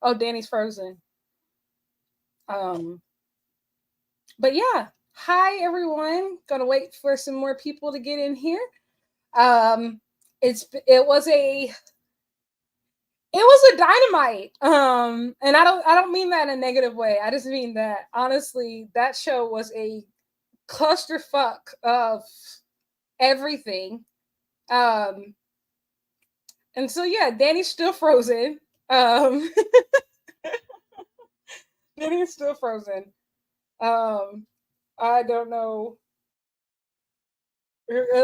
Oh, Dani's frozen. But yeah. Hi everyone. Gonna wait for some more people to get in here. It was a Dynamite. And I don't mean that in a negative way. I just mean that honestly, that show was a clusterfuck of everything. And so yeah, Dani's still frozen. Dani's still frozen. I don't know.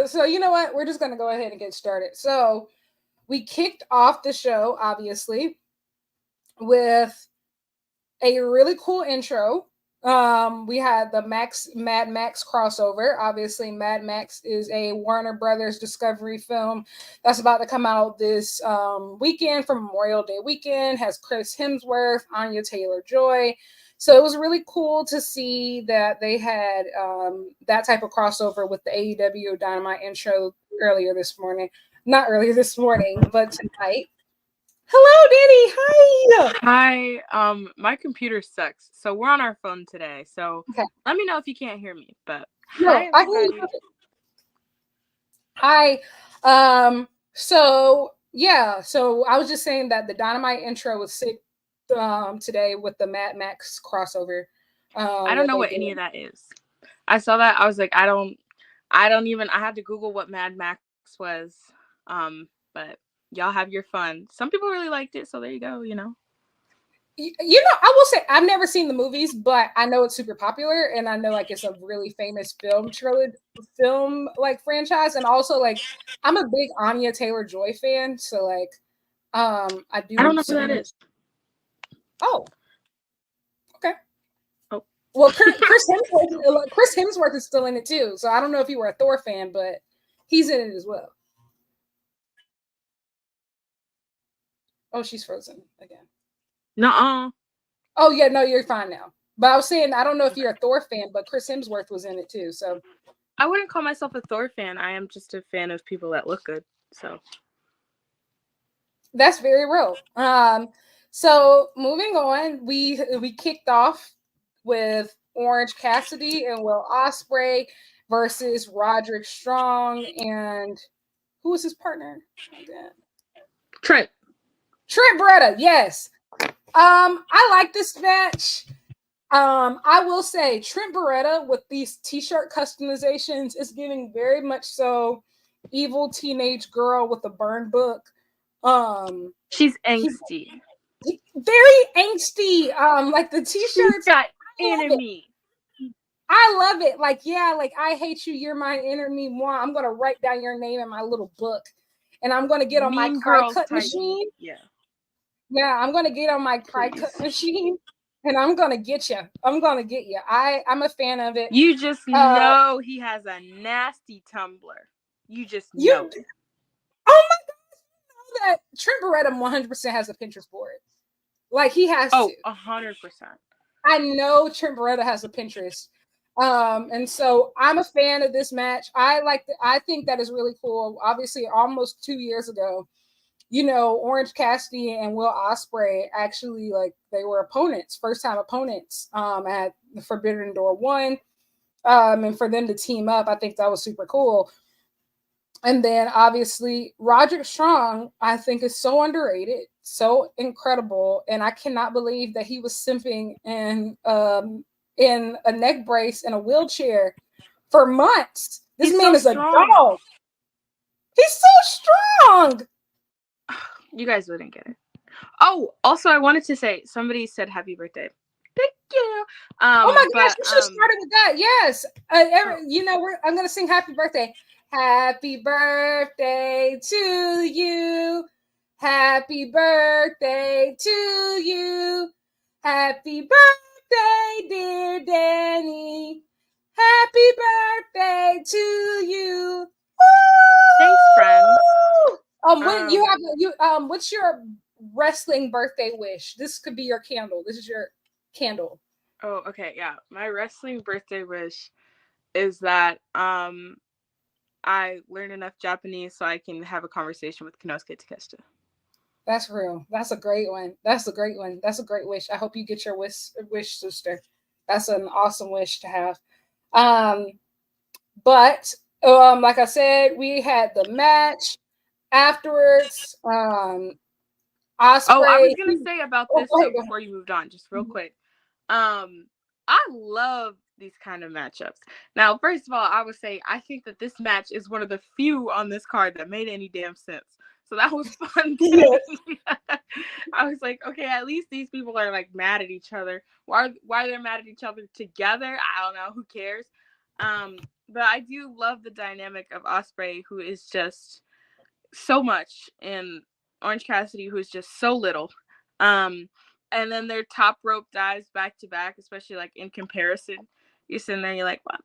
So you know what? We're just gonna go ahead and get started. So we kicked off the show, obviously, with a really cool intro. We had the Mad Max crossover. Obviously, Mad Max is a Warner Brothers Discovery film that's about to come out this weekend for Memorial Day weekend. Has Chris Hemsworth, Anya Taylor-Joy. So it was really cool to see that they had that type of crossover with the AEW Dynamite intro earlier this morning. Not earlier this morning, but tonight. Hello, Dani. Hi. Hi. My computer sucks, so we're on our phone today. So Okay. Let me know if you can't hear me. But No, hi, everybody. Hi. So yeah. So I was just saying that the Dynamite intro was sick today with the Mad Max crossover. I don't know what any of that is. I saw that. I was like, I don't even. I had to Google what Mad Max was. But y'all have your fun. Some people really liked it, so there you go. I will say I've never seen the movies, but I know it's super popular, and I know like it's a really famous film franchise, and also like I'm a big Anya Taylor-Joy fan, so like I do. I don't know who that is. Oh, okay. Oh, well, Chris Hemsworth is still in it too, so I don't know if you were a Thor fan, but he's in it as well. Oh, she's frozen again. Nuh-uh. Oh yeah, no, you're fine now. But I was saying I don't know if you're a Thor fan, but Chris Hemsworth was in it too. So I wouldn't call myself a Thor fan. I am just a fan of people that look good. So that's very real. So moving on, we kicked off with Orange Cassidy and Will Ospreay versus Roderick Strong and who was his partner? Trent Beretta. Yes. I like this match. I will say Trent Beretta with these t-shirt customizations is giving very much so evil teenage girl with a burn book. She's angsty. Very angsty. Like the t-shirts. She's got enemy. I love it. Like, yeah, like I hate you, you're my enemy. Moi. I'm gonna write down your name in my little book. And I'm gonna get on my cry cut machine. Yeah. Yeah, I'm gonna get on my cry cut machine. And I'm gonna get you. I'm gonna get you. I'm a fan of it. You just know he has a nasty tumbler. You just know it. Oh my god! That Trent Beretta 100% has a Pinterest board. Like he has to. 100%. I know Trent Beretta has a Pinterest. And so I'm a fan of this match. I think that is really cool. Obviously, almost 2 years ago, Orange Cassidy and Will Ospreay actually like they were opponents, first time opponents at the Forbidden Door 1. And for them to team up, I think that was super cool. And then obviously Roderick Strong, I think is so underrated, so incredible. And I cannot believe that he was simping in a neck brace in a wheelchair for months. This man is a dog. He's so strong. You guys wouldn't get it. Oh, also, I wanted to say, somebody said happy birthday. Thank you. Oh my gosh, you should have started with that. Yes. I'm going to sing happy birthday. Happy birthday to you. Happy birthday to you. Happy birthday, dear Dani. Happy birthday to you. Woo! Thanks, friends. What's your wrestling birthday wish? This could be your candle. This is your candle. Oh, okay, yeah. My wrestling birthday wish is that I learn enough Japanese so I can have a conversation with Konosuke Takeshita. That's real. That's a great one. That's a great one. That's a great wish. I hope you get your wish, sister. That's an awesome wish to have. But like I said, we had the match afterwards. Osprey. Oh, I was gonna say about this though, ahead. before you moved on, just real quick. I love these kind of matchups. Now, first of all, I would say I think that this match is one of the few on this card that made any damn sense. So that was fun to me. I was like, okay, at least these people are like mad at each other. Why they're mad at each other together? I don't know. Who cares? But I do love the dynamic of Osprey, who is just so much, and Orange Cassidy, who's just so little. And then their top rope dives back to back, especially like in comparison. You're sitting there, you're like, wow.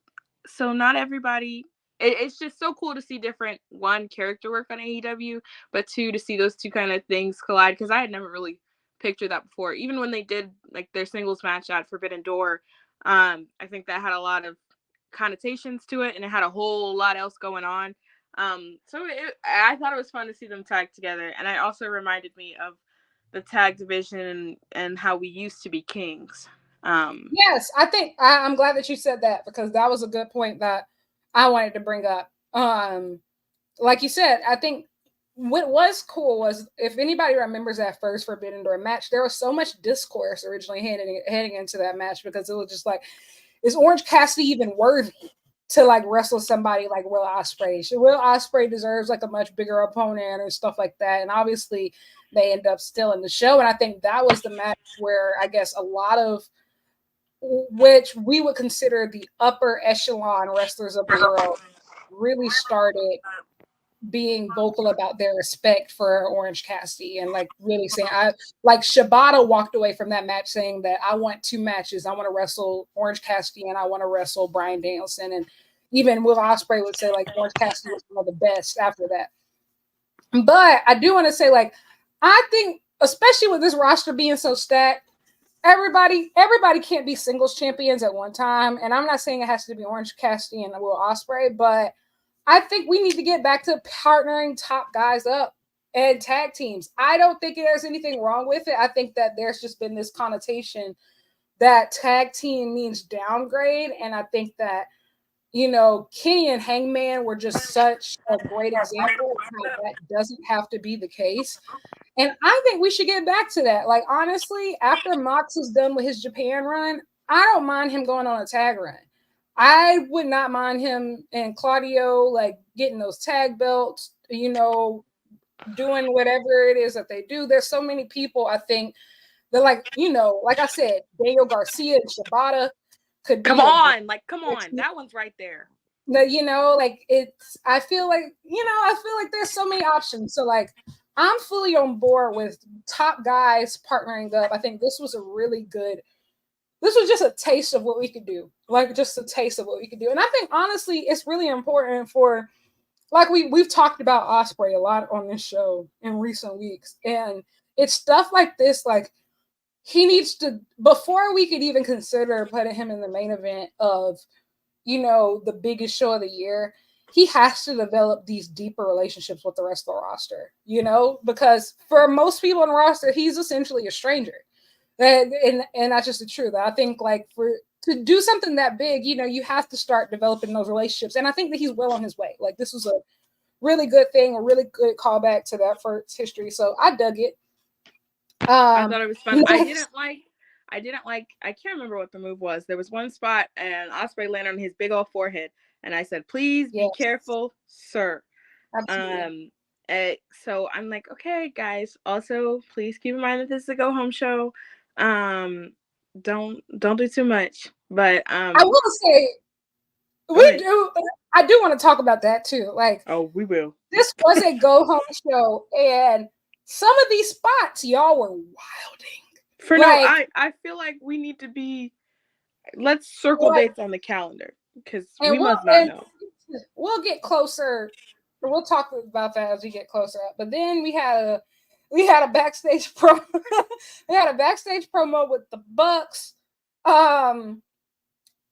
So not everybody. It's just so cool to see different, one, character work on AEW, but two, to see those two kind of things collide, because I had never really pictured that before. Even when they did like their singles match at Forbidden Door, I think that had a lot of connotations to it, and it had a whole lot else going on. So I thought it was fun to see them tag together, and it also reminded me of the tag division and how we used to be kings. Yes, I think I'm glad that you said that, because that was a good point that I wanted to bring up. Like you said, I think what was cool was, if anybody remembers that first Forbidden Door match, there was so much discourse originally heading into that match, because it was just like, is Orange Cassidy even worthy to like wrestle somebody like Will Ospreay? Will Ospreay deserves like a much bigger opponent or stuff like that. And obviously they end up still in the show. And I think that was the match where I guess a lot of, which we would consider the upper echelon wrestlers of the world, really started being vocal about their respect for Orange Cassidy, and like really saying, like Shibata walked away from that match saying that I want two matches. I want to wrestle Orange Cassidy and I want to wrestle Bryan Danielson. And even Will Ospreay would say like Orange Cassidy was one of the best after that. But I do want to say, like, I think especially with this roster being so stacked, everybody can't be singles champions at one time. And I'm not saying it has to be Orange Cassidy and Will Ospreay, but I think we need to get back to partnering top guys up and tag teams. I don't think there's anything wrong with it. I think that there's just been this connotation that tag team means downgrade. And I think that, you know, Kenny and Hangman were just such a great example of how that doesn't have to be the case. And I think we should get back to that. Like, honestly, after Mox is done with his Japan run, I don't mind him going on a tag run. I would not mind him and Claudio like getting those tag belts, you know, doing whatever it is that they do. There's so many people, I think, that, like, you know, like I said, Daniel Garcia and Shibata could come on. That one's right there. That, you know, like, it's, I feel like there's so many options. So like, I'm fully on board with top guys partnering up. I think this was just a taste of what we could do. Like, just a taste of what we could do. And I think, honestly, it's really important for, like, we've talked about Osprey a lot on this show in recent weeks. And it's stuff like this, like, he needs to, before we could even consider putting him in the main event of, you know, the biggest show of the year, he has to develop these deeper relationships with the rest of the roster, you know, because for most people on the roster, he's essentially a stranger. And that's just the truth. I think, like, to do something that big, you know, you have to start developing those relationships. And I think that he's well on his way. Like, this was a really good thing, a really good callback to that first history. So I dug it. I thought it was fun. I didn't like, I can't remember what the move was. There was one spot and Osprey landed on his big old forehead. And I said, please be careful, sir. Absolutely. So I'm like, okay, guys, also please keep in mind that this is a go home show. Don't do too much. But I will say I do want to talk about that too. Like, oh, we will. This was a go home show, and some of these spots y'all were wilding. I feel like we need to be, let's circle dates on the calendar, because we must not know. We'll get closer. We'll talk about that as we get closer up. But then we had a backstage promo. We had a backstage promo with the Bucks.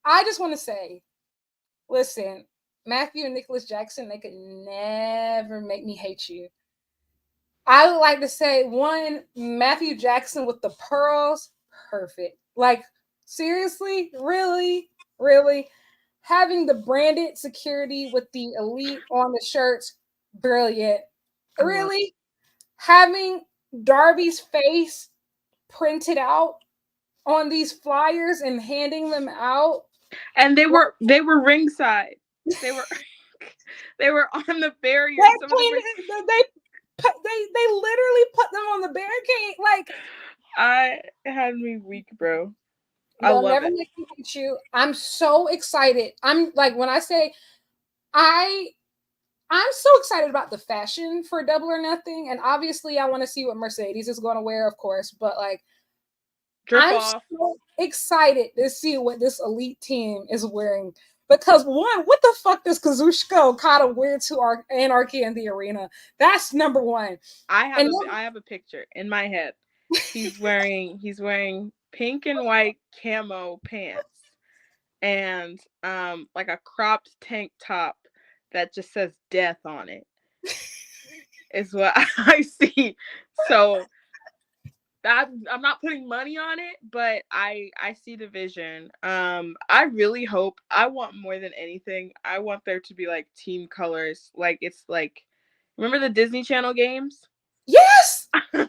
I just want to say, listen, Matthew and Nicholas Jackson, they could never make me hate you. I would like to say one, Matthew Jackson with the pearls, perfect. Like, seriously, really, really. Having the branded security with the elite on the shirts, brilliant. Really, having Darby's face printed out on these flyers and handing them out. And they were ringside. They were they were on the barrier. They literally put them on the barricade. Like, it had me weak, bro. They'll never make me hate you. I'm so excited. I'm like, when I say I'm so excited about the fashion for Double or Nothing, and obviously I want to see what Mercedes is going to wear, of course. But like, I'm so excited to see what this elite team is wearing. Because one, what the fuck does Kazuchika Okada wear to our Anarchy in the Arena? That's number one. I have a picture in my head. He's wearing pink and white camo pants and like a cropped tank top that just says death on it. Is what I see. So I'm not putting money on it, but I see the vision. I really hope, I want more than anything, I want there to be like team colors. Like, it's like, remember the Disney Channel games? Yes. Yes.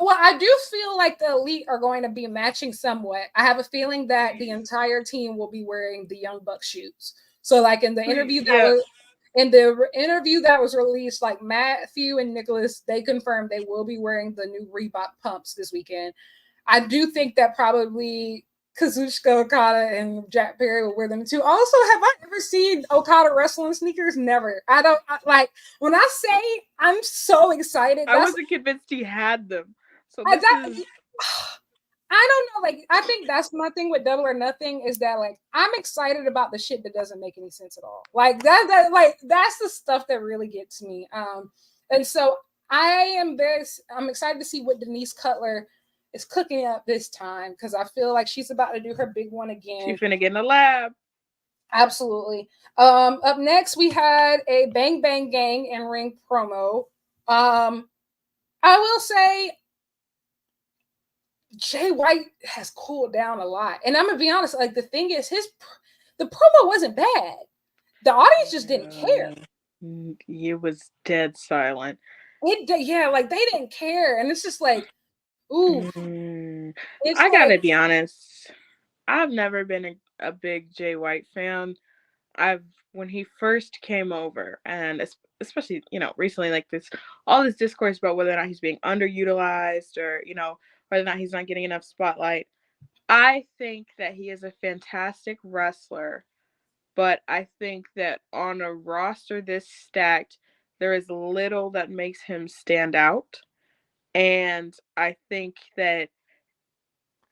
I do feel like the elite are going to be matching somewhat. I have a feeling that the entire team will be wearing the Young Bucks shoes. So like in the interview that was released, like Matthew and Nicholas, they confirmed they will be wearing the new Reebok pumps this weekend. I do think that probably Kazuchika Okada and Jack Perry will wear them too. Also, have I ever seen Okada wrestling sneakers? Never. Like, when I say I'm so excited. I wasn't convinced he had them. So I don't know. Like, I think that's my thing with Double or Nothing, is that like, I'm excited about the shit that doesn't make any sense at all. Like that's the stuff that really gets me. And so I'm excited to see what Denise Cutler is cooking up this time, because I feel like she's about to do her big one again. She's finna get in the lab. Absolutely. Up next, we had a Bang Bang Gang in ring promo. I will say Jay White has cooled down a lot, and I'm gonna be honest. Like, the thing is, the promo wasn't bad. The audience just didn't care. It was dead silent. Like, they didn't care, and it's just like, ooh. I gotta be honest. I've never been a big Jay White fan. When he first came over, and especially, recently, like all this discourse about whether or not he's being underutilized, or, whether or not he's not getting enough spotlight. I think that he is a fantastic wrestler, but I think that on a roster this stacked, there is little that makes him stand out. And I think that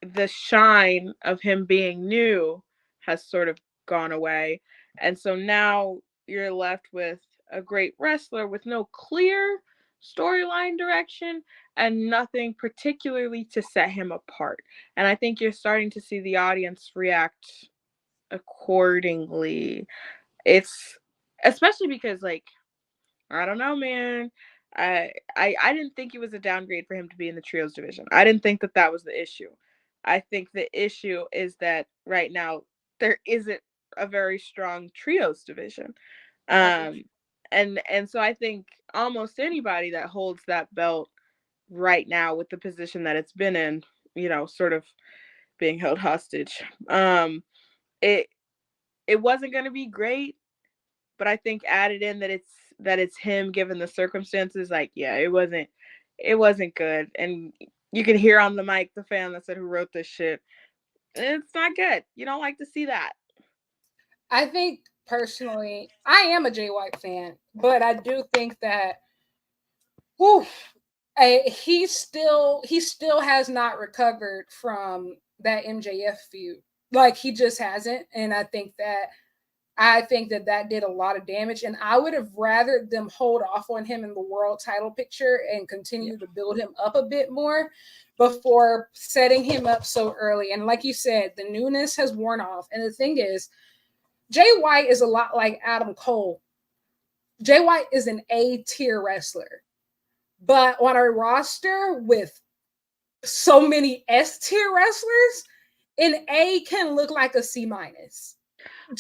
the shine of him being new has sort of gone away. And so now you're left with a great wrestler with no clear storyline direction and nothing particularly to set him apart. And I think you're starting to see the audience react accordingly. It's especially because, like, I don't know, man. I didn't think it was a downgrade for him to be in the trios division. I didn't think that was the issue. I think the issue is that right now there isn't a very strong trios division. And so I think almost anybody that holds that belt right now, with the position that it's been in, sort of being held hostage, it wasn't going to be great. But I think added in that it's him, given the circumstances, like, yeah, it wasn't good. And you can hear on the mic the fan that said, "Who wrote this shit?" It's not good. You don't like to see that. I think personally, I am a Jay White fan, but I do think that he still has not recovered from that MJF feud. Like, he just hasn't. And I think that did a lot of damage, and I would have rather them hold off on him in the world title picture and continue to build him up a bit more before setting him up so early. And like you said, the newness has worn off. And the thing is, Jay White is a lot like Adam Cole. Jay White is an A-tier wrestler. but on a roster with so many S tier wrestlers, an A can look like a C minus.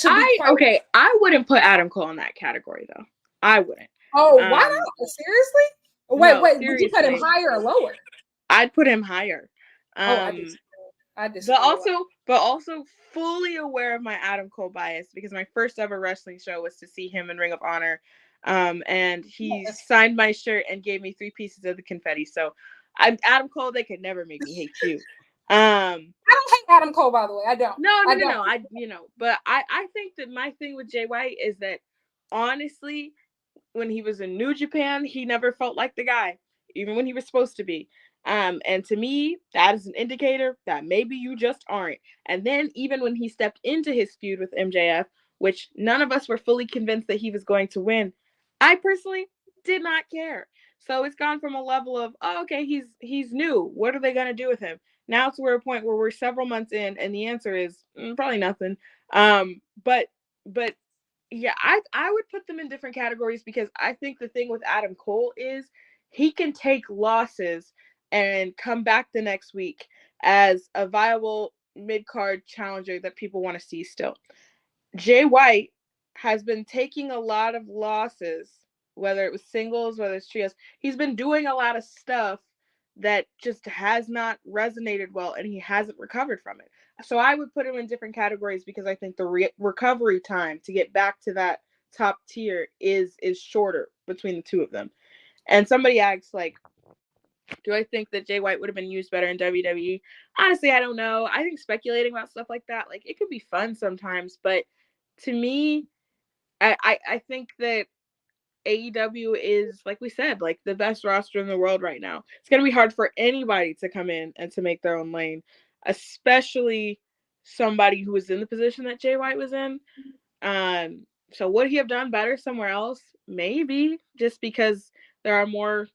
I wouldn't put Adam Cole in that category though. I wouldn't. Oh, why not? Seriously? Wait, Seriously. would you put him higher or lower? I'd put him higher. I disagree. But also fully aware of my Adam Cole bias, because my first ever wrestling show was to see him in Ring of Honor. And he signed my shirt and gave me 3 pieces of the confetti. So I'm Adam Cole. They could never make me hate you. I don't hate Adam Cole, by the way. I don't. No. But I think that my thing with Jay White is that, honestly, when he was in New Japan, he never felt like the guy, even when he was supposed to be. And to me, that is an indicator that maybe you just aren't. And then even when he stepped into his feud with MJF, which none of us were fully convinced that he was going to win, I personally did not care. So it's gone from a level of, oh, okay, he's new. What are they going to do with him? Now to a point where we're several months in, and the answer is probably nothing. But yeah, I would put them in different categories, because I think the thing with Adam Cole is he can take losses and come back the next week as a viable mid-card challenger that people want to see still. Jay White has been taking a lot of losses, whether it was singles, whether it's trios. He's been doing a lot of stuff that just has not resonated well, and he hasn't recovered from it. So I would put him in different categories, because I think the recovery time to get back to that top tier is shorter between the two of them. And somebody asks, like, do I think that Jay White would have been used better in WWE? Honestly, I don't know. I think speculating about stuff like that, like, it could be fun sometimes, but to me, I think that AEW is, like we said, like the best roster in the world right now. It's going to be hard for anybody to come in and to make their own lane, especially somebody who was in the position that Jay White was in. So would he have done better somewhere else? Maybe, just because there are more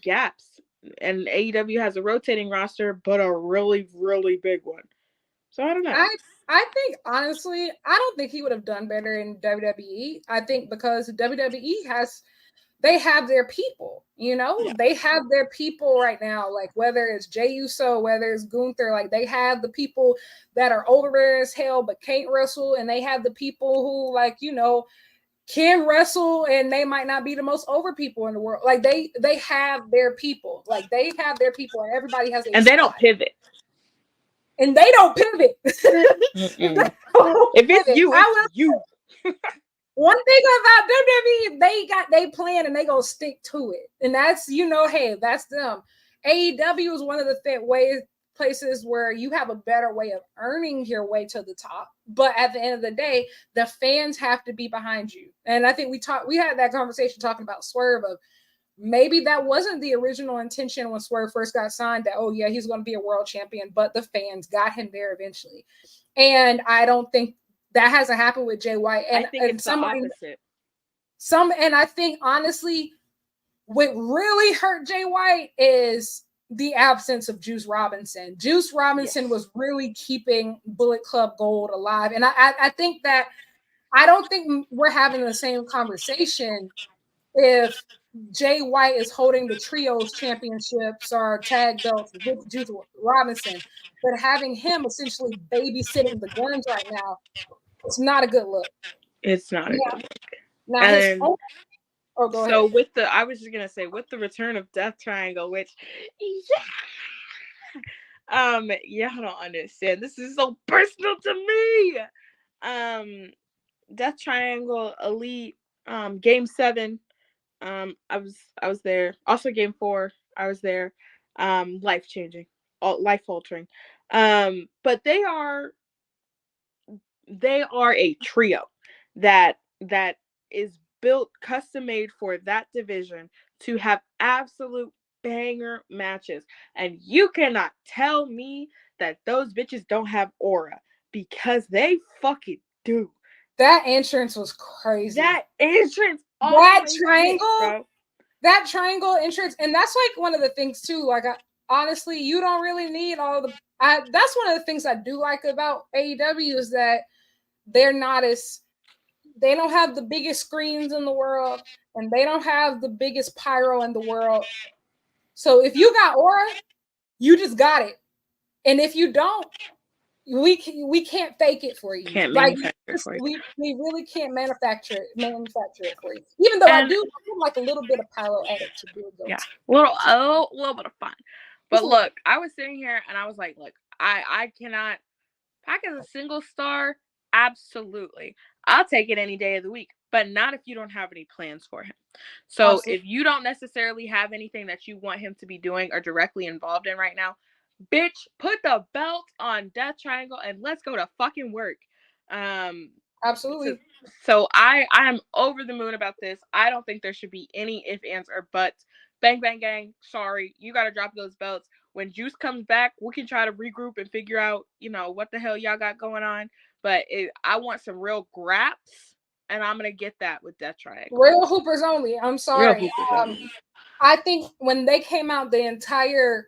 gaps, and AEW has a rotating roster, but a really, really big one. So I don't know. I think, honestly, I don't think he would have done better in WWE. I think because WWE they have their people, they have their people right now. Like, whether it's Jey Uso, whether it's Gunther, like, they have the people that are over there as hell but can't wrestle, and they have the people who, like, can wrestle, and they might not be the most over people in the world. Like, they have their people. Like, they have their people, and everybody has and they don't pivot. And they don't pivot. If it's you, it's you. One thing about WWE, they plan and they gonna stick to it, and that's hey, that's them. AEW is one of the places where you have a better way of earning your way to the top, but at the end of the day, the fans have to be behind you. And I think we had that conversation talking about Swerve, of maybe that wasn't the original intention when Swerve first got signed, that, oh yeah, he's going to be a world champion, but the fans got him there eventually. And I don't think that hasn't happened with Jay White. And I think it's the opposite. And I think, honestly, what really hurt Jay White is the absence of Juice Robinson. Juice Robinson was really keeping Bullet Club Gold alive. And I think that, I don't think we're having the same conversation if Jay White is holding the trios championships or tag belts with Juice Robinson, but having him essentially babysitting the guns right now, it's not a good look. It's not a good look. Now, I was just gonna say, with the return of Death Triangle, which, y'all don't understand. This is so personal to me. Death Triangle Elite, Game 7. I was there. Also Game 4, I was there. Life changing, life altering. But they are a trio that is built, custom made for that division to have absolute banger matches. And you cannot tell me that those bitches don't have aura, because they fucking do. That entrance was crazy. That entrance, that triangle entrance, and that's like one of the things too. Like, honestly, you don't really need all the. That's one of the things I do like about AEW, is that they don't have the biggest screens in the world, and they don't have the biggest pyro in the world. So if you got aura, you just got it. And if you don't, we can't fake it for you. Can't like manufacture it for you. We really can't manufacture it for you. Even though I do like a little bit of pyro added to do it. Yeah, a little bit of fun. But look, I was sitting here and I was like, look, I cannot pack as a single star. Absolutely, I'll take it any day of the week, but not if you don't have any plans for him. So absolutely. If you don't necessarily have anything that you want him to be doing or directly involved in right now, bitch, put the belt on Death Triangle and let's go to fucking work. Absolutely. So I am over the moon about this. I don't think there should be any ifs, ands, or buts. Bang, bang, gang. Sorry, you got to drop those belts. When Juice comes back, we can try to regroup and figure out, what the hell y'all got going on. But I want some real graps, and I'm going to get that with Death Triangle. Real hoopers only. I'm sorry. I think when they came out, the entire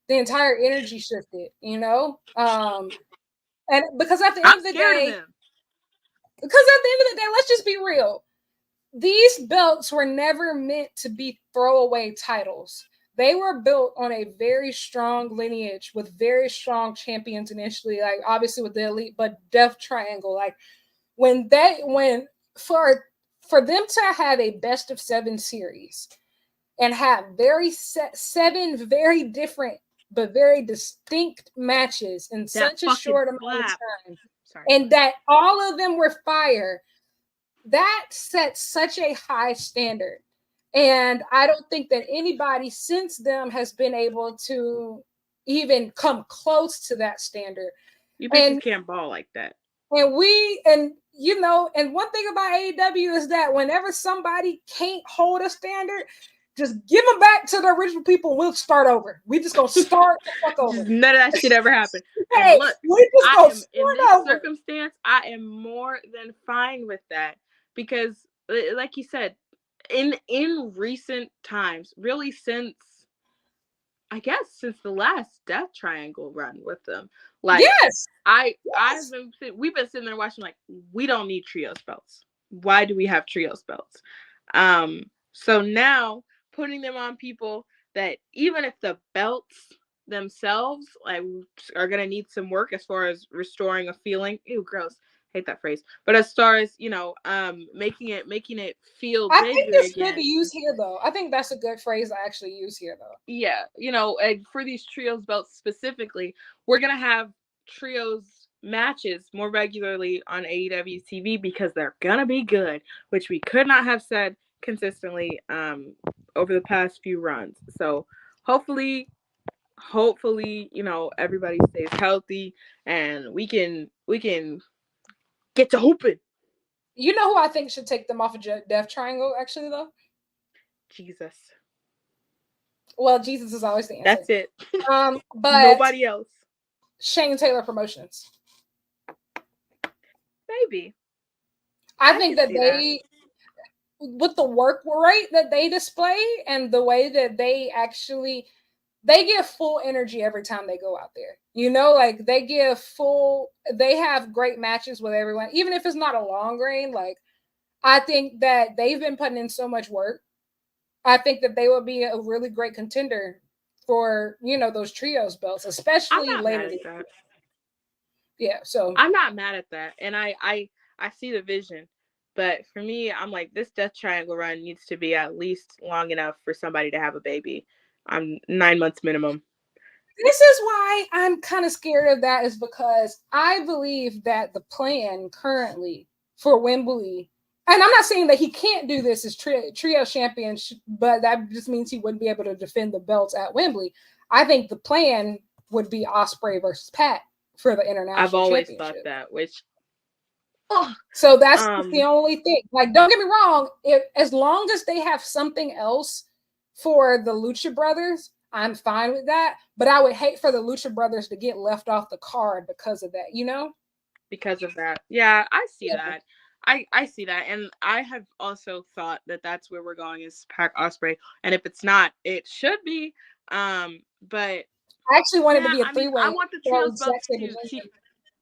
energy shifted, and because at the end of the day, let's just be real. These belts were never meant to be throwaway titles. They were built on a very strong lineage with very strong champions initially, like obviously with the Elite, but Death Triangle, like for them to have a best of 7 series and have seven very different but very distinct matches in such a short amount of time. And that all of them were fire, that sets such a high standard. And I don't think that anybody since them has been able to even come close to that standard. You bitches can't ball like that. And one thing about AEW is that whenever somebody can't hold a standard, just give them back to the original people and we'll start over. We just gonna start the fuck over. None of that shit ever happened. Hey, look, in this circumstance, I am more than fine with that. Because, like you said, in recent times, really since the last Death Triangle run with them, we've been sitting there watching like, we don't need trios belts. Why do we have trios belts? So now putting them on people that even if the belts themselves are gonna need some work as far as restoring a feeling. Ew, gross. Hate that phrase. But as far as making it feel I think it's good to use here though. I think that's a good phrase I actually use here though. Yeah, for these trios belts specifically, we're gonna have trios matches more regularly on AEW TV because they're gonna be good, which we could not have said consistently over the past few runs. So hopefully everybody stays healthy and we can get to hooping. You know who I think should take them off of Death Triangle, actually, though? Jesus. Well, Jesus is always the answer. That's it. But nobody else. Shane Taylor Promotions. Maybe. I think that with the work rate that they display and the way that they give full energy every time they go out there. They have great matches with everyone, even if it's not a long reign. I think that they've been putting in so much work. I think that they will be a really great contender for, those trios belts, especially later. Yeah, so I'm not mad at that. And I see the vision. But for me, I'm like, this Death Triangle run needs to be at least long enough for somebody to have a baby. I'm 9 months minimum. This is why I'm kind of scared of that, is because I believe that the plan currently for Wembley, and I'm not saying that he can't do this as trio champion, but that just means he wouldn't be able to defend the belts at Wembley. I think the plan would be Ospreay versus Pat for the international championship. I've always thought that, which... So that's the only thing. Don't get me wrong. As long as they have something else for the Lucha Brothers, I'm fine with that. But I would hate for the Lucha Brothers to get left off the card because of that, Because of that. Yeah, I see that. I see that. And I have also thought that that's where we're going, is Pac Ospreay. And if it's not, it should be. But I actually wanted to be a three-way. I want the trios belts too.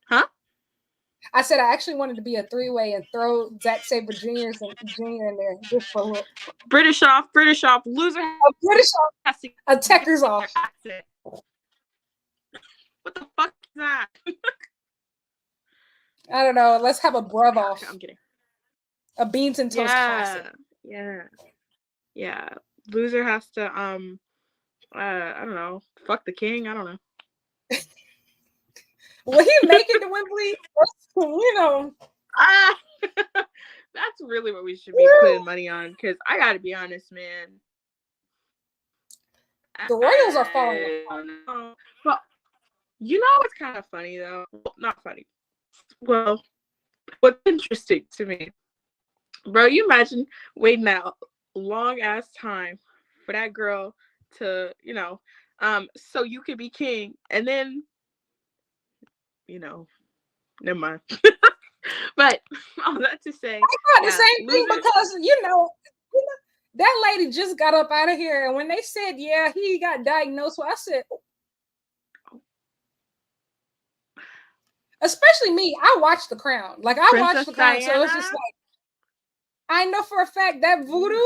Huh? I said I actually wanted to be a 3-way and throw Zack Sabre Jr. in there just for a little. British off. Loser. A British off. Attackers off. What the fuck is that? I don't know. Let's have a bruv off. I'm kidding. A beans and toast classic. Yeah. Loser has to I don't know. Fuck the king. I don't know. Will he make it to Wembley? You know. That's really what we should be putting money on. Because I got to be honest, man. The Royals are falling apart. Well, you know what's kind of funny, though? Well, not funny. Well, what's interesting to me, bro, you imagine waiting that long-ass time for that girl to, you know, so you could be king, and then, you know, never mind. But all that to say, I thought the same thing because, you know, that lady just got up out of here, and when they said, yeah, he got diagnosed, well, I said, especially me, I watched The Crown. Like, I watched The Crown, so it's just like, I know for a fact that voodoo,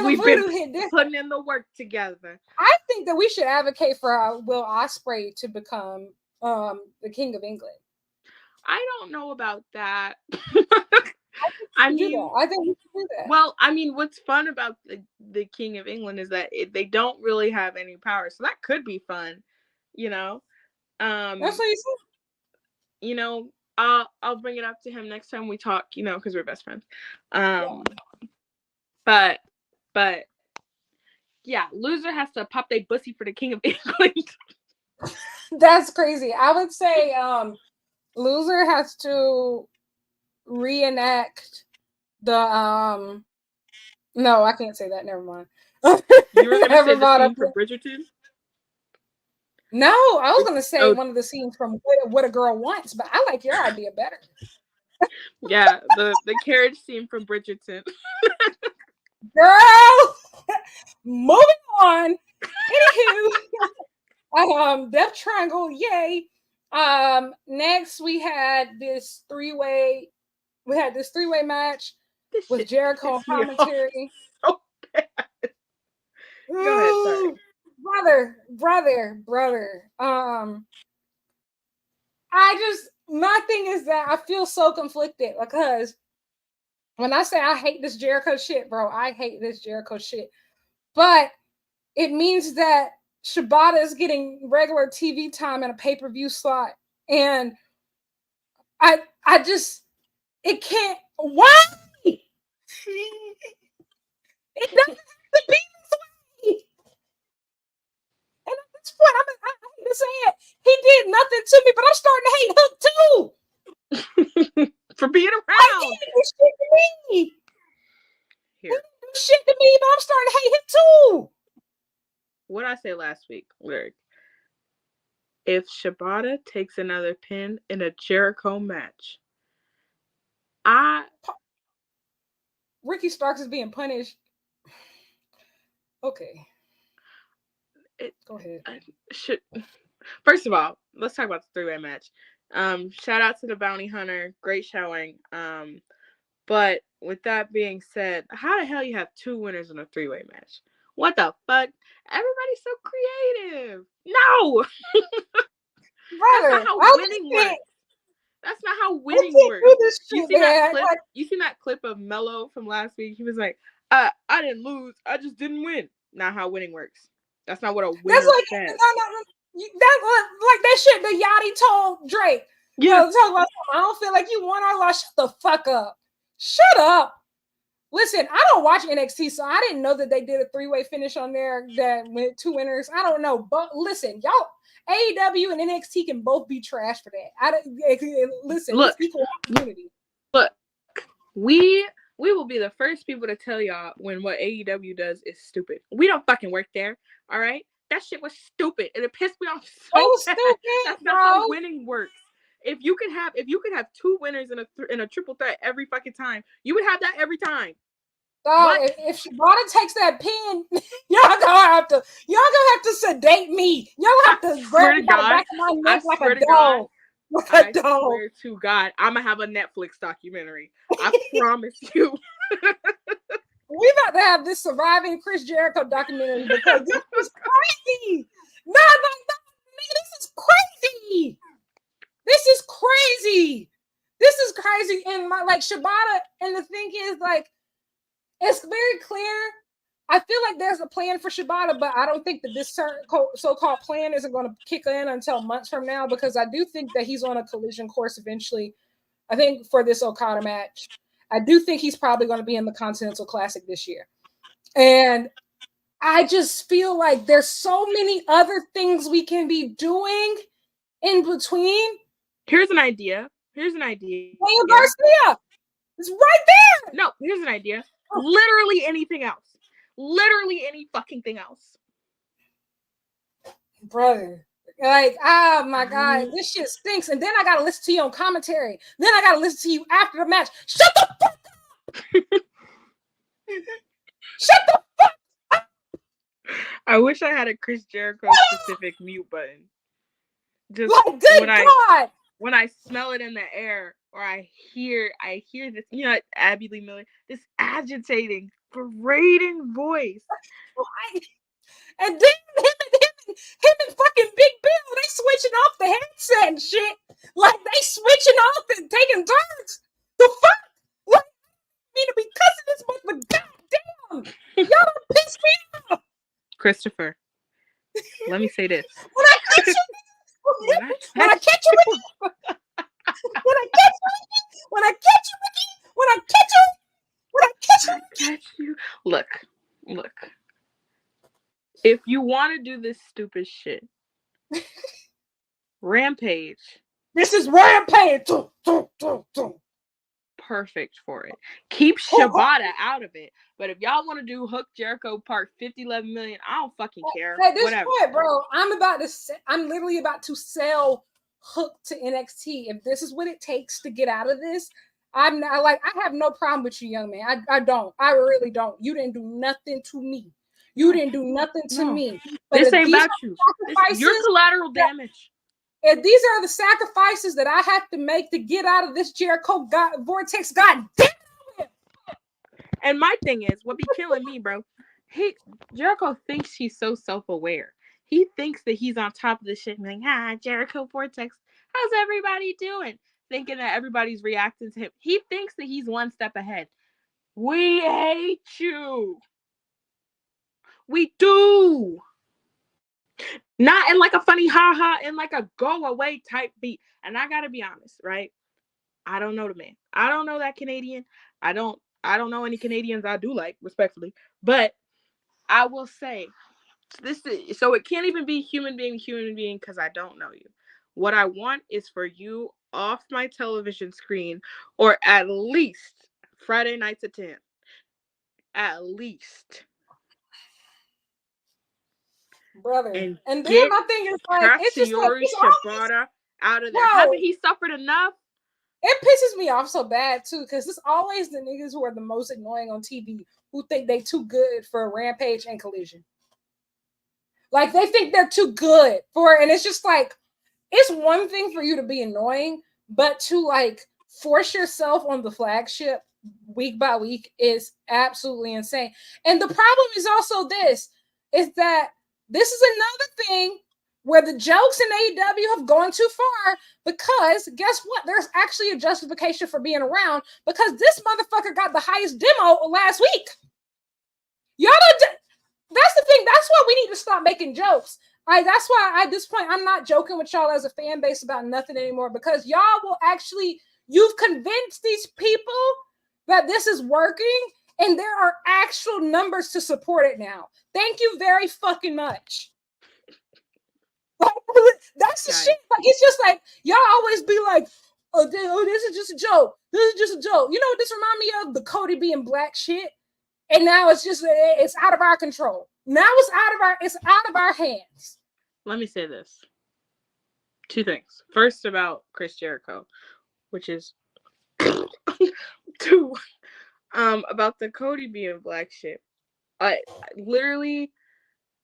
We've been putting in the work together. I think that we should advocate for Will Ospreay to become the King of England. I don't know about that. I think we should do that. Well, I mean, what's fun about the King of England is that they don't really have any power, so that could be fun, you know. That's what you said. You know, I'll bring it up to him next time we talk, you know, because we're best friends. But yeah, loser has to pop their pussy for the King of England. That's crazy. I would say loser has to reenact the no, I can't say that. Never mind. You were gonna say the scene from Bridgerton? No, I was gonna say one of the scenes from What a Girl Wants, but I like your idea better. Yeah, the carriage scene from Bridgerton. Girl, moving on. Anywho, Death Triangle, yay. Next we had this three-way match with Jericho commentary. So bad. Go ahead, sorry. Brother. My thing is that I feel so conflicted because when I say I hate this Jericho shit, bro, I hate this Jericho shit. But it means that Shibata is getting regular TV time in a pay-per-view slot. And it can't, why? It doesn't have to be this way. And at this point, I hate to say it, he did nothing to me, but I'm starting to hate Hook too. For being around. He didn't do shit to me. He didn't do shit to me, but I'm starting to hate him too. What did I say last week, Lyric? If Shibata takes another pin in a Jericho match, Ricky Starks is being punished. Okay. Go ahead. First of all, let's talk about the three-way match. Shout out to the Bounty Hunter. Great showing. But with that being said, how the hell you have two winners in a three-way match? What the fuck? Everybody's so creative. No! Brother, that's not how winning works. That's not how winning works. You seen that clip of Mello from last week? He was like, I didn't lose. I just didn't win. Not how winning works. That's not what a winner says. Like that shit that Yachty told Drake. Yeah. Talk about, I don't feel like you won. I lost. Shut the fuck up. Shut up. Listen, I don't watch NXT, so I didn't know that they did a three-way finish on there that went two winners. I don't know. But listen, y'all, AEW and NXT can both be trash for that. Listen, look, it's equal opportunity. Look, we will be the first people to tell y'all when what AEW does is stupid. We don't fucking work there, all right? That shit was stupid, and it pissed me off so bad. That's not how winning works. If you could have two winners in a triple threat every fucking time, you would have that every time. If Shibata takes that pin, y'all gonna have to sedate me. Y'all have to grab me by the back of my neck like a dog. I don't. swear to God, I'm gonna have a Netflix documentary. I promise you. We about to have this surviving Chris Jericho documentary because this is crazy. No, this is crazy. This is crazy. This is crazy. And like Shibata, and the thing is, like, it's very clear. I feel like there's a plan for Shibata, but I don't think that this so-called plan isn't going to kick in until months from now, because I do think that he's on a collision course eventually. I think for this Okada match, I do think he's probably going to be in the Continental Classic this year. And I just feel like there's so many other things we can be doing in between. Here's an idea. Daniel Garcia is right there. No, here's an idea. Literally anything else. Literally any fucking thing else. Brother. Like, oh my God, this shit stinks. And then I gotta listen to you on commentary. Then I gotta listen to you after the match. Shut the fuck up! Shut the fuck up! I wish I had a Chris Jericho specific mute button. Just like, good God! When I smell it in the air, or I hear this, you know, Abby Lee Miller, this agitating, berating voice. And then him and fucking Big Bill, they switching off the headset and shit. Like, they switching off and taking turns. The fuck? What? I mean to be cussing this much, but goddamn, y'all don't piss me off. Christopher, let me say this. When I catch you, when I catch you. Look. If you want to do this stupid shit, Rampage. This is Rampage. Perfect for it. Keep Shibata out of it. But if y'all want to do Hook Jericho Part 50-11 million, I don't fucking care. At this point, bro, I'm literally about to sell Hook to NXT. If this is what it takes to get out of this, I'm not like, I have no problem with you, young man. I don't. I really don't. You didn't do nothing to me. Me. But this ain't about you. You're collateral damage. If these are the sacrifices that I have to make to get out of this Jericho vortex, God damn it. And my thing is, what be killing me, bro? Jericho thinks he's so self-aware. He thinks that he's on top of the shit and like, Jericho vortex. How's everybody doing? Thinking that everybody's reacting to him. He thinks that he's one step ahead. We hate you. We do. Not in like a funny ha-ha, in like a go-away type beat. And I gotta be honest, right? I don't know the man. I don't know that Canadian. I don't know any Canadians I do like, respectfully. But I will say, so it can't even be human being, because I don't know you. What I want is for you off my television screen, or at least Friday nights at 10. At least. Brother. And then my thing is like, it's just like, it's Shibata out of there. Hasn't he suffered enough? It pisses me off so bad too, because it's always the niggas who are the most annoying on TV who think they too good for Rampage and Collision. Like, they think they're too good for it, and it's just like, it's one thing for you to be annoying, but to like force yourself on the flagship week by week is absolutely insane. And the problem is also this, is that this is another thing where the jokes in AEW have gone too far, because guess what? There's actually a justification for being around, because this motherfucker got the highest demo last week. Y'all don't, that's the thing. That's why we need to stop making jokes. That's why at this point, I'm not joking with y'all as a fan base about nothing anymore, because y'all will actually, you've convinced these people that this is working, and there are actual numbers to support it now. Thank you very fucking much. That's the shit. Like, it's just like, y'all always be like, oh, this is just a joke. This is just a joke. You know what this remind me of? The Cody being black shit. And now it's just, it's out of our control. Now it's out of our hands. Let me say this. 2 things. First, about Chris Jericho, which is 2, about the Cody being black shit. Literally,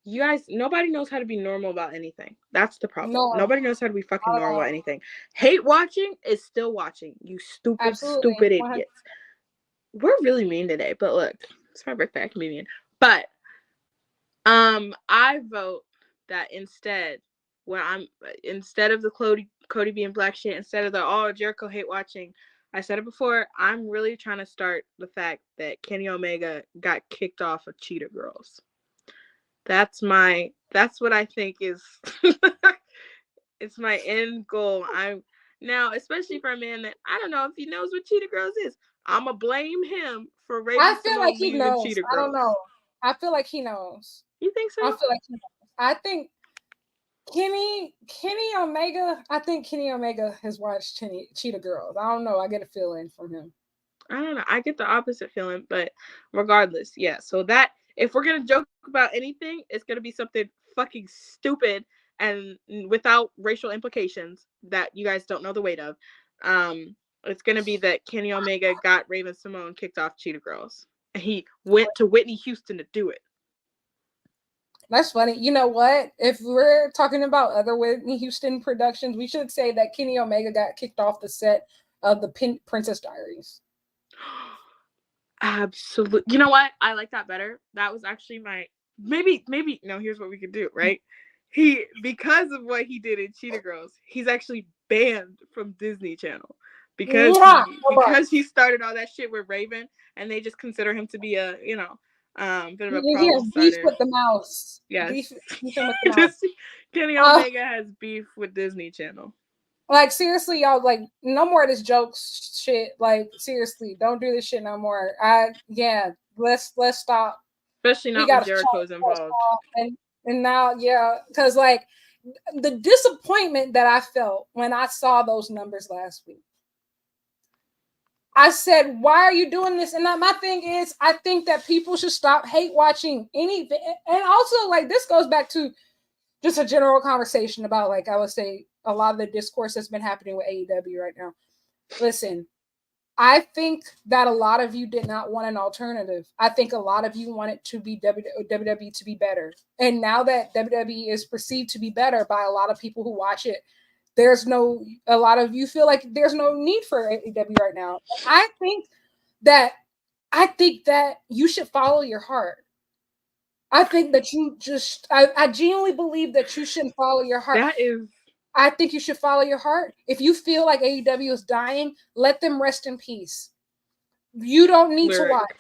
You guys, nobody knows how to be normal about anything. That's the problem. No, Nobody knows how to be fucking normal about anything. Hate watching is still watching. You stupid, stupid idiots. 100%. We're really mean today, but look, it's my birthday. I can be mean. But I vote that instead of the Cody being black shit, instead of the Jericho hate watching, I said it before, I'm really trying to start the fact that Kenny Omega got kicked off of Cheetah Girls. That's what I think is it's my end goal. Now, especially for a man that I don't know if he knows what Cheetah Girls is. I'ma blame him for Raven Simone leaving Cheetah Girls. I don't know. I feel like he knows. You think so? I feel like he knows. I think Kenny Omega. I think Kenny Omega has watched Cheetah Girls. I don't know. I get a feeling from him. I don't know. I get the opposite feeling, but regardless, yeah. So that if we're gonna joke about anything, it's gonna be something fucking stupid and without racial implications that you guys don't know the weight of. It's gonna be that Kenny Omega got Raven Simone kicked off Cheetah Girls. And he went to Whitney Houston to do it. That's funny. You know what? If we're talking about other Whitney Houston productions, we should say that Kenny Omega got kicked off the set of the Princess Diaries. Absolutely. You know what? I like that better. That was actually my maybe. No, here's what we could do. Right? Because of what he did in Cheetah Girls, he's actually banned from Disney Channel because he started all that shit with Raven, and they just consider him to be a bit of a problem beef with the mouse. Yes. Beef with the mouse. Kenny Omega has beef with Disney Channel. Like, seriously, y'all, like, no more of this jokes shit. Like, seriously, don't do this shit no more. Let's stop. Especially not when Jericho's involved. And now, because, like, the disappointment that I felt when I saw those numbers last week, I said, why are you doing this? And my thing is, I think that people should stop hate watching anything. And also, like, this goes back to just a general conversation about, like, I would say a lot of the discourse that's been happening with AEW right now. Listen, I think that a lot of you did not want an alternative. I think a lot of you wanted to be WWE to be better. And now that WWE is perceived to be better by a lot of people who watch it, a lot of you feel like there's no need for AEW right now. I think that you should follow your heart. I think that I genuinely believe that you shouldn't follow your heart. I think you should follow your heart. If you feel like AEW is dying, let them rest in peace. You don't need to watch.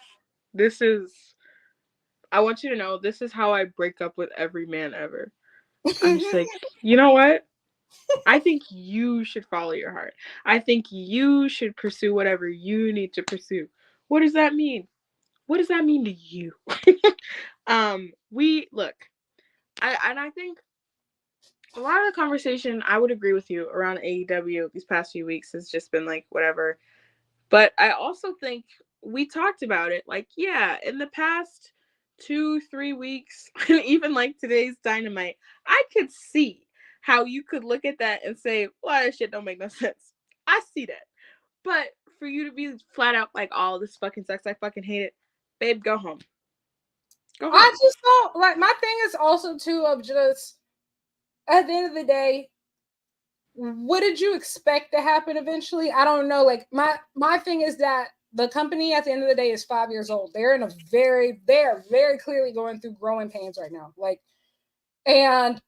I want you to know, this is how I break up with every man ever. I'm just like, you know what? I think you should follow your heart. I think you should pursue whatever you need to pursue. What does that mean? What does that mean to you? I think a lot of the conversation, I would agree with you, around AEW these past few weeks has just been like, whatever. But I also think we talked about it. Like, yeah, in the past 2-3 weeks, and even like today's Dynamite, I could see how you could look at that and say, well, that shit don't make no sense. I see that. But for you to be flat out like, oh, this fucking sucks, I fucking hate it, babe, go home. Go home. I just don't, like, my thing is also too of just, at the end of the day, what did you expect to happen eventually? I don't know. Like, my thing is that the company at the end of the day is 5 years old. They are very clearly going through growing pains right now. Like, and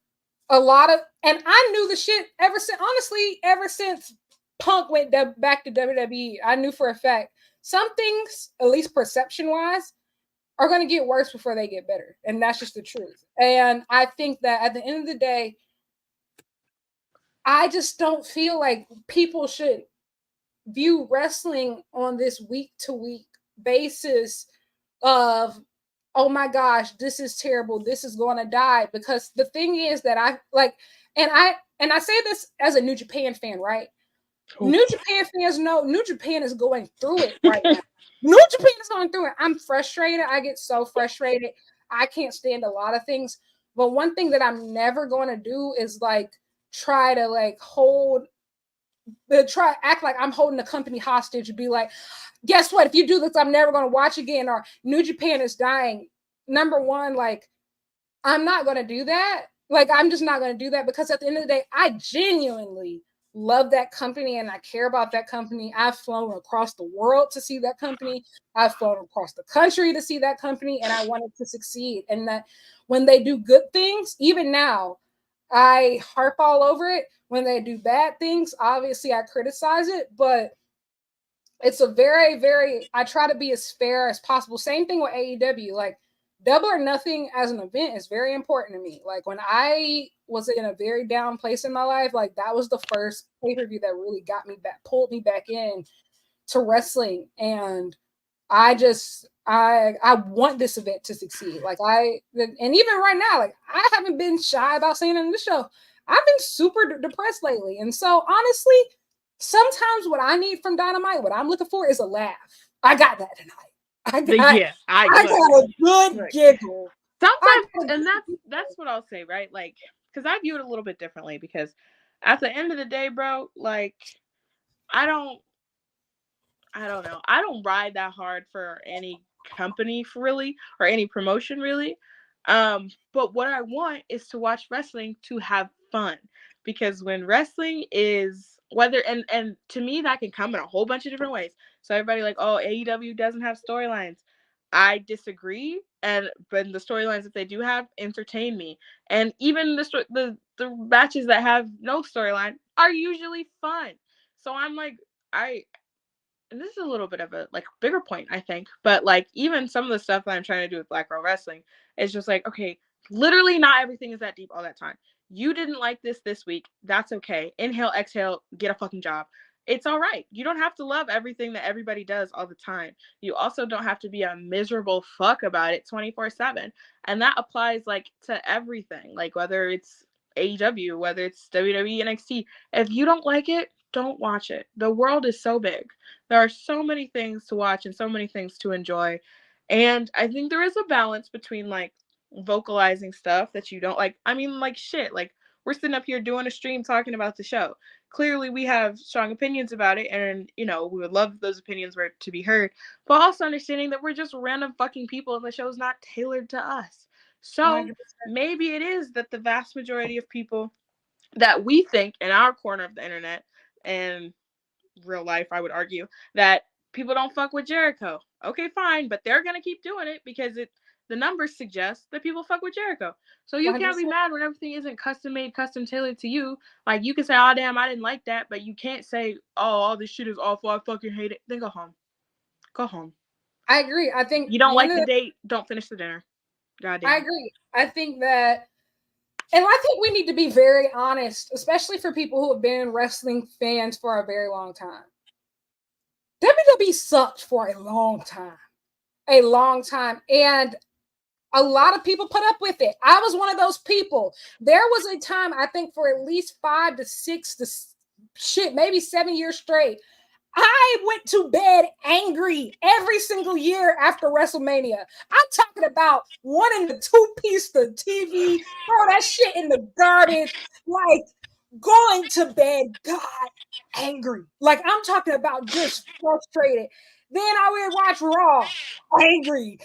I knew the shit ever since Punk went back to WWE. I knew for a fact some things, at least perception wise, are going to get worse before they get better. And that's just the truth. And I think that at the end of the day, I just don't feel like people should view wrestling on this week-to-week basis of, oh my gosh, this is terrible, this is going to die. Because the thing is that I say this as a New Japan fan, right? Ooh. New Japan fans know New Japan is going through it right now. New Japan is going through it. I'm frustrated. I get so frustrated. I can't stand a lot of things. But one thing that I'm never going to do is like try to like act like I'm holding the company hostage and be like, guess what? If you do this, I'm never going to watch again. Or New Japan is dying. Number one, like, I'm not going to do that. Like, I'm just not going to do that, because at the end of the day, I genuinely love that company and I care about that company. I've flown across the world to see that company. I've flown across the country to see that company, and I want it to succeed. And that when they do good things, even now, I harp all over it. When they do bad things, obviously I criticize it, but it's a very, very, I try to be as fair as possible. Same thing with AEW. Like, Double or Nothing as an event is very important to me. Like, when I was in a very down place in my life, like, that was the first pay-per-view that really got me back, pulled me back in to wrestling. And I want this event to succeed. Like, and even right now, like, I haven't been shy about saying it in the show. I've been super depressed lately. And so honestly, sometimes what I need from Dynamite, what I'm looking for, is a laugh. I got that tonight. I got a good giggle. Sometimes, and that's what I'll say, right? Like, because I view it a little bit differently, because at the end of the day, bro, like, I don't know. I don't ride that hard for any company really, or any promotion really. But what I want is to watch wrestling to have fun, because when wrestling is and to me that can come in a whole bunch of different ways. So everybody like, oh, AEW doesn't have storylines. I disagree, but the storylines that they do have entertain me, and even the matches that have no storyline are usually fun. So I'm like, and this is a little bit of a like bigger point, I think, but like even some of the stuff that I'm trying to do with Black Girl Wrestling is just like, okay, literally not everything is that deep all that time. You didn't like this week. That's okay. Inhale, exhale, get a fucking job. It's all right. You don't have to love everything that everybody does all the time. You also don't have to be a miserable fuck about it 24/7. And that applies like to everything, like whether it's AEW, whether it's WWE, NXT. If you don't like it, don't watch it. The world is so big. There are so many things to watch and so many things to enjoy. And I think there is a balance between like vocalizing stuff that you don't like. I mean, like shit, like we're sitting up here doing a stream talking about the show. Clearly we have strong opinions about it, and we would love those opinions were to be heard, but also understanding that we're just random fucking people and the show's not tailored to us. So 100%. maybe it is that the vast majority of people that we think in our corner of the internet and real life, I would argue, that people don't fuck with Jericho. Okay, fine, but they're gonna keep doing it because the numbers suggest that people fuck with Jericho. So you 100%. can't be mad when everything isn't custom made, custom tailored to you. Like, you can say, oh damn, I didn't like that, but you can't say, oh, all this shit is awful, I fucking hate it. Then go home. Go home. I agree. I think you don't like the date, don't finish the dinner. Goddamn. I agree. I think that, and I think we need to be very honest, especially for people who have been wrestling fans for a very long time. WWE sucked for a long time. And a lot of people put up with it. I was one of those people. There was a time, I think, for at least 5 to 6 to maybe 7 years straight, I went to bed angry every single year after WrestleMania. I'm talking about wanting the 2-piece the TV, throw that shit in the garbage, like going to bed, God, angry. Like, I'm talking about just frustrated. Then I would watch Raw, angry.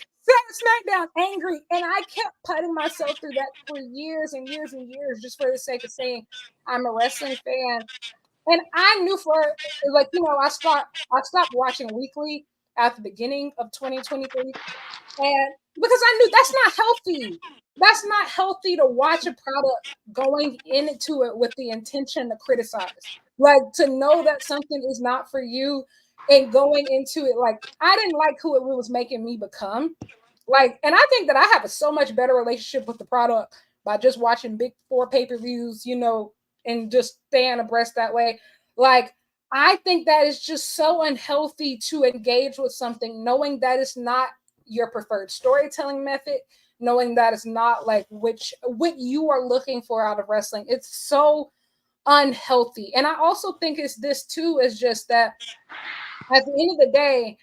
SmackDown, angry. And I kept putting myself through that for years and years and years, just for the sake of saying I'm a wrestling fan. And I knew I stopped watching weekly at the beginning of 2023. And because I knew that's not healthy. That's not healthy to watch a product going into it with the intention to criticize. Like, to know that something is not for you and going into it, like, I didn't like who it was making me become. Like, and I think that I have a so much better relationship with the product by just watching Big Four pay-per-views, and just staying abreast that way. Like, I think that is just so unhealthy to engage with something knowing that it's not your preferred storytelling method, knowing that it's not like what you are looking for out of wrestling. It's so unhealthy. And I also think it's this too, is just that at the end of the day,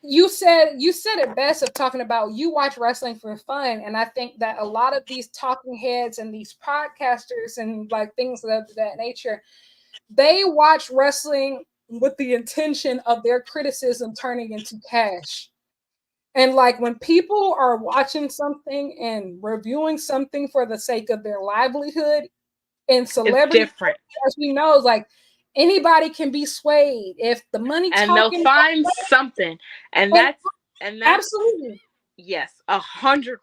you said it best of talking about you watch wrestling for fun. And I think that a lot of these talking heads and these podcasters and like things of that nature, they watch wrestling with the intention of their criticism turning into cash. And like when people are watching something and reviewing something for the sake of their livelihood and celebrity, it's different. as we know, like anybody can be swayed if the money and talking. they'll find something, and that's absolutely. Yes, 100%.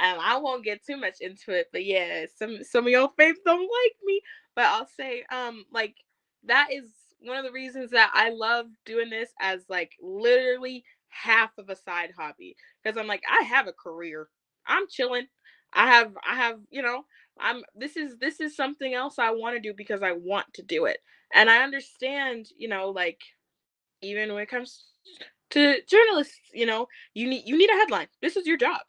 And I won't get too much into it, but yeah, some of your faves don't like me. But I'll say, like that is one of the reasons that I love doing this as like literally half of a side hobby. Because I'm like, I have a career. I'm chilling. I have, this is something else I want to do because I want to do it. And I understand, like even when it comes to journalists, you need a headline. This is your job.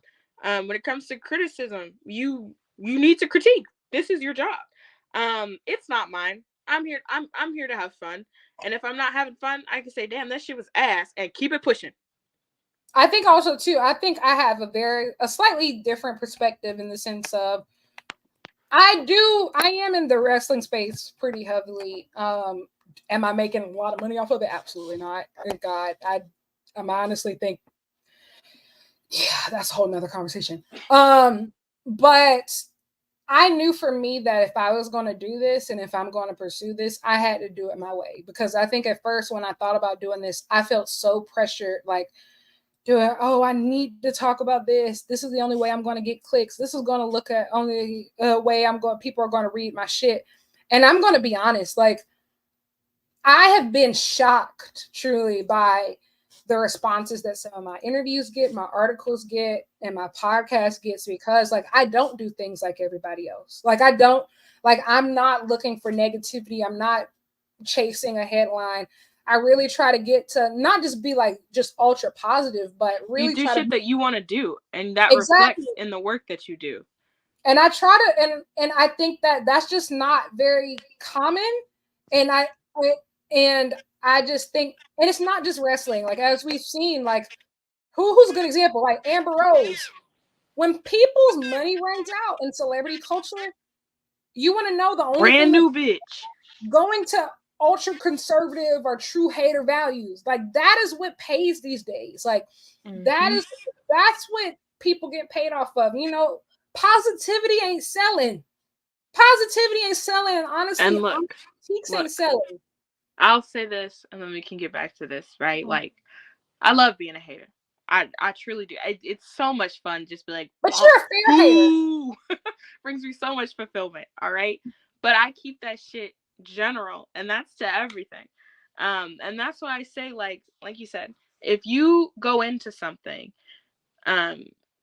When it comes to criticism, you need to critique. This is your job. It's not mine. I'm here to have fun. And if I'm not having fun, I can say, damn, that shit was ass, and keep it pushing. I think also too, I think I have a slightly different perspective in the sense of I am in the wrestling space pretty heavily. Am I making a lot of money off of it? Absolutely not. Thank God. I honestly think, yeah, that's a whole nother conversation. But I knew for me that if I was going to do this and if I'm going to pursue this, I had to do it my way. Because I think at first when I thought about doing this, I felt so pressured, like doing, oh, I need to talk about this. This is the only way I'm going to get clicks. This is going to look at only way people are going to read my shit. And I'm going to be honest, like I have been shocked truly by the responses that some of my interviews get, my articles get, and my podcast gets, because like I don't do things like everybody else. Like I'm not looking for negativity. I'm not chasing a headline. I really try to get to not just be like just ultra positive, but really you do try shit to that you want to do, and that exactly reflects in the work that you do. And I try to, and I think that that's just not very common. And I just think, and it's not just wrestling. Like as we've seen, like who's a good example? Like Amber Rose. When people's money runs out in celebrity culture, you want to know the only brand thing new bitch going to ultra conservative or true hater values. Like that is what pays these days. Like that's what people get paid off of. Positivity ain't selling. Positivity ain't selling. And honestly, and look, ain't selling. I'll say this, and then we can get back to this, right? Mm-hmm. Like, I love being a hater. I truly do. It's so much fun just be like, but you're a fair hater. Brings me so much fulfillment. All right, but I keep that shit general, and that's to everything. And that's why I say, like you said, if you go into something,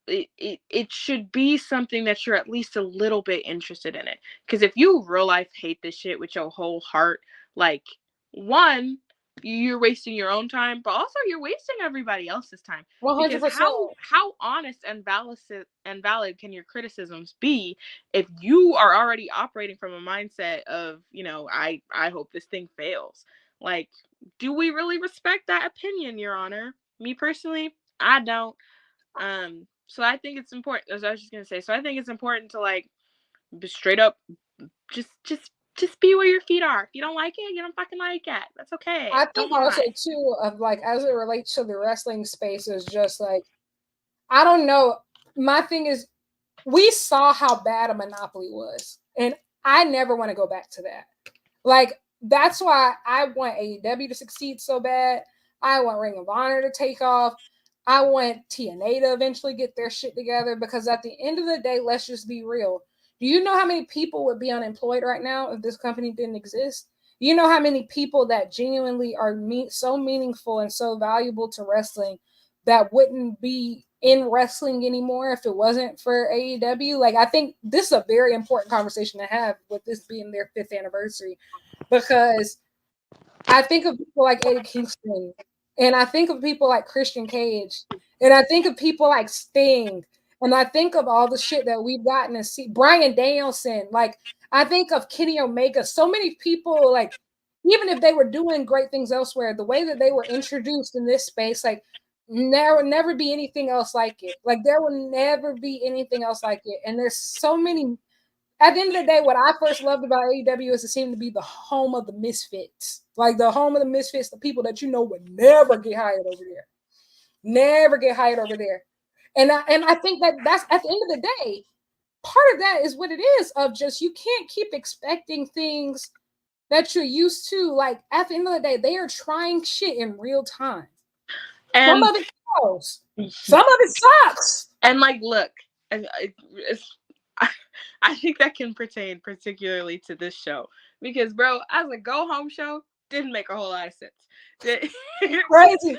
it should be something that you're at least a little bit interested in it. Because if you real life hate this shit with your whole heart, like, one, you're wasting your own time, but also you're wasting everybody else's time. 100%. Because how honest and valid can your criticisms be if you are already operating from a mindset of, I hope this thing fails? Like, do we really respect that opinion, Your Honor? Me personally, I don't. So I think it's important, as I was just gonna say, so I think it's important to like straight up just be where your feet are. If you don't like it, you don't fucking like it. That's okay. I think also too of like as it relates to the wrestling space is just like, I don't know. My thing is, we saw how bad a monopoly was, and I never want to go back to that. Like that's why I want AEW to succeed so bad. I want Ring of Honor to take off. I want TNA to eventually get their shit together, because at the end of the day, let's just be real. Do you know how many people would be unemployed right now if this company didn't exist? You know how many people that genuinely are so meaningful and so valuable to wrestling that wouldn't be in wrestling anymore if it wasn't for AEW? Like, I think this is a very important conversation to have with this being their 5th anniversary, because I think of people like Eddie Kingston, and I think of people like Christian Cage, and I think of people like Sting, and I think of all the shit that we've gotten to see. Bryan Danielson, like I think of Kenny Omega. So many people, like even if they were doing great things elsewhere, the way that they were introduced in this space, like there will never be anything else like it. Like there will never be anything else like it. And there's so many. At the end of the day, what I first loved about AEW is it seemed to be the home of the misfits. Like the home of the misfits, the people that would never get hired over there. Never get hired over there. And I think that's at the end of the day, part of that is what it is of just you can't keep expecting things that you're used to. Like at the end of the day, they are trying shit in real time. And some of it goes, some of it sucks. And like, look, I think that can pertain particularly to this show because, bro, as a go home show, didn't make a whole lot of sense. Crazy.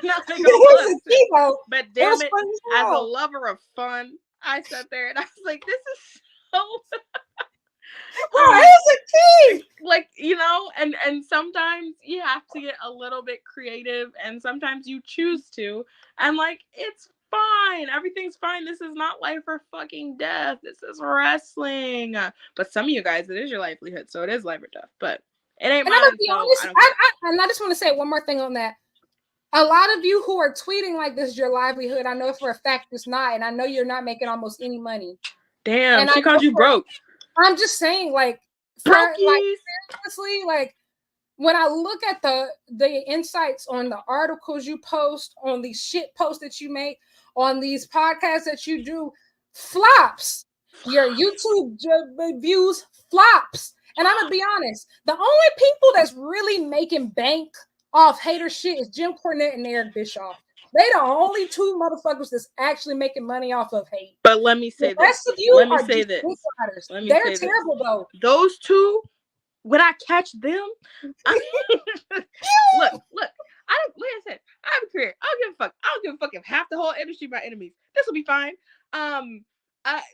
Not make a whole lot of sense. But damn it, as a lover of fun, I sat there and I was like, this is so. It's a key. Like, you know, and sometimes you have to get a little bit creative, and sometimes you choose to, and like it's fine. Everything's fine. This is not life or fucking death. This is wrestling. But some of you guys, it is your livelihood, so it is life or death. But it ain't mine. I'm gonna be honest. And I just want to say one more thing on that. A lot of you who are tweeting like this is your livelihood, I know for a fact it's not, and I know you're not making almost any money. Damn, and she called you broke. I'm just saying, like, seriously, like, when I look at the insights on the articles you post, on these shit posts that you make, on these podcasts that you do, flops. Your YouTube views flops. And I'm gonna be honest, the only people that's really making bank off hater shit is Jim Cornette and Eric Bischoff. They the only two motherfuckers that's actually making money off of hate. But let me say this. The rest of you let me are say just this. insiders. They're terrible though. Those two, when I catch them, look. Like I said, I have a career. I don't give a fuck. I don't give a fuck if half the whole industry my enemies. This will be fine.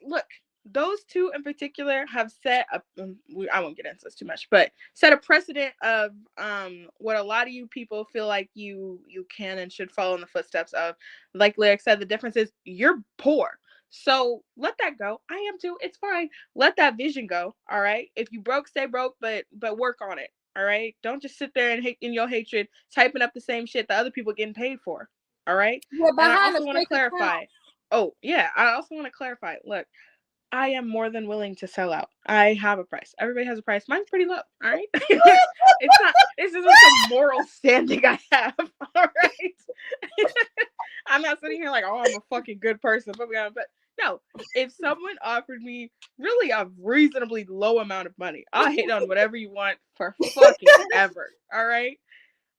Look. Those two in particular have set up. I won't get into this too much, but set a precedent of what a lot of you people feel like you can and should follow in the footsteps of. Like Lyric said, the difference is you're poor, so let that go. I am too. It's fine. Let that vision go. All right. If you broke, stay broke, but work on it. All right. Don't just sit there and hate in your hatred, typing up the same shit that other people getting paid for. All right. Yeah, and I also want to clarify. Oh yeah, I also want to clarify. Look. I am more than willing to sell out. I have a price. Everybody has a price. Mine's pretty low. All right. It's not. This isn't some moral standing I have. All right. I'm not sitting here like, oh, I'm a fucking good person. But no, if someone offered me really a reasonably low amount of money, I'll hate on whatever you want for fucking ever. All right.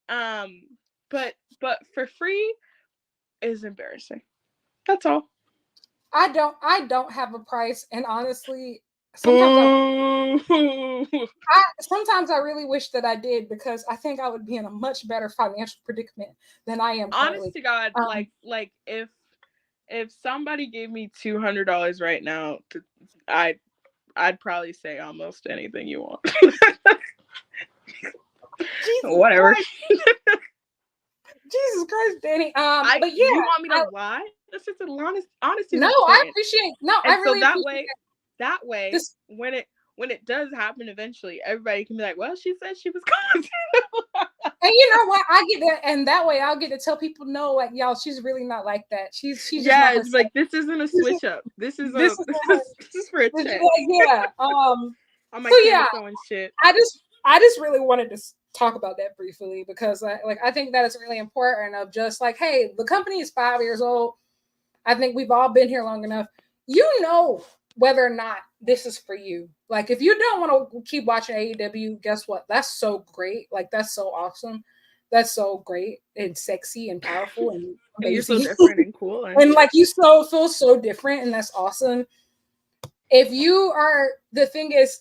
But for free is embarrassing. That's all. I don't have a price, and honestly, sometimes I really wish that I did because I think I would be in a much better financial predicament than I am currently. Honest to God, like if somebody gave me $200 right now, I'd probably say almost anything you want. Whatever. Jesus Christ, Dani. But yeah, you want me to lie? That's just an honesty. No, I appreciate. No, and I really so appreciate that way, when it does happen eventually, everybody can be like, well, she said she was going to. And you know what? I get that, and that way I'll get to tell people, no, like y'all, she's really not like that. She's yeah, it's like this isn't a switch up. This is for a check. Yeah. On my phone shit. I just really wanted to talk about that briefly because I think that is really important of just like, hey, the company is 5 years old. I think we've all been here long enough. You know whether or not this is for you. Like, if you don't want to keep watching AEW, guess what? That's so great. Like, that's so awesome. That's so great and sexy and powerful and amazing. You're so different and cool. And like, you feel so different, and that's awesome. If you are, the thing is,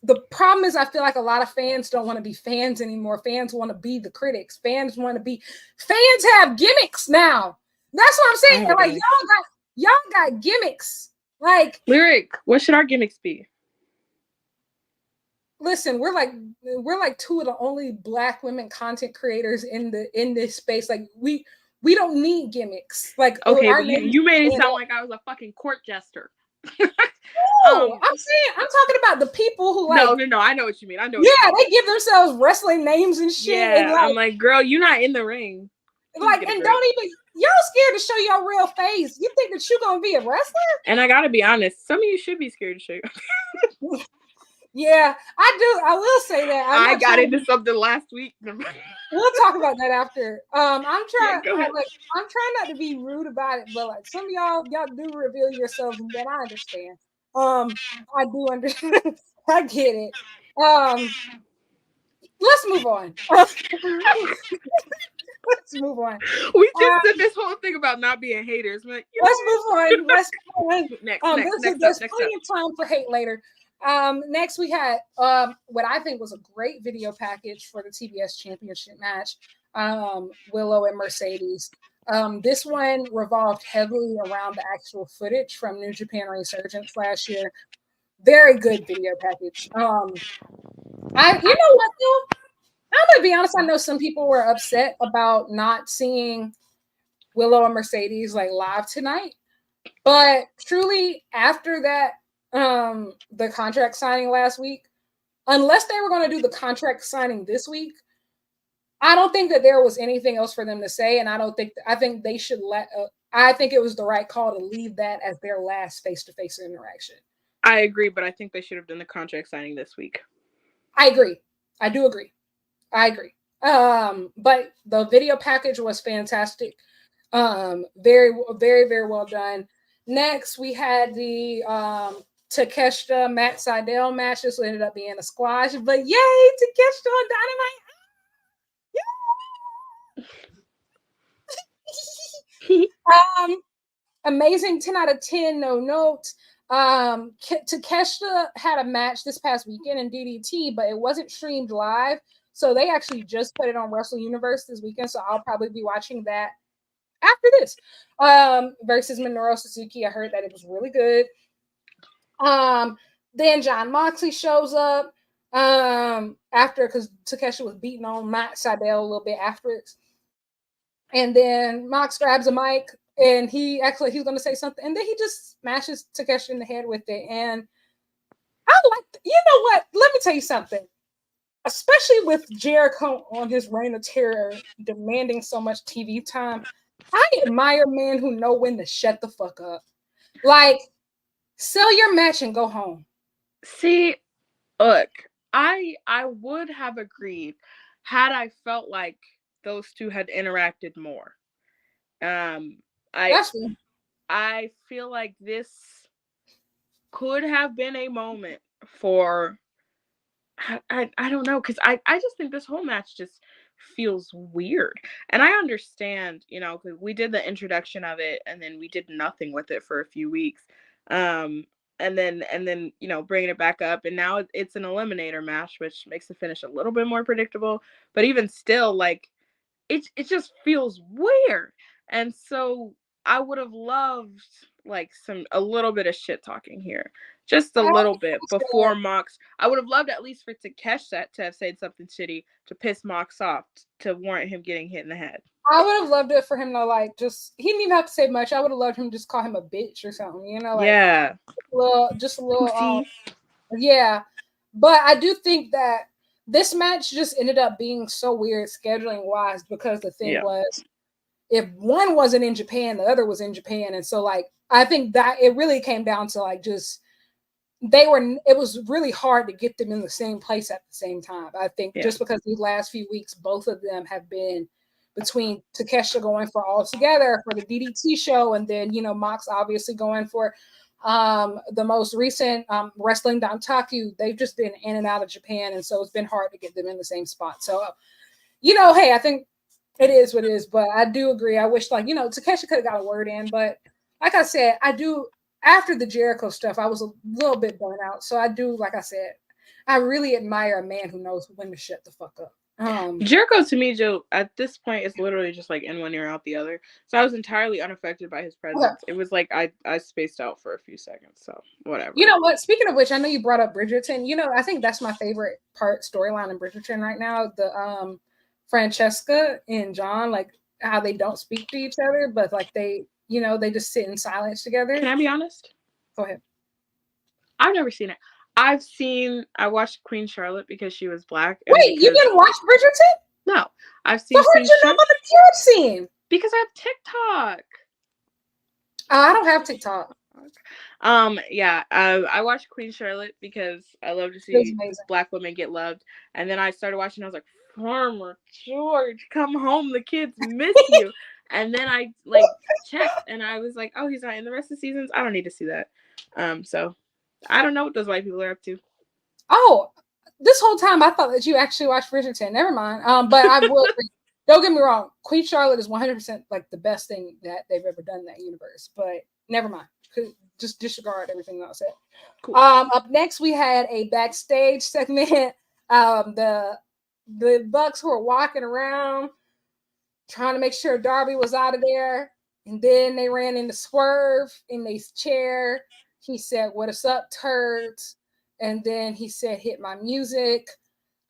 the problem is I feel like a lot of fans don't want to be fans anymore. Fans want to be the critics. Fans have gimmicks now. That's what I'm saying. Like y'all got gimmicks. Like Lyric, what should our gimmicks be? Listen, we're like two of the only Black women content creators in this space. Like we don't need gimmicks. Like okay, but you made it sound like I was a fucking court jester. No, I'm talking about the people who like. No, I know what you mean. I know. Yeah, they give themselves wrestling names and shit. Yeah, and I'm like, girl, you're not in the ring. Like, and don't even, y'all scared to show your real face. You think that you're gonna be a wrestler? And I gotta be honest, some of you should be scared to show. Yeah, I do. I will say that. I got into something last week. We'll talk about that after. I'm trying. Yeah, I'm trying not to be rude about it, but like some of y'all do reveal yourselves, and then I understand. I do understand. I get it. Let's move on. Let's move on. We just said this whole thing about not being haters. Like, let's move on. Let's move on. Next plenty of time for hate later. Next we had what I think was a great video package for the TBS Championship match. Willow and Mercedes. This one revolved heavily around the actual footage from New Japan Resurgence last year. Very good video package. You know what though? I'm gonna be honest. I know some people were upset about not seeing Willow and Mercedes like live tonight, but truly after that, the contract signing last week, unless they were going to do the contract signing this week, I don't think that there was anything else for them to say, and I think they should I think it was the right call to leave that as their last face-to-face interaction. I agree, but I think they should have done the contract signing this week. I agree. I do agree. I agree. But the video package was fantastic. Very, very, very well done. Next, we had the Takeshita Matt Sydal match. This ended up being a squash, but yay, Takeshita on Dynamite. Amazing 10 out of 10, no notes. Takeshita had a match this past weekend in DDT, but it wasn't streamed live. So they actually just put it on Wrestle Universe this weekend. So I'll probably be watching that after this. Versus Minoru Suzuki. I heard that it was really good. Then Jon Moxley shows up after, because Takeshita was beating on Matt Sydal a little bit afterwards. And then Mox grabs a mic and he's going to say something. And then he just smashes Takeshita in the head with it. And I you know what? Let me tell you something. Especially with Jericho on his reign of terror demanding so much TV time, I admire men who know when to shut the fuck up. Like, sell your match and go home. See, look, I would have agreed had I felt like those two had interacted more. I feel like this could have been a moment for I don't know, because I just think this whole match just feels weird. And I understand, because we did the introduction of it and then we did nothing with it for a few weeks. And then bringing it back up, and now it's an eliminator match, which makes the finish a little bit more predictable. But even still, like, it just feels weird. And so I would have loved like a little bit of shit talking here, just a little bit before Mox. I would have loved at least for Takeshita to have said something shitty to piss Mox off to warrant him getting hit in the head. I would have loved it for him to he didn't even have to say much. I would have loved him to just call him a bitch or something, yeah, just a little, yeah. But I do think that this match just ended up being so weird scheduling wise, because the thing was, if one wasn't in Japan, the other was in Japan. And so I think that it really came down to it was really hard to get them in the same place at the same time. I think just because these last few weeks, both of them have been between Takeshita going for All Together for the DDT show, and then, Mox obviously going for the most recent Wrestling Dantaku. They've just been in and out of Japan. And so it's been hard to get them in the same spot. So, hey, I think it is what it is, but I do agree. I wish Takeshita could have got a word in, but like I said, after the Jericho stuff, I was a little bit burnt out. So I do, like I said, I really admire a man who knows when to shut the fuck up. Jericho, to me, Joe, at this point is literally just like in one ear out the other. So I was entirely unaffected by his presence. Okay. It was like I spaced out for a few seconds. So whatever. You know what? Speaking of which, I know you brought up Bridgerton. I think that's my favorite storyline in Bridgerton right now. The Francesca and John, like how they don't speak to each other, but like they just sit in silence together. Can I be honest? Go ahead. I've never seen it. I watched Queen Charlotte because she was black. Wait, you didn't watch Bridgerton? No, I've seen. So how did you know about the feud scene? Because I have TikTok. I don't have TikTok. Yeah, I watched Queen Charlotte because I love to see Black women get loved, and then I started watching. I was like, Farmer George, come home, the kids miss you. And then I checked, and I was like, oh, he's not in the rest of the seasons. I don't need to see that. So I don't know what those white people are up to. Oh, this whole time I thought that you actually watched Bridgerton. Never mind. But I will. Don't get me wrong. Queen Charlotte is 100% like the best thing that they've ever done in that universe. But never mind. Just disregard everything that I said. Cool. Up next, we had a backstage segment. The Bucks who were walking around trying to make sure Darby was out of there, and then they ran into Swerve in his chair. He said, "What's up, turds?" And then he said, "Hit my music."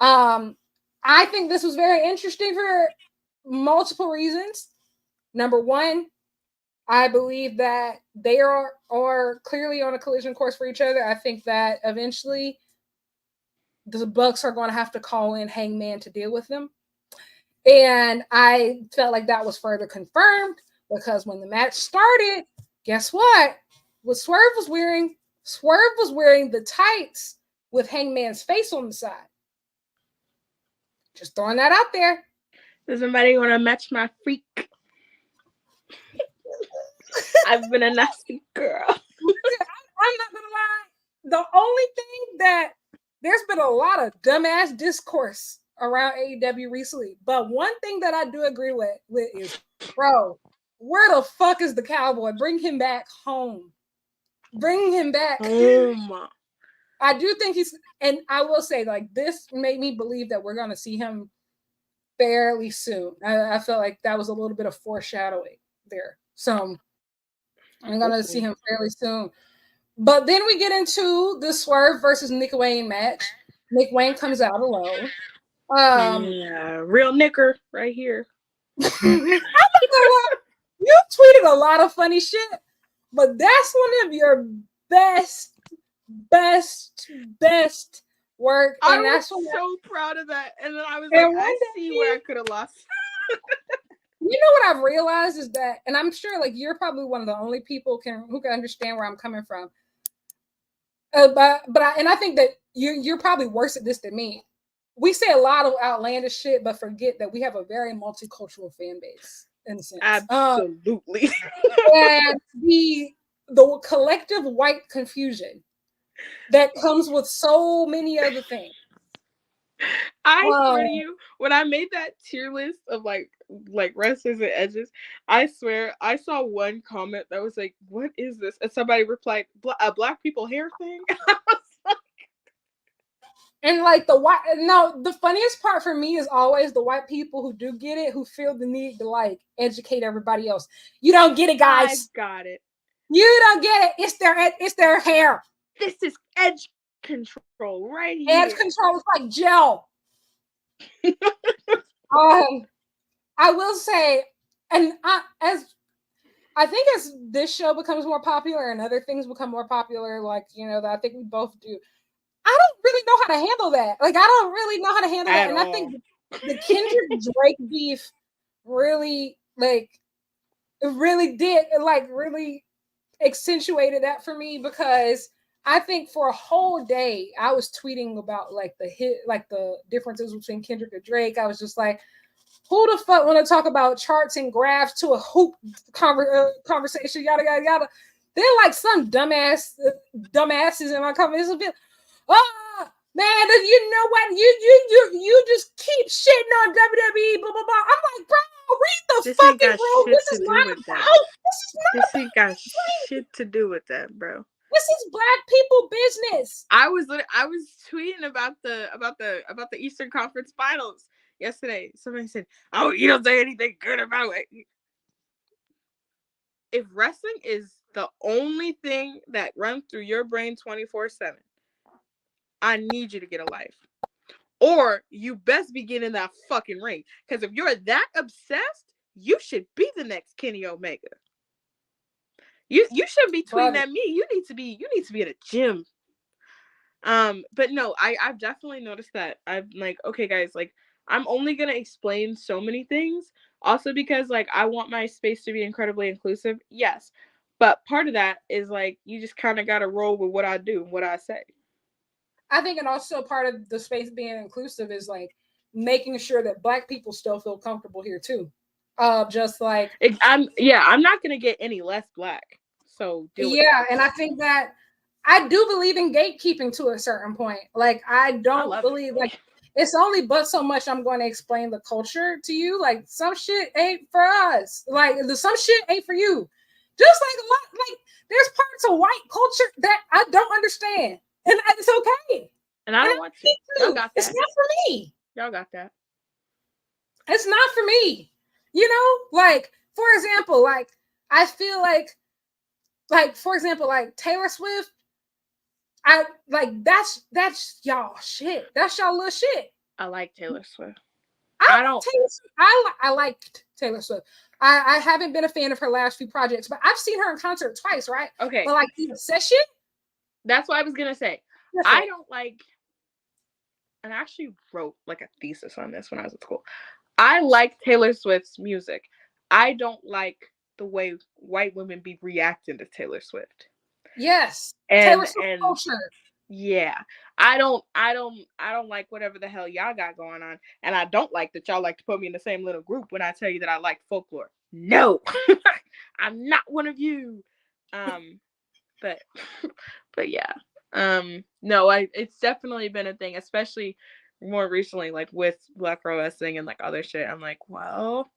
I think this was very interesting for multiple reasons. Number one, I believe that they are clearly on a collision course for each other. I think that eventually the Bucks are going to have to call in Hangman to deal with them. And I felt like that was further confirmed because when the match started, guess what? What Swerve was wearing the tights with Hangman's face on the side. Just throwing that out there. Does somebody want to match my freak? I've been a nasty girl. I'm not gonna lie. The only thing that there's been a lot of dumbass discourse around AEW recently, but one thing that I do agree with is, bro, where the fuck is the cowboy? Bring him back home. Bring him back home. I do think and I will say, like, this made me believe that we're gonna see him fairly soon. I felt like that was a little bit of foreshadowing there. So I'm going to see him fairly soon. But then we get into the Swerve versus Nick Wayne match. Nick Wayne comes out alone. Yeah, real Nicker right here. You tweeted a lot of funny shit, but that's one of your best work. And I was so proud of that. And then I was like, I see where I could have lost. You know what I've realized is that, and I'm sure like you're probably one of the only people who can understand where I'm coming from. I think that you're probably worse at this than me. We say a lot of outlandish shit, but forget that we have a very multicultural fan base in a sense. Absolutely. And the collective white confusion that comes with so many other things. I swear to you, when I made that tier list of like wrestlers and edges, I swear I saw one comment that was like, "What is this?" And somebody replied, "A black people hair thing." And like the funniest part for me is always the white people who do get it, who feel the need to like educate everybody else. You don't get it, guys. I got it. You don't get it. It's their hair. This is edge control right here. Edge control is like gel. I will say, and as this show becomes more popular and other things become more popular, like that I think we both do. I don't really know how to handle that. Like, I don't really know how to handle that. And I think the Kendrick Drake beef really, like, it really did, like, really accentuated that for me because I think for a whole day I was tweeting about like the differences between Kendrick and Drake. I was just like, who the fuck want to talk about charts and graphs to a hoop conversation, yada yada yada. Then like some dumbasses in my comments will be, oh man, you know what? You just keep shitting on WWE, blah blah blah. I'm like, bro, read the fucking rule. This is not about. This ain't got shit to do with that, bro. This is black people business. I was tweeting about the Eastern Conference Finals yesterday. Somebody said, "Oh, you don't say anything good about it." If wrestling is the only thing that runs through your brain 24/7, I need you to get a life, or you best be getting in that fucking ring. Because if you're that obsessed, you should be the next Kenny Omega. You shouldn't be tweeting at me. You need to be at a gym. But no, I've definitely noticed that. I'm like, okay, guys, like I'm only gonna explain so many things. Also because like I want my space to be incredibly inclusive. Yes, But part of that is like you just kind of got to roll with what I do and what I say. I think, and also part of the space being inclusive is like making sure that Black people still feel comfortable here too. Just like I'm not gonna get any less Black. So and I think that I do believe in gatekeeping to a certain point. Like I don't believe like it's only but so much I'm going to explain the culture to you. Like some shit ain't for us. Like some shit ain't for you. Just like a lot, like there's parts of white culture that I don't understand, and it's okay. And I don't want to. Y'all got that. It's not for me. Y'all got that. It's not for me. You know, like for example, like I feel like for example, like Taylor Swift. I like that's y'all shit. That's y'all little shit. I like Taylor Swift. I liked Taylor Swift. I haven't been a fan of her last few projects, but I've seen her in concert twice, right? Okay. But like the session, that's what I was gonna say. I don't like, and I actually wrote like a thesis on this when I was at school. I like Taylor Swift's music. I don't like the way white women be reacting to Taylor Swift. Yes. Taylor Swift culture. Yeah. I don't like whatever the hell y'all got going on. And I don't like that y'all like to put me in the same little group when I tell you that I like folklore. No. I'm not one of you. But yeah. No, it's definitely been a thing, especially more recently, like with Black Girl Wrestling and like other shit. I'm like, well,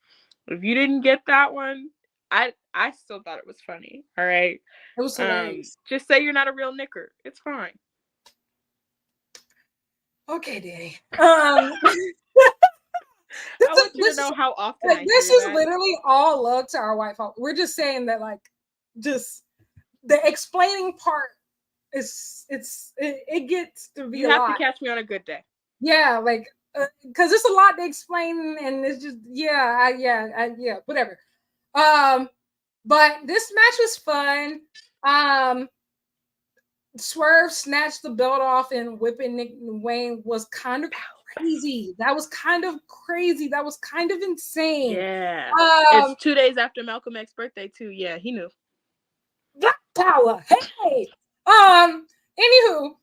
if you didn't get that one, I still thought it was funny. All right. It was hilarious. Just say you're not a real knicker. It's fine. Okay, Dani. I want you to know how often like, this is literally all love to our white folk. We're just saying that, like, just the explaining part is it gets to be. You have to catch me on a good day. Yeah, like because it's a lot to explain, and it's just whatever. But this match was fun. Swerve snatched the belt off and whipping Nick Wayne was kind of crazy. That was kind of crazy. That was kind of insane. Yeah. It's 2 days after Malcolm X's birthday too. Yeah, he knew. Black power. Hey. Anywho,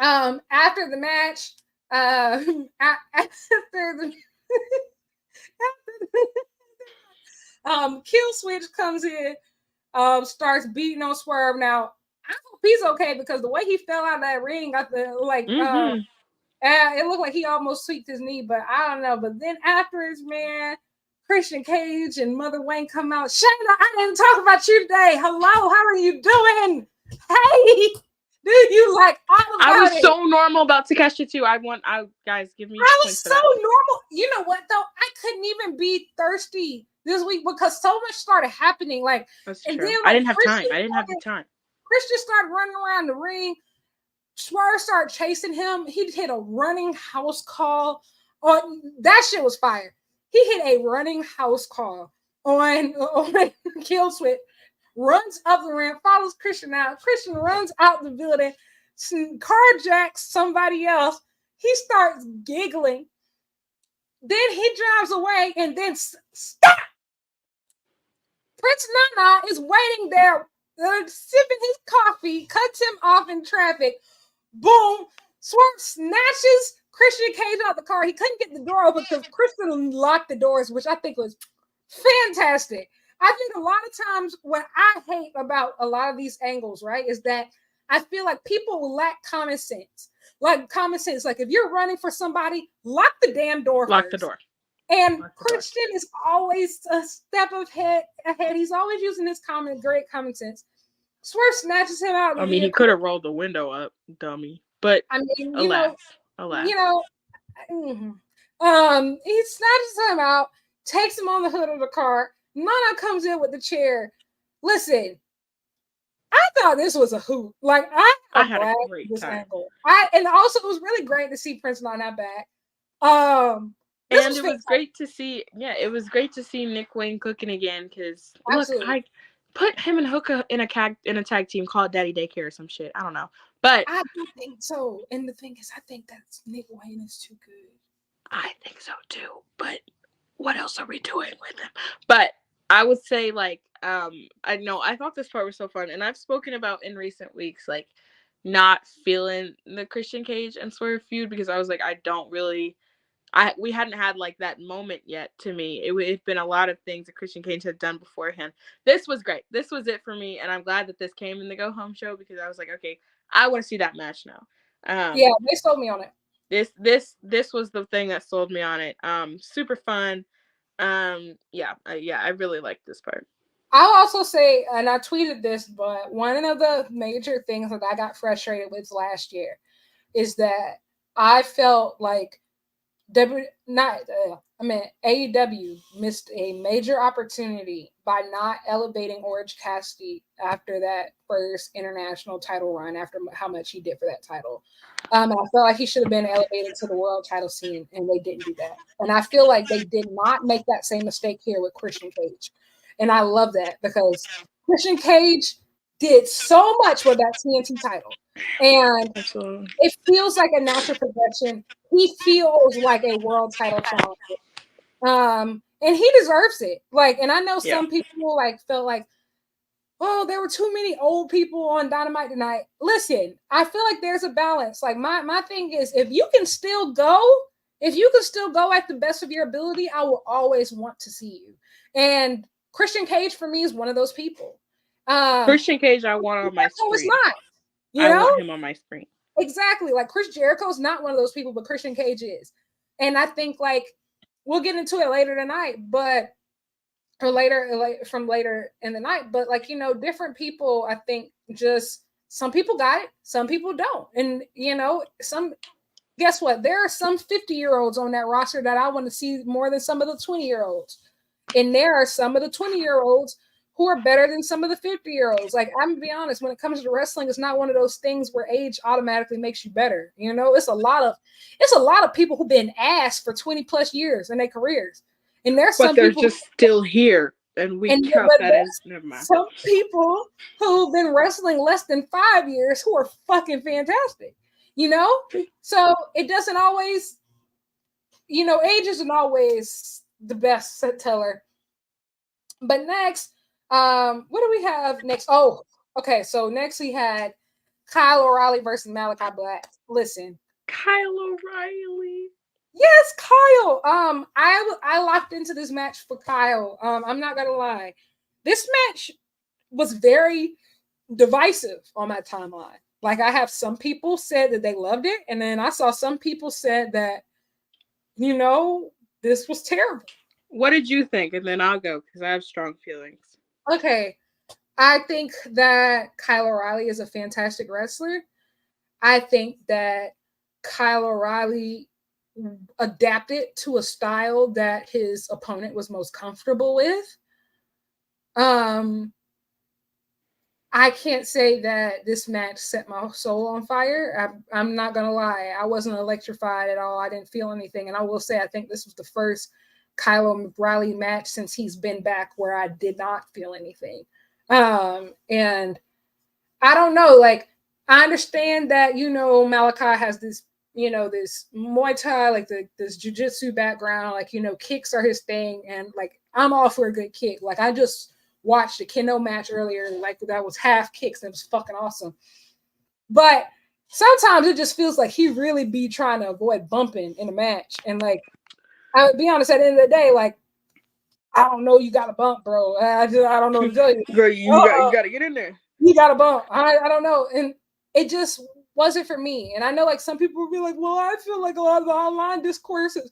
after the match, Kill Switch comes in, starts beating on Swerve. Now, I hope he's okay because the way he fell out of that ring, it looked like he almost tweaked his knee, but I don't know. But then afterwards, man, Christian Cage and Mother Wayne come out. Shayna, I didn't talk about you today. Hello, how are you doing? Hey, dude, you like all about I was it. so normal about Takeshita too. Guys, give me. I was so normal. You know what though? I couldn't even be thirsty this week because so much started happening. Like, that's true. Then, like, I didn't have time. Christian started running around the ring. Swerve started chasing him. He hit a running house call. That shit was fire. He hit a running house call on Kill Switch. Runs up the ramp, follows Christian out. Christian runs out the building, carjacks somebody else. He starts giggling. Then he drives away and then stop. Prince Nana is waiting there, sipping his coffee, cuts him off in traffic. Boom. Swerve snatches Christian Cage out the car. He couldn't get the door open because Christian locked the doors, which I think was fantastic. I think a lot of times what I hate about a lot of these angles, right, is that I feel like people will lack common sense. Like common sense, like if you're running for somebody, lock the damn door. Lock the door. And Christian is always a step ahead. He's always using his great common sense. Swerve snatches him out. I mean, he could have rolled the window up, dummy. But I mean, alas. You know, he snatches him out, takes him on the hood of the car. Nana comes in with the chair. Listen, I thought this was a hoot. Like I had a great time. Angle. And also it was really great to see Prince Nana back. And it was great to see. Yeah, it was great to see Nick Wayne cooking again. Because look, I put him and Hooker in a tag team called Daddy Daycare or some shit. I don't know, but I don't think so. And the thing is, I think that Nick Wayne is too good. I think so too. But what else are we doing with him? But I would say, like, I thought this part was so fun, and I've spoken about in recent weeks, like, not feeling the Christian Cage and Swerve feud, because I was like, we hadn't had, like, that moment yet to me. It'd been a lot of things that Christian Cage had done beforehand. This was great. This was it for me, and I'm glad that this came in the go-home show, because I was like, okay, I want to see that match now. Yeah, they sold me on it. This was the thing that sold me on it. Super fun. Yeah, I really liked this part. I'll also say, and I tweeted this, but one of the major things that I got frustrated with last year is that I felt like AEW missed a major opportunity by not elevating Orange Cassidy after that first international title run, after how much he did for that title. And I felt like he should have been elevated to the world title scene, and they didn't do that. And I feel like they did not make that same mistake here with Christian Cage. And I love that, because Christian Cage did so much with that TNT title. And Absolutely. It feels like a natural progression. He feels like a world title challenger. And he deserves it. Like, and I know some people like felt like, oh, there were too many old people on Dynamite tonight. Listen, I feel like there's a balance. Like my thing is, if you can still go at the best of your ability, I will always want to see you. And Christian Cage for me is one of those people. Christian Cage, I want on my screen. Is not. I want him on my screen. Exactly. Like Chris Jericho's not one of those people, but Christian Cage is. And I think like we'll get into it later tonight, but or later in the night. But like, you know, different people, I think just some people got it, some people don't. And you know, guess what? There are some 50-year-olds on that roster that I want to see more than some of the 20-year-olds. And there are some of the 20-year-olds who are better than some of the 50-year-olds. Like, I'm gonna be honest, when it comes to wrestling, it's not one of those things where age automatically makes you better. You know, it's a lot of people who've been ass for 20 plus years in their careers. And there's some they're people just still here. And we count that as never mind. Some people who've been wrestling less than 5 years who are fucking fantastic. You know? So it doesn't always, you know, age isn't always the best set teller. But next, what do we have next? Oh, okay. So next we had Kyle O'Reilly versus Malachi Black. Listen, Kyle O'Reilly. Yes, Kyle. I locked into this match for Kyle. I'm not gonna lie, this match was very divisive on my timeline. Like, I have some people said that they loved it, and then I saw some people said that, you know, this was terrible. What did you think? And then I'll go, because I have strong feelings. Okay. I think that Kyle O'Reilly is a fantastic wrestler. I think that Kyle O'Reilly adapted to a style that his opponent was most comfortable with. I can't say that this match set my soul on fire. I'm not gonna lie, I wasn't electrified at all. I didn't feel anything, and I will say I think this was the first Kyle O'Reilly match since he's been back where I did not feel anything. And I don't know, like, I understand that, you know, Malachi has this, you know, this Muay Thai, like this jiu-jitsu background, like, you know, kicks are his thing, and like, I'm all for a good kick. Like, I just watched the Kendo match earlier, like, that was half kicks, and it was fucking awesome. But sometimes it just feels like he really be trying to avoid bumping in a match, and like, I would be honest, at the end of the day, like, I don't know, you got a bump, bro. I don't know what to tell you. Girl, you got to get in there. You got a bump. I don't know, and it just wasn't for me. And I know, like, some people will be like, well, I feel like a lot of the online discourses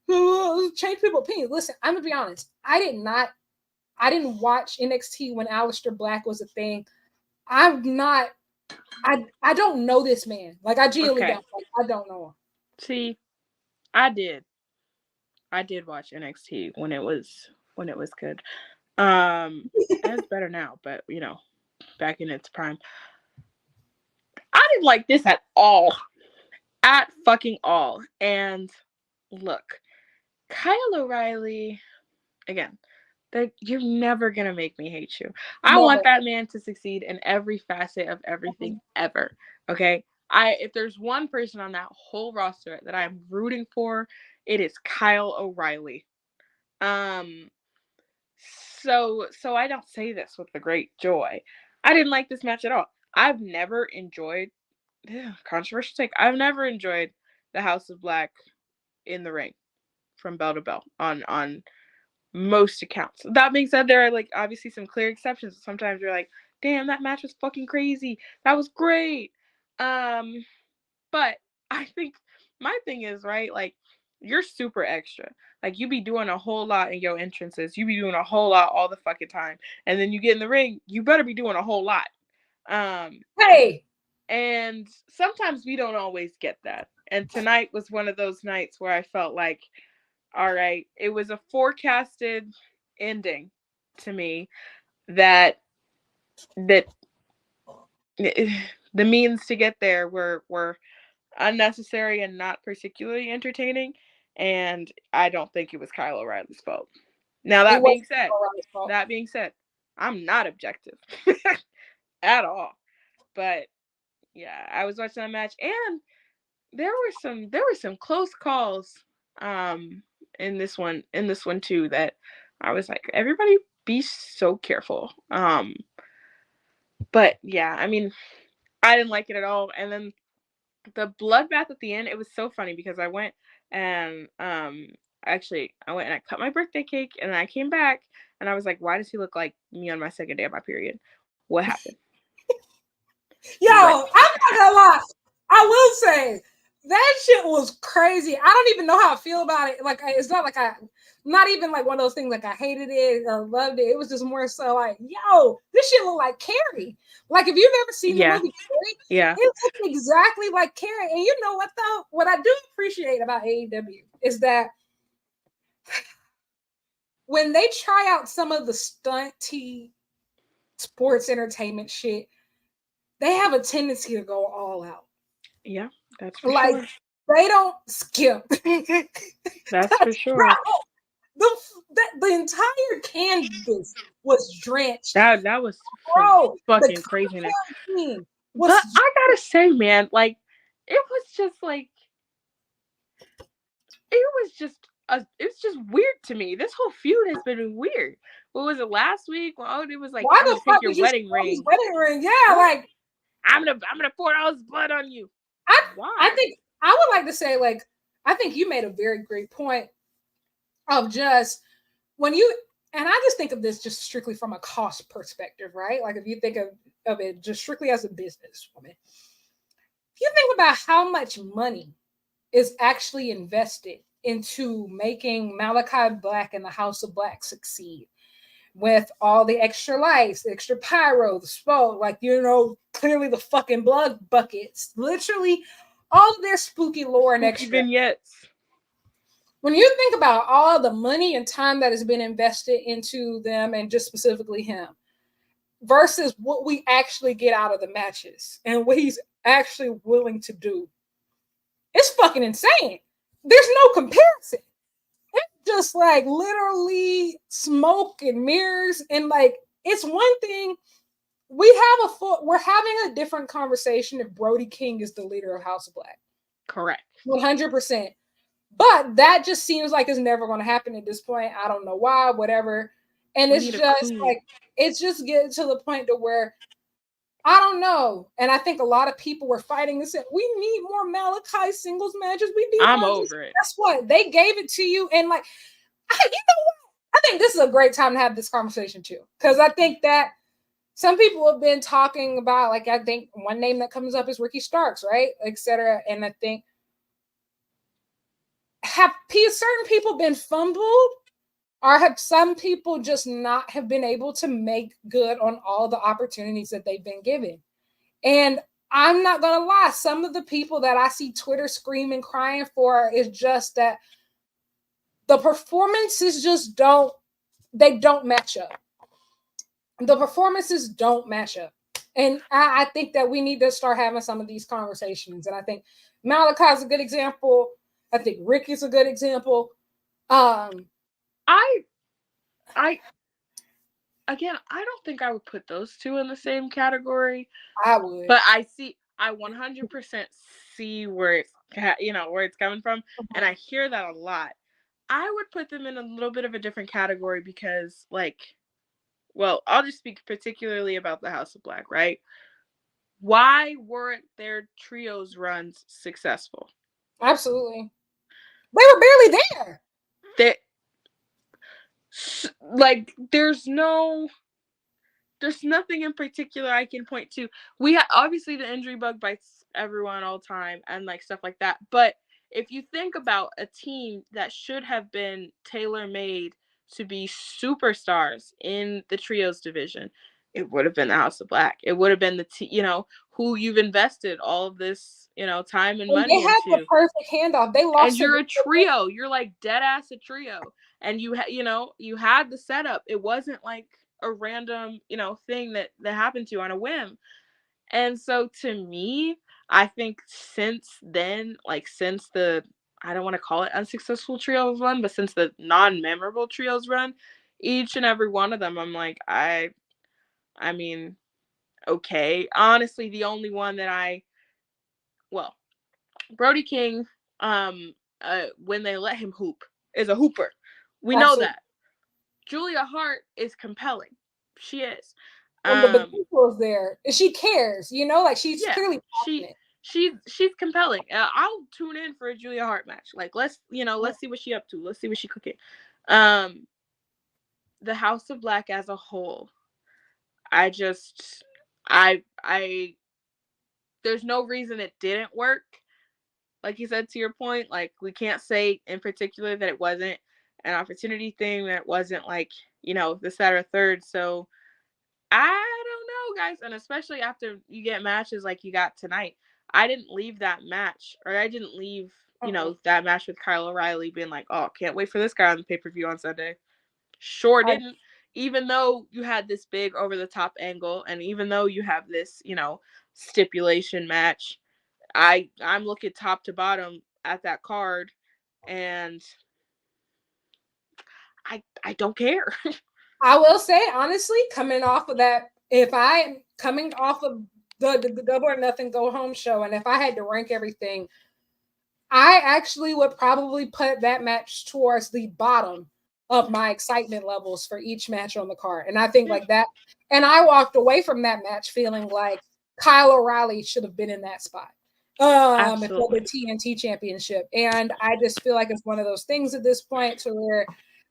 change people's opinions. Listen, I'm gonna be honest. I didn't watch NXT when Aleister Black was a thing. I don't know this man. Like, I genuinely don't. Like, I don't know him. See, I did watch NXT when it was good. It's better now, but you know, back in its prime. I didn't like this at all. At fucking all. And look, Kyle O'Reilly, again, you're never going to make me hate you. I want that man to succeed in every facet of everything ever. Okay? If there's one person on that whole roster that I'm rooting for, it is Kyle O'Reilly. So I don't say this with a great joy. I didn't like this match at all. I've never enjoyed, controversial take, I've never enjoyed the House of Black in the ring from bell to bell on most accounts. That being said, there are like obviously some clear exceptions. Sometimes you're like, damn, that match was fucking crazy. That was great. But I think my thing is, right, like, you're super extra. Like, you be doing a whole lot in your entrances. You be doing a whole lot all the fucking time. And then you get in the ring, you better be doing a whole lot. Hey! And sometimes we don't always get that. And tonight was one of those nights where I felt like, all right, it was a forecasted ending to me that the means to get there were unnecessary and not particularly entertaining, and I don't think it was Kyle O'Reilly's fault. Now that being said, I'm not objective at all. But yeah, I was watching that match, and there were some close calls in this one too, that I was like, everybody be so careful. But yeah, I mean, I didn't like it at all. And then the bloodbath at the end, it was so funny because I went and I went and I cut my birthday cake, and then I came back and I was like, why does he look like me on my second day of my period? What happened? Yo, I'm not gonna lie. I will say that shit was crazy. I don't even know how I feel about it. Like, it's not like not even like one of those things like I hated it or loved it. It was just more so like, yo, this shit look like Carrie. Like, if you've ever seen the movie Carrie, it looks exactly like Carrie. And you know what though? What I do appreciate about AEW is that when they try out some of the stunty sports entertainment shit, they have a tendency to go all out. Yeah, that's for like, sure. They don't skip. That's for sure. The entire canvas was drenched. That was fucking craziness. But I gotta say, man, like, it was just weird to me. This whole feud has been weird. What was it last week? Well, it was like, why I'm gonna take your wedding ring. Yeah, like, I'm gonna pour all this blood on you. I think I would like to say, like, I think you made a very great point of just when you, and I just think of this just strictly from a cost perspective, right? Like, if you think of it just strictly as a businesswoman, if you think about how much money is actually invested into making Malachi Black and the House of Black succeed, with all the extra lights, the extra pyro, the smoke, like, you know, clearly the fucking blood buckets, literally all of their spooky lore and extra vignettes. When you think about all the money and time that has been invested into them, and just specifically him, versus what we actually get out of the matches and what he's actually willing to do, it's fucking insane. There's no comparison. It's just like literally smoke and mirrors, and like, it's one thing. We're having a different conversation if Brody King is the leader of House of Black. Correct. 100%. But that just seems like it's never going to happen at this point. I don't know why, whatever. And it's just like, it's just getting to the point to where, I don't know. And I think a lot of people were fighting and said, we need more Malachi singles matches. I'm over it. Guess what? They gave it to you. And like, you know what? I think this is a great time to have this conversation too. Because I think that some people have been talking about, like, I think one name that comes up is Ricky Starks, right? Etc. And I think, have certain people been fumbled, or have some people just not have been able to make good on all the opportunities that they've been given? And I'm not gonna lie, some of the people that I see Twitter screaming, crying for is just that the performances just don't match up. The performances don't match up. And I think that we need to start having some of these conversations. And I think Malachi's a good example. I think Ricky's a good example. Again, I don't think I would put those two in the same category. I would. But I 100% see where it's, where it's coming from. And I hear that a lot. I would put them in a little bit of a different category because, like, well, I'll just speak particularly about the House of Black, right? Why weren't their trios runs successful? Absolutely. They were barely there. Like, there's nothing in particular I can point to. We obviously the injury bug bites everyone all the time and like stuff like that. But if you think about a team that should have been tailor-made to be superstars in the trios division, it would have been the House of Black. It would have been the who you've invested all of this, time and money they had into. the perfect handoff. They lost. And you're a trio. You're like dead ass a trio. And you had the setup. It wasn't like a random, thing that happened to you on a whim. And so to me, I think since then, like since the, I don't want to call it unsuccessful trios run, but since the non-memorable trios run, each and every one of them, I'm like, I mean, okay. Honestly, the only one that Brody King, when they let him hoop, is a hooper. We know that. Julia Hart is compelling. She is. And the potential is there. She cares, like she's clearly she's compelling. I'll tune in for a Julia Hart match. Like let's see what she's up to. Let's see what she's cooking. The House of Black as a whole, there's no reason it didn't work. Like you said, to your point, like we can't say in particular that it wasn't an opportunity thing, that it wasn't like, this, that, or third. So I don't know, guys. And especially after you get matches like you got tonight, I didn't leave that match, or I didn't leave, that match with Kyle O'Reilly being like, oh, can't wait for this guy on the pay-per-view on Sunday. Sure didn't. Even though you had this big over-the-top angle, and even though you have this, stipulation match, I'm looking top to bottom at that card, and I don't care. I will say, honestly, coming off of that, if I'm coming off of the Double or Nothing Go Home show, and if I had to rank everything, I actually would probably put that match towards the bottom of my excitement levels for each match on the card. And I think like that, and I walked away from that match feeling like Kyle O'Reilly should have been in that spot for the TNT championship. And I just feel like it's one of those things at this point to where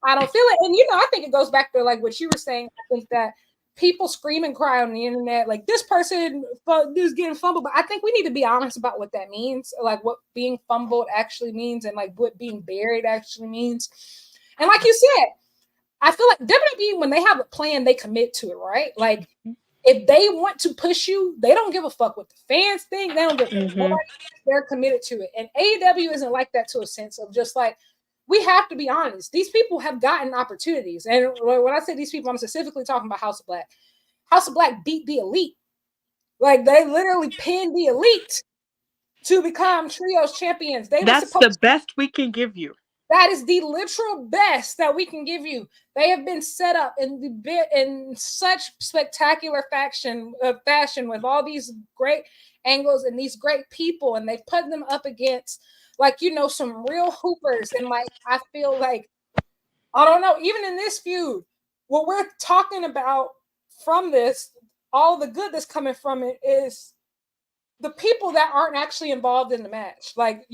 I don't feel it. And, I think it goes back to like what you were saying. I think that people scream and cry on the internet, like this person is getting fumbled. But I think we need to be honest about what that means, like what being fumbled actually means, and like what being buried actually means. And like you said, I feel like WWE, when they have a plan, they commit to it, right? Like if they want to push you, they don't give a fuck what the fans think. They don't give a fuck. They're committed to it. And AEW isn't like that, to a sense of just like, we have to be honest. These people have gotten opportunities. And when I say these people, I'm specifically talking about House of Black. House of Black beat the Elite. Like, they literally pinned the Elite to become trios champions. That's the best we can give you. That is the literal best that we can give you. They have been set up in such spectacular fashion with all these great angles and these great people, and they've put them up against some real hoopers. And like, I feel like, I don't know, even in this feud, what we're talking about from this, all the good that's coming from it is the people that aren't actually involved in the match. Like,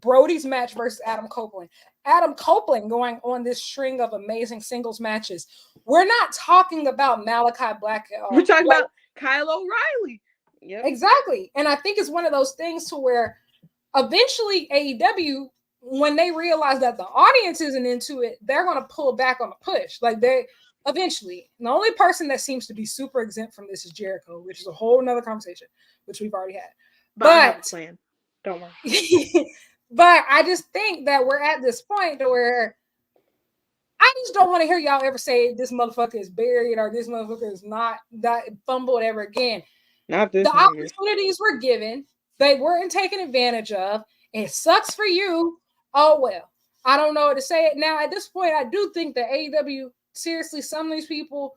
Brody's match versus Adam Copeland. Adam Copeland going on this string of amazing singles matches. We're not talking about Malachi Black at all. We're talking about Kyle O'Reilly. Yep. Exactly. And I think it's one of those things to where eventually AEW, when they realize that the audience isn't into it, they're going to pull back on the push. Like eventually, the only person that seems to be super exempt from this is Jericho, which is a whole nother conversation, which we've already had. But I have a plan. Don't worry. But I just think that we're at this point where I just don't want to hear y'all ever say this motherfucker is buried or this motherfucker is not that fumbled ever again. Not this. The opportunities were given. They weren't taken advantage of. It sucks for you. Oh, well. I don't know what to say. Now, at this point, I do think that AEW, seriously, some of these people,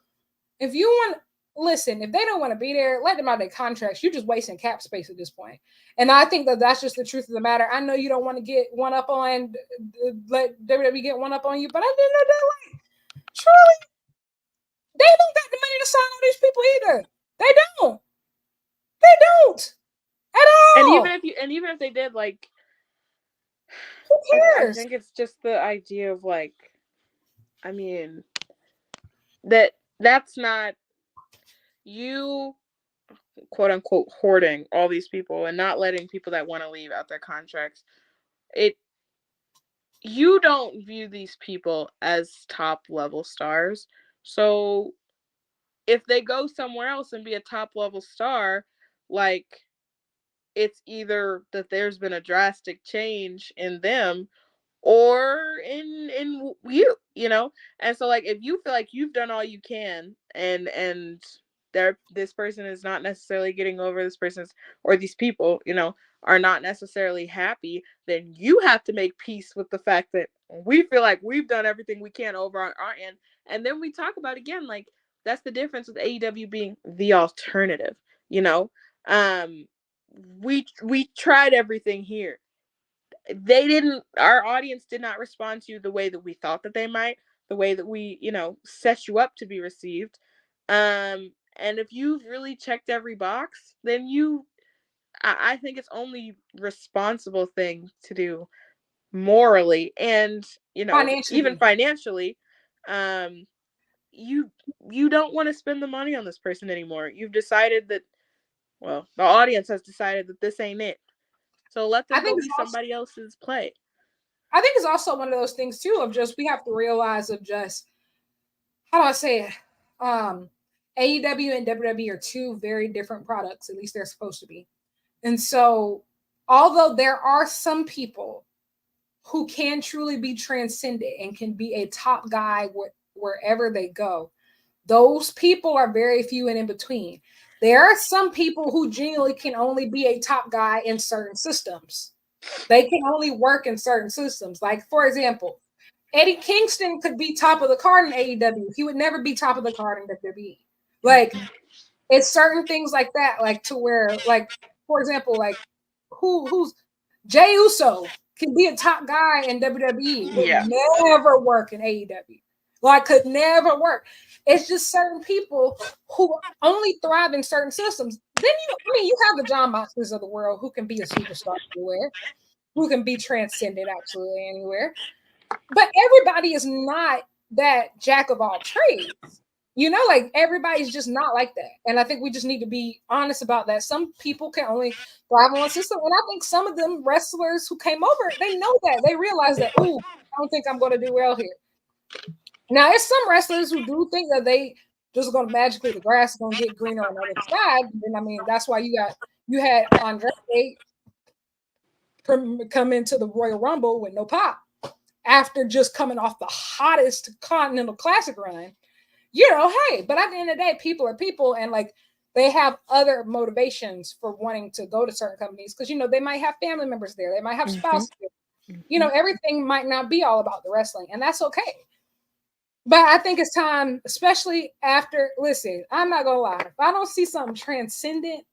if you want, listen, if they don't want to be there, let them out of their contracts. You're just wasting cap space at this point. And I think that that's just the truth of the matter. I know you don't want to get one up on, let WWE get one up on you, but I didn't know that, like, truly, they don't got the money to sign all these people either. They don't. They don't at all. And even if they did, like, who cares? I think it's just the idea of, like, I mean, that's not you, quote unquote, hoarding all these people and not letting people that want to leave out their contracts. You don't view these people as top level stars. So if they go somewhere else and be a top level star, like, it's either that there's been a drastic change in them or in you, you know. And so, like, if you feel like you've done all you can and this person is not necessarily getting over, this person's, or these people, you know, are not necessarily happy, then you have to make peace with the fact that we feel like we've done everything we can over on our end. And then we talk about, again, like, that's the difference with AEW being the alternative, you know. We tried everything here. Our audience did not respond to you the way that we thought that they might, the way that we, you know, set you up to be received. And if you've really checked every box, then I think it's only responsible thing to do morally and, you know, even financially. You don't want to spend the money on this person anymore. You've decided that, well, the audience has decided that this ain't it. So let them go be somebody else's play. I think it's also one of those things too of just, we have to realize of just, how do I say it? AEW and WWE are two very different products. At least they're supposed to be. And so, although there are some people who can truly be transcended and can be a top guy wherever they go, those people are very few and in between. There are some people who genuinely can only be a top guy in certain systems. They can only work in certain systems. Like, for example, Eddie Kingston could be top of the card in AEW. He would never be top of the card in WWE. Like, it's certain things like that, like, to where, like, for example, like, who's Jey Uso can be a top guy in WWE, would never work in AEW. Like, could never work. It's just certain people who only thrive in certain systems. Then you have the John Moxleys of the world who can be a superstar anywhere, who can be transcended absolutely anywhere. But everybody is not that jack of all trades. You know, like, everybody's just not like that. And I think we just need to be honest about that. Some people can only thrive on one system. And I think some of them wrestlers who came over, they know that. They realize that, ooh, I don't think I'm going to do well here. Now, there's some wrestlers who do think that they just going to magically, the grass is going to get greener on the other side. And I mean, that's why you had Andrade come into the Royal Rumble with no pop after just coming off the hottest Continental Classic run. You know, hey, but at the end of the day, people are people, and, like, they have other motivations for wanting to go to certain companies because, you know, they might have family members there, they might have spouses there. You know, everything might not be all about the wrestling, and that's okay. But I think it's time, especially after, listen, I'm not gonna lie, if I don't see something transcendent,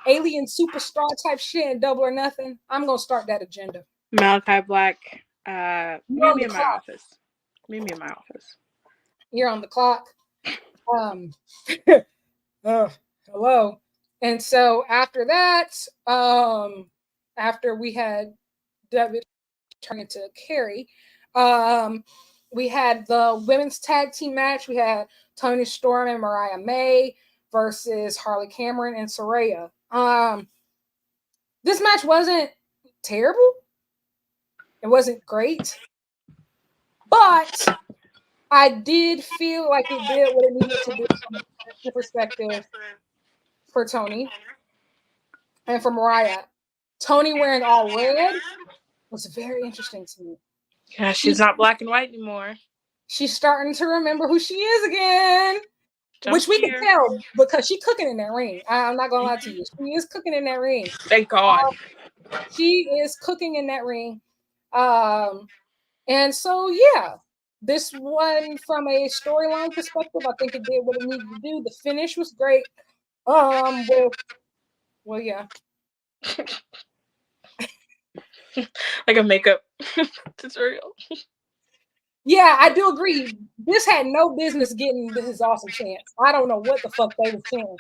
alien superstar type shit in Double or Nothing, I'm gonna start that agenda. Malachi Black, meet me in my office. Meet me in my office. You're on the clock. Hello. And so after that, after we had David turn into Carrie, we had the women's tag team match. We had Toni Storm and Mariah May versus Harley Cameron and Saraya. This match wasn't terrible. It wasn't great. But I did feel like it did what it needed to do from a perspective for Toni and for Mariah. Toni wearing all red was very interesting to me. Yeah, she's not black and white anymore. She's starting to remember who she is again, which we can tell because she's cooking in that ring. I'm not going to lie to you. She is cooking in that ring. Thank God. She is cooking in that ring. And so, yeah. This one, from a storyline perspective, I think it did what it needed to do. The finish was great. Yeah. Like a makeup tutorial. Yeah, I do agree. This had no business getting his awesome chance. I don't know what the fuck they were saying.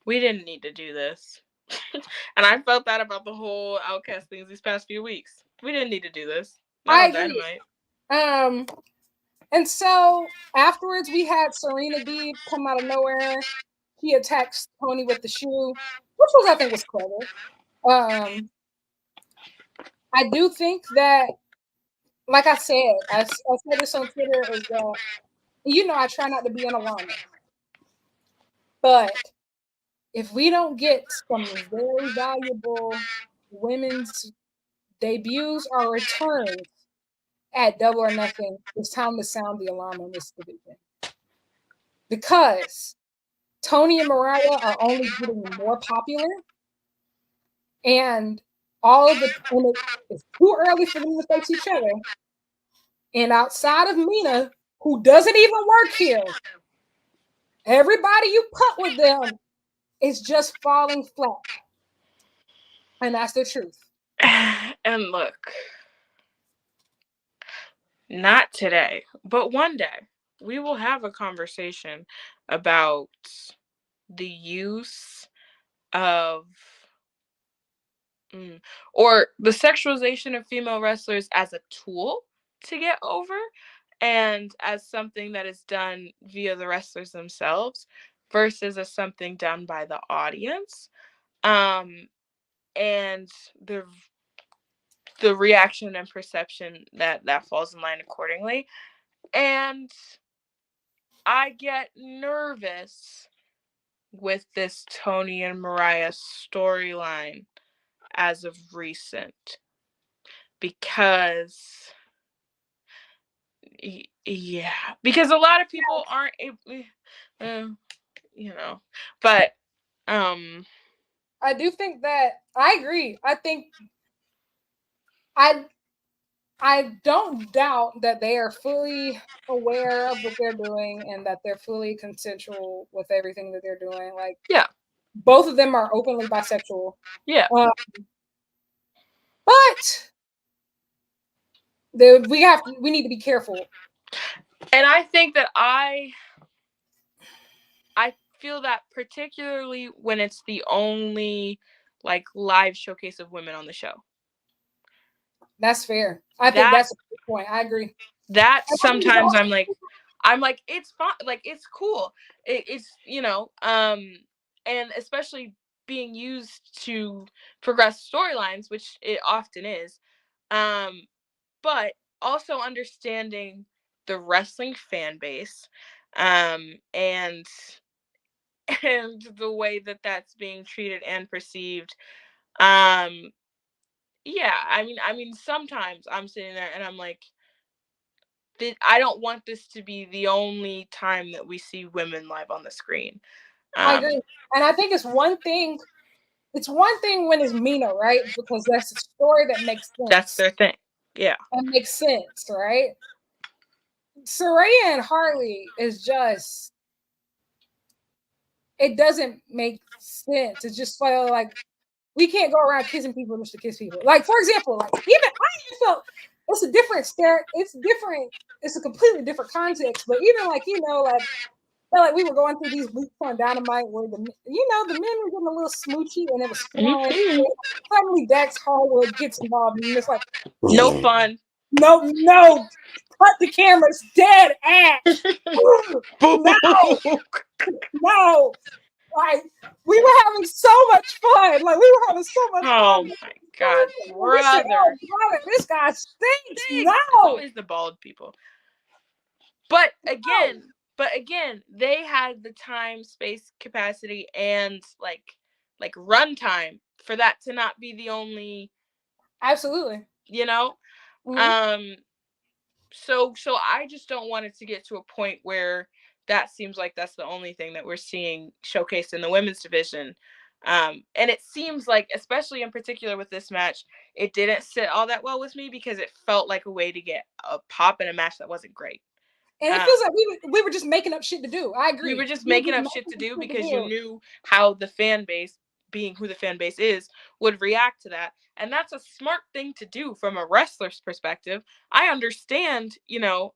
We didn't need to do this. And I felt that about the whole Outcast things these past few weeks. We didn't need to do this. Not on Dynamite. And so afterwards we had Serena Deeb come out of nowhere. He attacks Tony with the shoe, which I think was clever. I do think that, like I said this on Twitter, is that, I try not to be an alarmist, but if we don't get some very valuable women's debuts or returns at Double or Nothing, it's time to sound the alarm on this division. Because Tony and Mariah are only getting more popular, and it's too early for them to face each other. And outside of Mina, who doesn't even work here, everybody you put with them is just falling flat. And that's the truth. And look, not today, but one day we will have a conversation about the use of or the sexualization of female wrestlers as a tool to get over, and as something that is done via the wrestlers themselves versus as something done by the audience, and the reaction and perception that falls in line accordingly. And I get nervous with this Tony and Mariah storyline as of recent, because because a lot of people aren't able, but I do think that I agree. I think I don't doubt that they are fully aware of what they're doing and that they're fully consensual with everything that they're doing. Like, yeah, both of them are openly bisexual. Yeah. But we need to be careful. And I think that I feel that particularly when it's the only like live showcase of women on the show. That's fair. I think that's a good point. I agree. That sometimes I'm like, it's fun, like it's cool. It's and especially being used to progress storylines, which it often is. But also understanding the wrestling fan base, and the way that that's being treated and perceived. Yeah, I mean, sometimes I'm sitting there and I'm like, I don't want this to be the only time that we see women live on the screen. I agree. And I think it's one thing when it's Mina, right? Because that's a story that makes sense. That's their thing. Yeah. That makes sense, right? Saraya and Harley is just, it doesn't make sense. It's just like we can't go around kissing people just to kiss people. Like, for example, like even I felt it's a different it's different, it's a completely different context, but even like, like we were going through these weeks on Dynamite where the men were getting a little smoochy and it was fun. Suddenly Dax Harwood gets involved and it's like no fun. No, cut the cameras, dead ass. No. Like, we were having so much fun. Like, we were having so much fun. Oh my God, brother. This guy stinks. No. It's always the bald people. But again, they had the time, space, capacity, and like run time for that to not be the only. Absolutely. Mm-hmm. So I just don't want it to get to a point where that seems like that's the only thing that we're seeing showcased in the women's division. And it seems like, especially in particular with this match, it didn't sit all that well with me because it felt like a way to get a pop in a match that wasn't great. And it feels like we were just making up shit to do. I agree. We were just making up shit to do because you knew how the fan base, being who the fan base is, would react to that. And that's a smart thing to do from a wrestler's perspective. I understand, so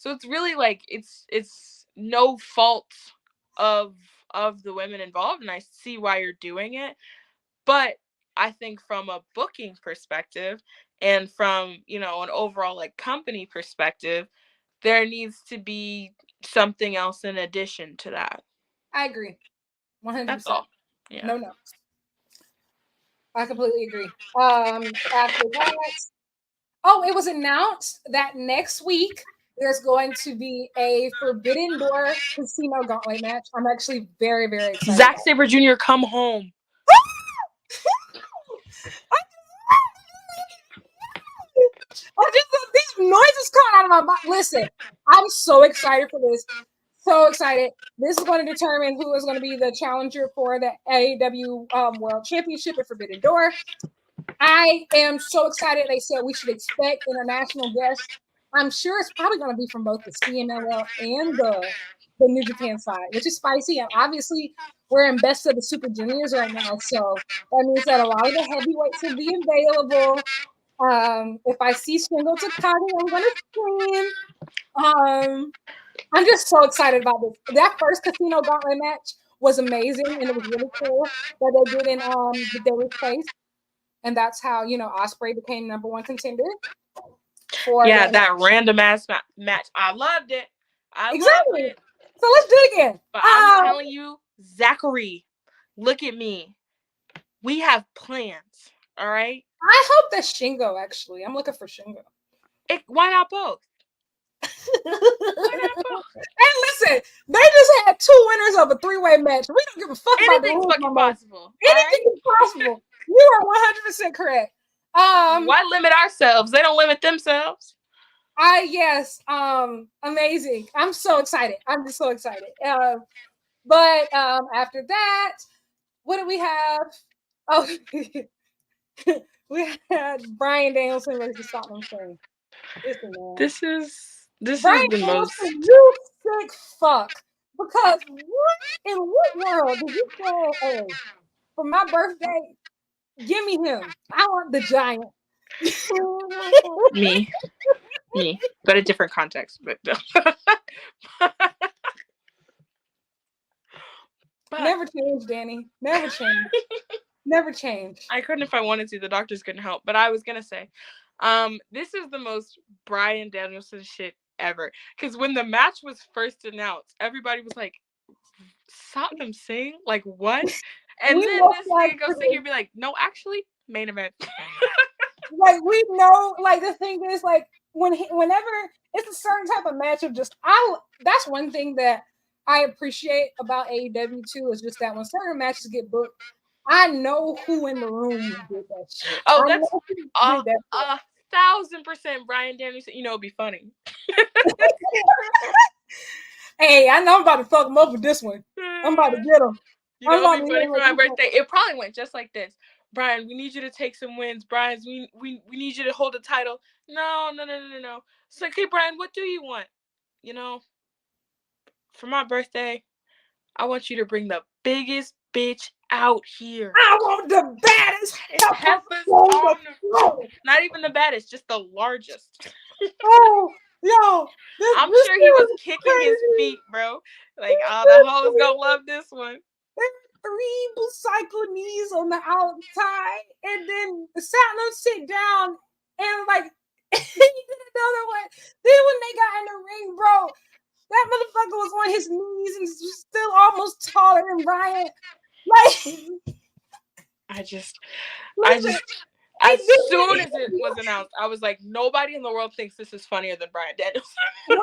it's really like it's no fault of the women involved, and I see why you're doing it. But I think from a booking perspective and from, an overall like company perspective, there needs to be something else in addition to that. I agree. 100%. That's all. Yeah. No notes. I completely agree. After that, it was announced that next week there's going to be a Forbidden Door Casino Gauntlet match. I'm actually very, very excited. Zack Sabre Jr., come home. These noises coming out of my mouth. Listen, I'm so excited for this. So excited. This is going to determine who is going to be the challenger for the AEW World Championship at Forbidden Door. I am so excited. They said we should expect international guests. I'm sure it's probably going to be from both the CMLL and the New Japan side, which is spicy. And obviously, we're in Best of the Super Juniors right now. So that means that a lot of the heavyweights will be available. If I see Shingo Takagi, I'm going to scream. I'm just so excited about this. That first Casino Gauntlet match was amazing, and it was really cool that they did in the Daily Place. And that's how, Ospreay became number one contender. That random ass match. I loved it. Exactly. Loved it. So let's do it again. But I'm telling you, Zachary, look at me. We have plans. All right? I hope that's Shingo, actually. I'm looking for Shingo. Why not both? And listen, they just had 2 winners of a 3-way match. We don't give a fuck about anything's fucking possible. Anything is possible. You are 100% correct. Why limit ourselves? They don't limit themselves. Yes. Amazing. I'm so excited. I'm just so excited. But after that, what do we have? Oh, we had Bryan Danielson versus Satnam Singh. This is Bryan the most. You sick fuck. Because in what world did you say, hey, for my birthday, give me him. I want the giant. Me, but a different context. But never change, Dani. Never change. Never change. I couldn't if I wanted to. The doctors couldn't help. But I was gonna say, this is the most Bryan Danielson shit ever. Because when the match was first announced, everybody was like, Satnam Singh? Like, what? And then this nigga goes sit here and be like, no, actually, main event. Like, we know, like, the thing is, like, whenever it's a certain type of match of just, that's one thing that I appreciate about AEW too, is just that when certain matches get booked, I know who in the room did that shit. Oh, that's 1,000% Bryan Danielson. It'd be funny. Hey, I know I'm about to fuck him up with this one. I'm about to get him. It'd be funny for my birthday. It probably went just like this. Bryan, we need you to take some wins. Bryan, we need you to hold the title. No. It's like, hey, Bryan, what do you want? For my birthday, I want you to bring the biggest bitch out here. I want the baddest. Not even the baddest, just the largest. Oh, yo. I'm sure he was kicking his feet, bro. Like, all the hoes gonna love this one. 3 cycle knees on the outside, and then Satnam sit down and like he did another one. Then when they got in the ring, bro, that motherfucker was on his knees and still almost taller than Bryan. Like, as soon as it was announced, I was like, nobody in the world thinks this is funnier than Bryan Danielson. And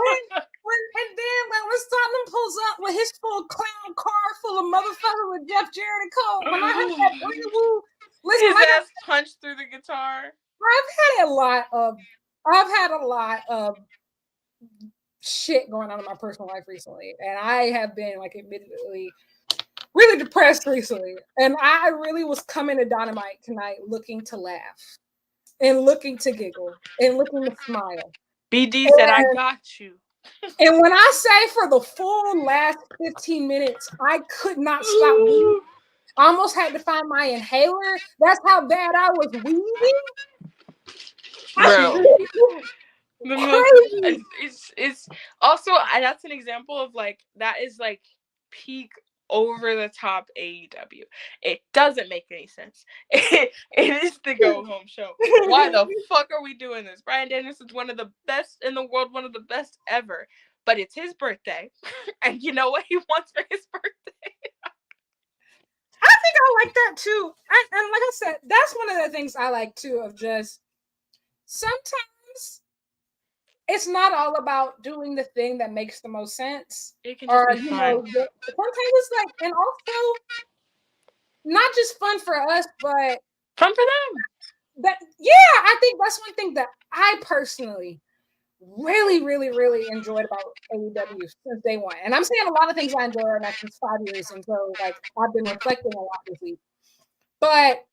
then when Satnam pulls up with his full clown car full of motherfuckers with Jeff Jarrett and Cole, when I heard that his ass punched through the guitar. I've had a lot of shit going on in my personal life recently, and I have been, like, admittedly really depressed recently, and I really was coming to Dynamite tonight looking to laugh and looking to giggle and looking to smile. BD said, "I got you." And when I say for the full last 15 minutes, I could not stop weaving. I almost had to find my inhaler. That's how bad I was weaving. Bro. Crazy. It's also, that's an example of like, that is like peak over the top AEW. It doesn't make any sense. It is the go home show. Why the fuck are we doing this? Bryan Danielson's one of the best in the world, one of the best ever. But it's his birthday. And you know what he wants for his birthday? I think I like that too. And like I said, that's one of the things I like too, of just sometimes it's not all about doing the thing that makes the most sense. It can just be fun. Sometimes it's like, and also not just fun for us, but fun for them. I think that's one thing that I personally really, really, really enjoyed about AEW since day one. And I'm saying a lot of things I enjoy right now since 5 years, and so like I've been reflecting a lot this week. But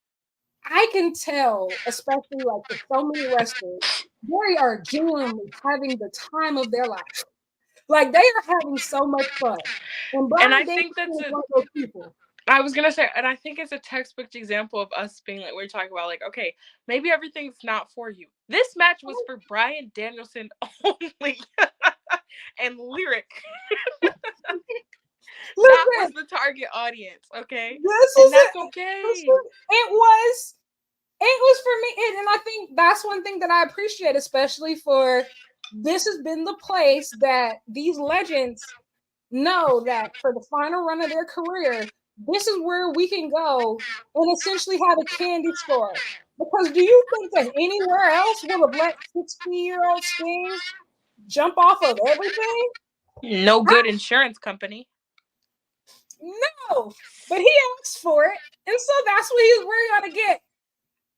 I can tell, especially like with so many wrestlers, they are genuinely having the time of their life. Like they are having so much fun. And I think that's one of those people. I was gonna say, and I think it's a textbook example of us being like, we're talking about like, okay, maybe everything's not for you. This match was for Bryan Danielson only, and Lyric. That was the target audience, okay? And that's okay. It was for me, and I think that's one thing that I appreciate, especially for this has been the place that these legends know that for the final run of their career, this is where we can go and essentially have a candy store. Because do you think that anywhere else will have let 60-year-old Sting jump off of everything? No good insurance company. No, but he asked for it, and so that's what we're gonna get.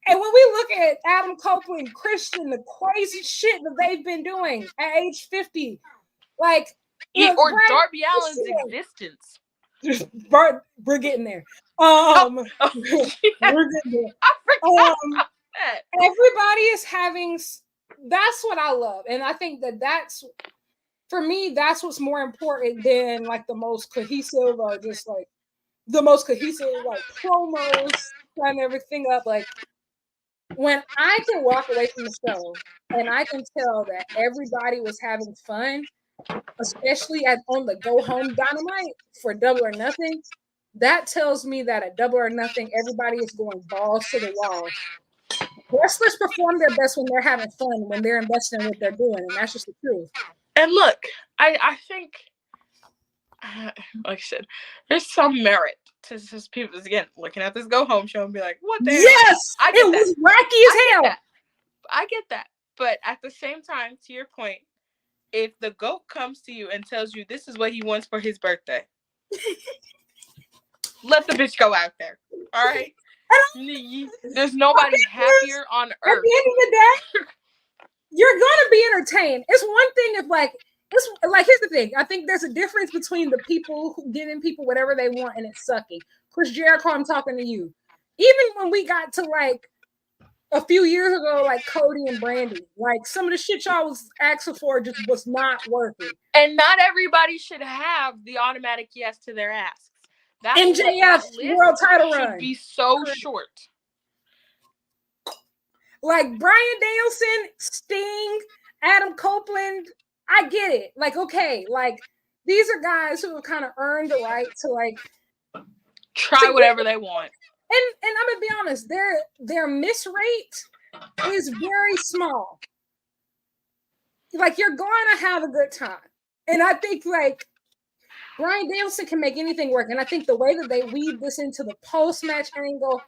And when we look at Adam Copeland, Christian, the crazy shit that they've been doing at age 50, like or Darby Allin's existence. We're getting there. We're getting there. I forgot that. Everybody is having. That's what I love, and I think that's for me. That's what's more important than like the most cohesive or just like the most cohesive like promos, trying everything up. Like when I can walk away from the show and I can tell that everybody was having fun, especially on the go home Dynamite for Double or Nothing, that tells me that at Double or Nothing, everybody is going balls to the wall. Wrestlers perform their best when they're having fun, when they're investing in what they're doing, and that's just the truth. And look, I think, like I said, there's some merit to just people again looking at this go home show and be like, "What the hell?" Yes, it was wacky as hell. I get that, but at the same time, to your point, if the GOAT comes to you and tells you this is what he wants for his birthday, let the bitch go out there. All right. There's nobody happier on earth. At the end of the day, you're gonna be entertained. It's one thing if like it's like here's the thing. I think there's a difference between the people who giving people whatever they want and it's sucking. Chris Jericho, I'm talking to you. Even when we got to like a few years ago, like Cody and Brandy, like some of the shit y'all was asking for just was not working. And not everybody should have the automatic yes to their asks. That MJF world title run should be so short. Like Bryan Danielson, Sting, Adam Copeland, I get it. Like, okay, like these are guys who have kind of earned the right to like try whatever they want. And I'm gonna be honest, their miss rate is very small. Like you're going to have a good time, and I think like Bryan Danielson can make anything work. And I think the way that they weave this into the post-match angle,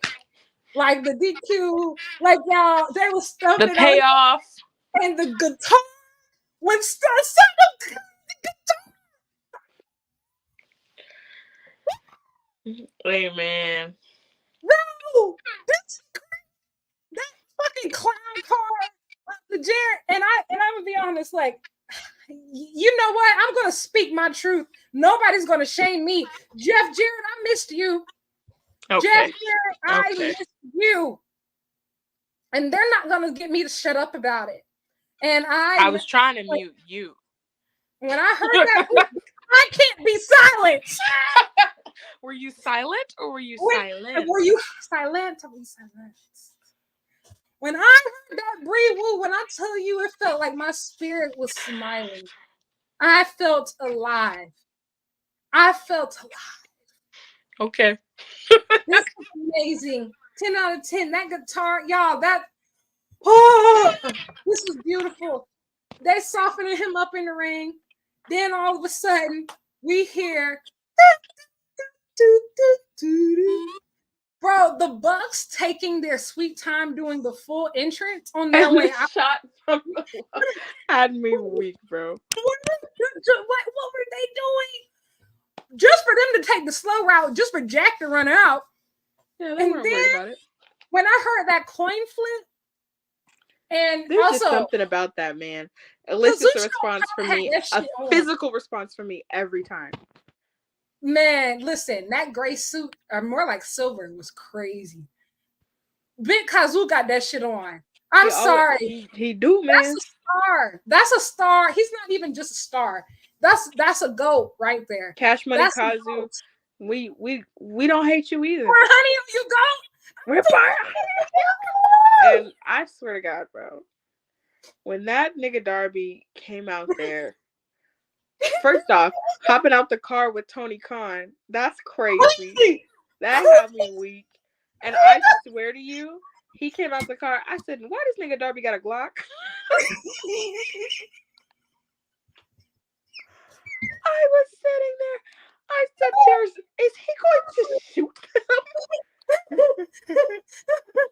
like the DQ, like y'all, they was stuff the payoff and the guitar when the guitar. Hey man. No, that fucking clown car, the Jared, and I'm gonna be honest, like you know what? I'm going to speak my truth. Nobody's going to shame me. Jeff Jarrett, I missed you. Okay. Jeff Jarrett, I missed you. And they're not going to get me to shut up about it. And I was trying to mute you. When I heard that, I can't be silent. Were you silent or were you silent? Were you silent? Were you silent? When I heard that Bree Woo, when I tell you, it felt like my spirit was smiling. I felt alive. Okay. This is amazing. 10 out of 10. That guitar, y'all, this is beautiful. They softening him up in the ring. Then all of a sudden, we hear, bro, the Bucks taking their sweet time doing the full entrance on their way out. Shot from the wall had me weak, bro. What were they doing? Just for them to take the slow route, just for Jack to run out. Yeah, they weren't worried about it. When I heard that coin flip, and there's also just something about that, man. Elicits a response from me, a physical response from me every time. Man, listen, that gray suit, or more like silver, was crazy. Big Kazu got that shit on. I'm sorry. He do, man. That's a star. That's a star. He's not even just a star. That's a GOAT right there. Cash Money Kazu. We don't hate you either. Honey, you go. We're fine. And I swear to God, bro, when that nigga Darby came out there, first off, hopping out the car with Tony Khan, that's crazy. That had me weak. And I swear to you, he came out the car. I said, why does nigga Darby got a Glock? I was sitting there. I said, is he going to shoot them?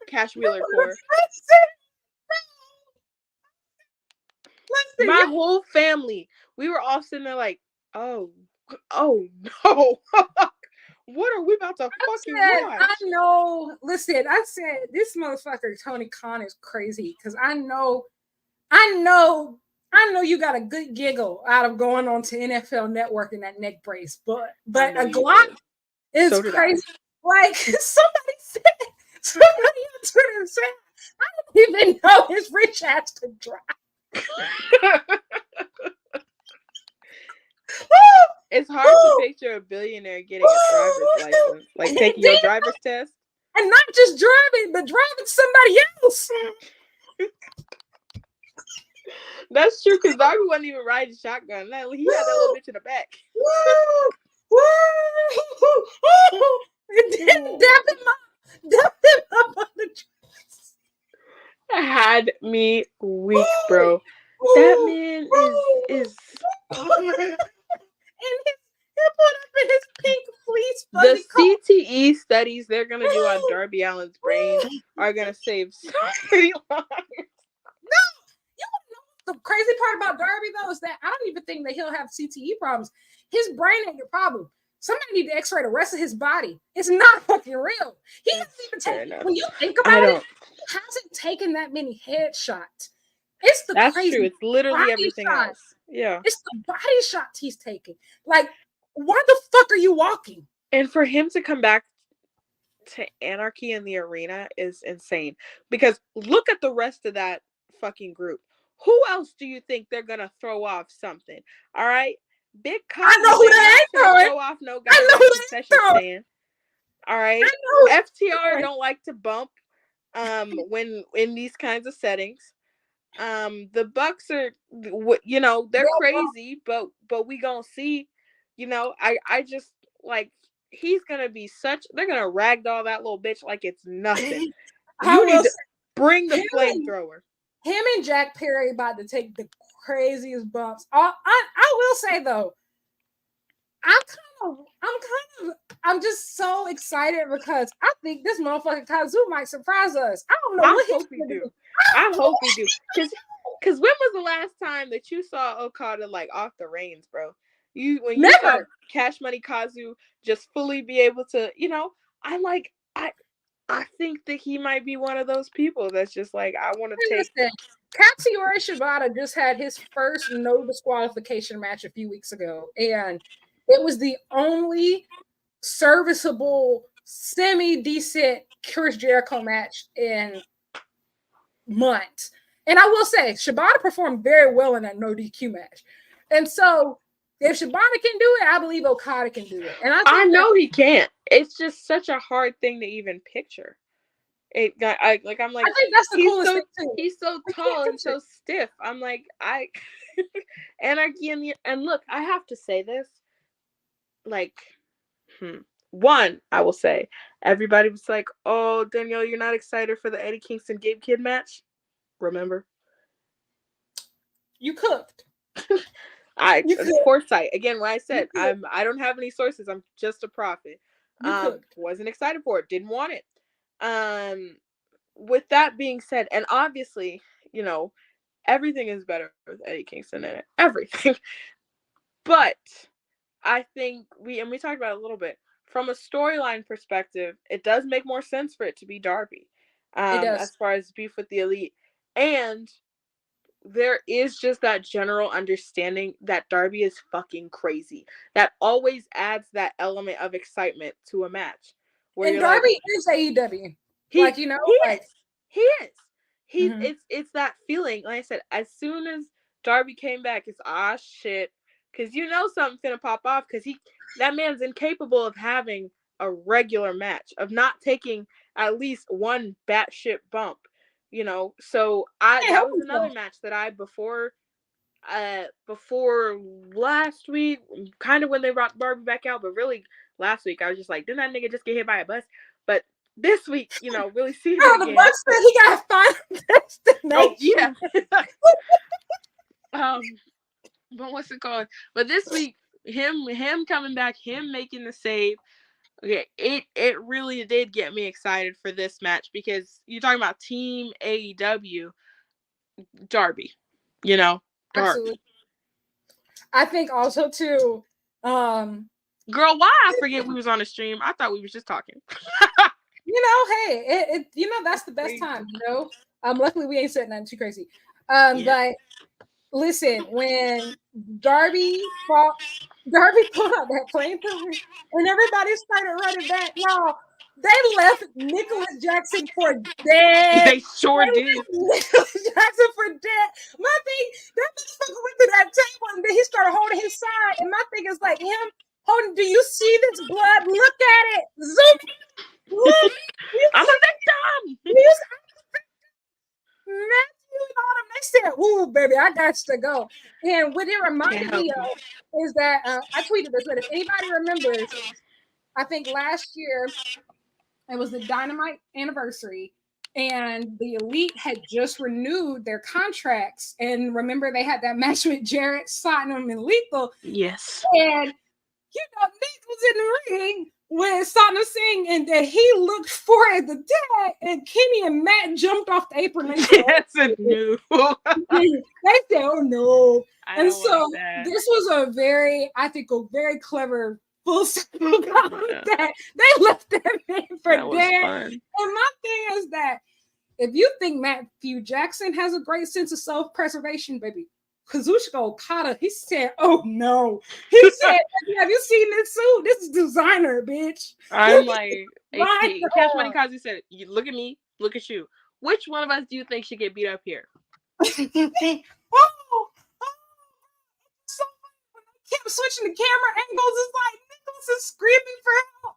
Cash Wheeler Core. My whole family, we were all sitting there like, oh no. What are we about to fucking watch? I know. Listen, I said this motherfucker Tony Khan is crazy because I know you got a good giggle out of going on to NFL Network in that neck brace, but a Glock is crazy. Like somebody on Twitter said, I didn't even know his rich ass could drive. It's hard to picture a billionaire getting a driver's license, like taking your driver's test, and not just driving, but driving somebody else. That's true, because Darby wasn't even riding shotgun. He had that little bitch in the back. And then dap him up on the dress. It had me weak, bro. That man is and he put up in his pink fleece. The CTE studies they're gonna do on Darby Allin's brain are gonna save so many lives. No, you know the crazy part about Darby though is that I don't even think that he'll have CTE problems. His brain ain't your problem. Somebody need to X-ray the rest of his body. It's not fucking real. He hasn't even taken. When you think about it, he hasn't taken that many headshots. It's the That's crazy true. It's literally everything shot. Else. Yeah. It's the body shots he's taking. Like, why the fuck are you walking? And for him to come back to Anarchy in the Arena is insane. Because look at the rest of that fucking group. Who else do you think they're gonna throw off something? All right, Big Cop. I know who they ain't throwing. Throw off no guy. I know who they ain't throwing. All right, FTR don't like to bump when in these kinds of settings. The Bucks are, you know, they're crazy, but we gonna see. You know, I just like he's gonna be they're gonna ragdoll that little bitch like it's nothing. You need to bring the flamethrower. Him and Jack Perry about to take the craziest bumps. I will say though, I'm just so excited because I think this motherfucking Kazu might surprise us. I don't know what he's gonna do. I hope he do. Because when was the last time that you saw Okada like off the reins, bro? You saw Cash Money Kazu just fully be able to, you know, I think that he might be one of those people that's just like, I want to take Katsuyori Shibata just had his first no disqualification match a few weeks ago, and it was the only serviceable, semi-decent Chris Jericho match in months. And I will say, Shibata performed very well in that no DQ match. And so, if Shibata can do it, I believe Okada can do it. And I know he can't. It's just such a hard thing to even picture. I'm like, I think that's the coolest thing too. He's so tall and so stiff. I'm like, anarchy and look, I have to say this. Like, one, I will say, everybody was like, "Oh, Danielle, you're not excited for the Eddie Kingston Gabe Kidd match." Remember? You cooked. Foresight. Again, what I said, I don't have any sources. I'm just a prophet. Wasn't excited for it. Didn't want it. With that being said, and obviously, you know, everything is better with Eddie Kingston in it. Everything. But I think we talked about it a little bit. From a storyline perspective, it does make more sense for it to be Darby. It does. As far as beef with the Elite. And there is just that general understanding that Darby is fucking crazy. That always adds that element of excitement to a match. And Darby is AEW. He is. It's that feeling. Like I said, as soon as Darby came back, it's shit. Because you know something finna pop off. Because that man's incapable of having a regular match, of not taking at least one batshit bump. You know, so that was another match that I before last week, kind of when they brought Darby back out, but really last week I was just like, didn't that nigga just get hit by a bus? But this week, you know, really seeing it again. The bus said he got final destination. Oh yeah. But what's it called? But this week, him coming back, him making the save. Okay, it really did get me excited for this match because you're talking about Team AEW, Darby, you know, Darby. Absolutely. I think also too, girl, why I forget we was on a stream? I thought we was just talking. You know, hey, that's the best time, you know. Luckily we ain't said nothing too crazy. But listen, when Darby pulled out that flamethrower and everybody started running back, y'all, they left Nicholas Jackson for dead. They sure did. Nicholas Jackson for dead. My thing, that motherfucker went to that table and then he started holding his side. And my thing is like him holding, do you see this blood? Look at it. Zoom. Look. I'm a victim. Matthew and Autumn, they said, "Ooh, baby, I got to go." And what it reminded me of is that I tweeted this, but if anybody remembers, I think last year it was the Dynamite anniversary, and the Elite had just renewed their contracts. And remember, they had that match with Jarrett, Satnam, and Lethal. Yes. And you know, Nick was in the ring with Satnam Singh, and that he looked forward to that, and Kenny and Matt jumped off the apron. And That's a new. They said, "Oh no!" And so like this was a very clever full circle that they left that man for dead. And my thing is that if you think Matthew Jackson has a great sense of self-preservation, baby, Kazuchika Okada, he said, "Oh no!" He said, "Have you seen this suit? This is designer, bitch." I'm like, Cash Money Kazu said, "You look at me, look at you. Which one of us do you think should get beat up here?" So when they kept switching the camera angles, it's like Nicholas is screaming for help,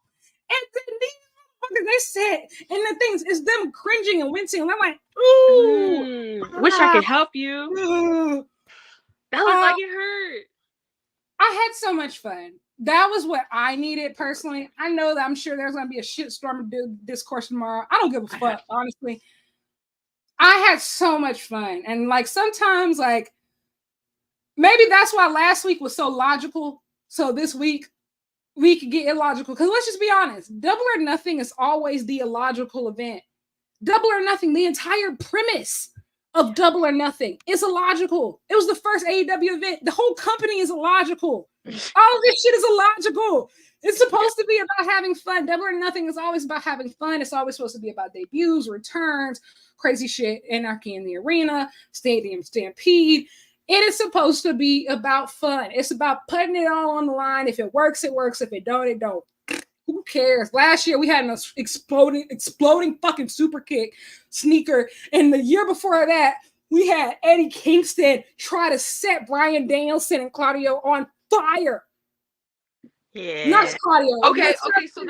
and then these motherfuckers, they said, and the things is them cringing and wincing, and I'm like, "Ooh, wish I could help you." Ooh. That looked like it hurt. I had so much fun. That was what I needed personally. I know that I'm sure there's going to be a shitstorm of discourse tomorrow. I don't give a fuck, honestly. I had so much fun. And like sometimes, like, maybe that's why last week was so logical. So this week we could get illogical. Because let's just be honest, Double or Nothing is always the illogical event. Double or Nothing, the entire premise of Double or Nothing is illogical. It was the first AEW event. The whole company is illogical. All of this shit is illogical. It's supposed to be about having fun. Double or Nothing is always about having fun. It's always supposed to be about debuts, returns, crazy shit, anarchy in the arena, stadium stampede. It is supposed to be about fun. It's about putting it all on the line. If it works, it works. If it don't, it don't. Who cares? Last year we had an exploding fucking super kick sneaker, and the year before that we had Eddie Kingston try to set Bryan Danielson and Claudio on fire. Yeah. Not Claudio. Okay. So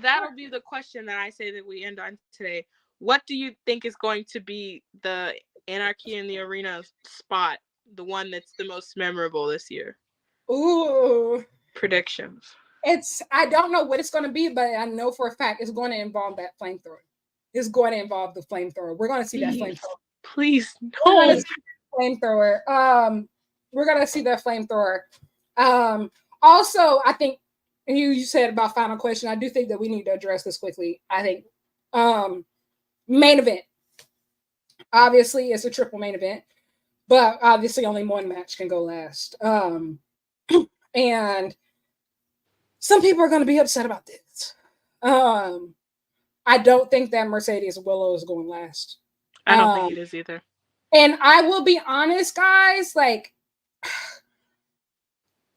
that'll be the question that I say that we end on today. What do you think is going to be the Anarchy in the Arena spot, the one that's the most memorable this year? Ooh. Predictions. I don't know what it's going to be, but I know for a fact it's going to involve that flamethrower. It's going to involve the flamethrower. We're going to see that flamethrower. Please, no. Flamethrower. We're going to see that flamethrower. Also, I think you said about final question. I do think that we need to address this quickly. I think main event. Obviously, it's a triple main event, but obviously only one match can go last. And some people are going to be upset about this. I don't think that Mercedes Willow is going last. I don't think it is either. And I will be honest, guys, like,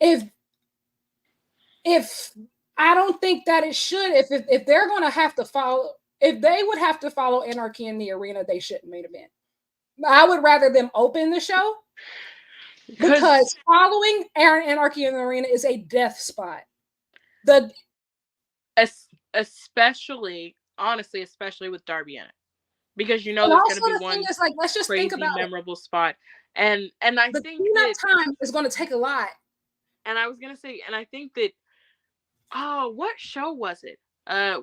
if I don't think that it should, if they're going to have to follow, if they would have to follow Anarchy in the Arena, they shouldn't main event. I would rather them open the show because following Anarchy in the Arena is a death spot. Especially with Darby in it, because you know there's going to be one is, like, let's just crazy think about memorable spot, and I think that time is going to take a lot. And I was going to say, and I think that what show was it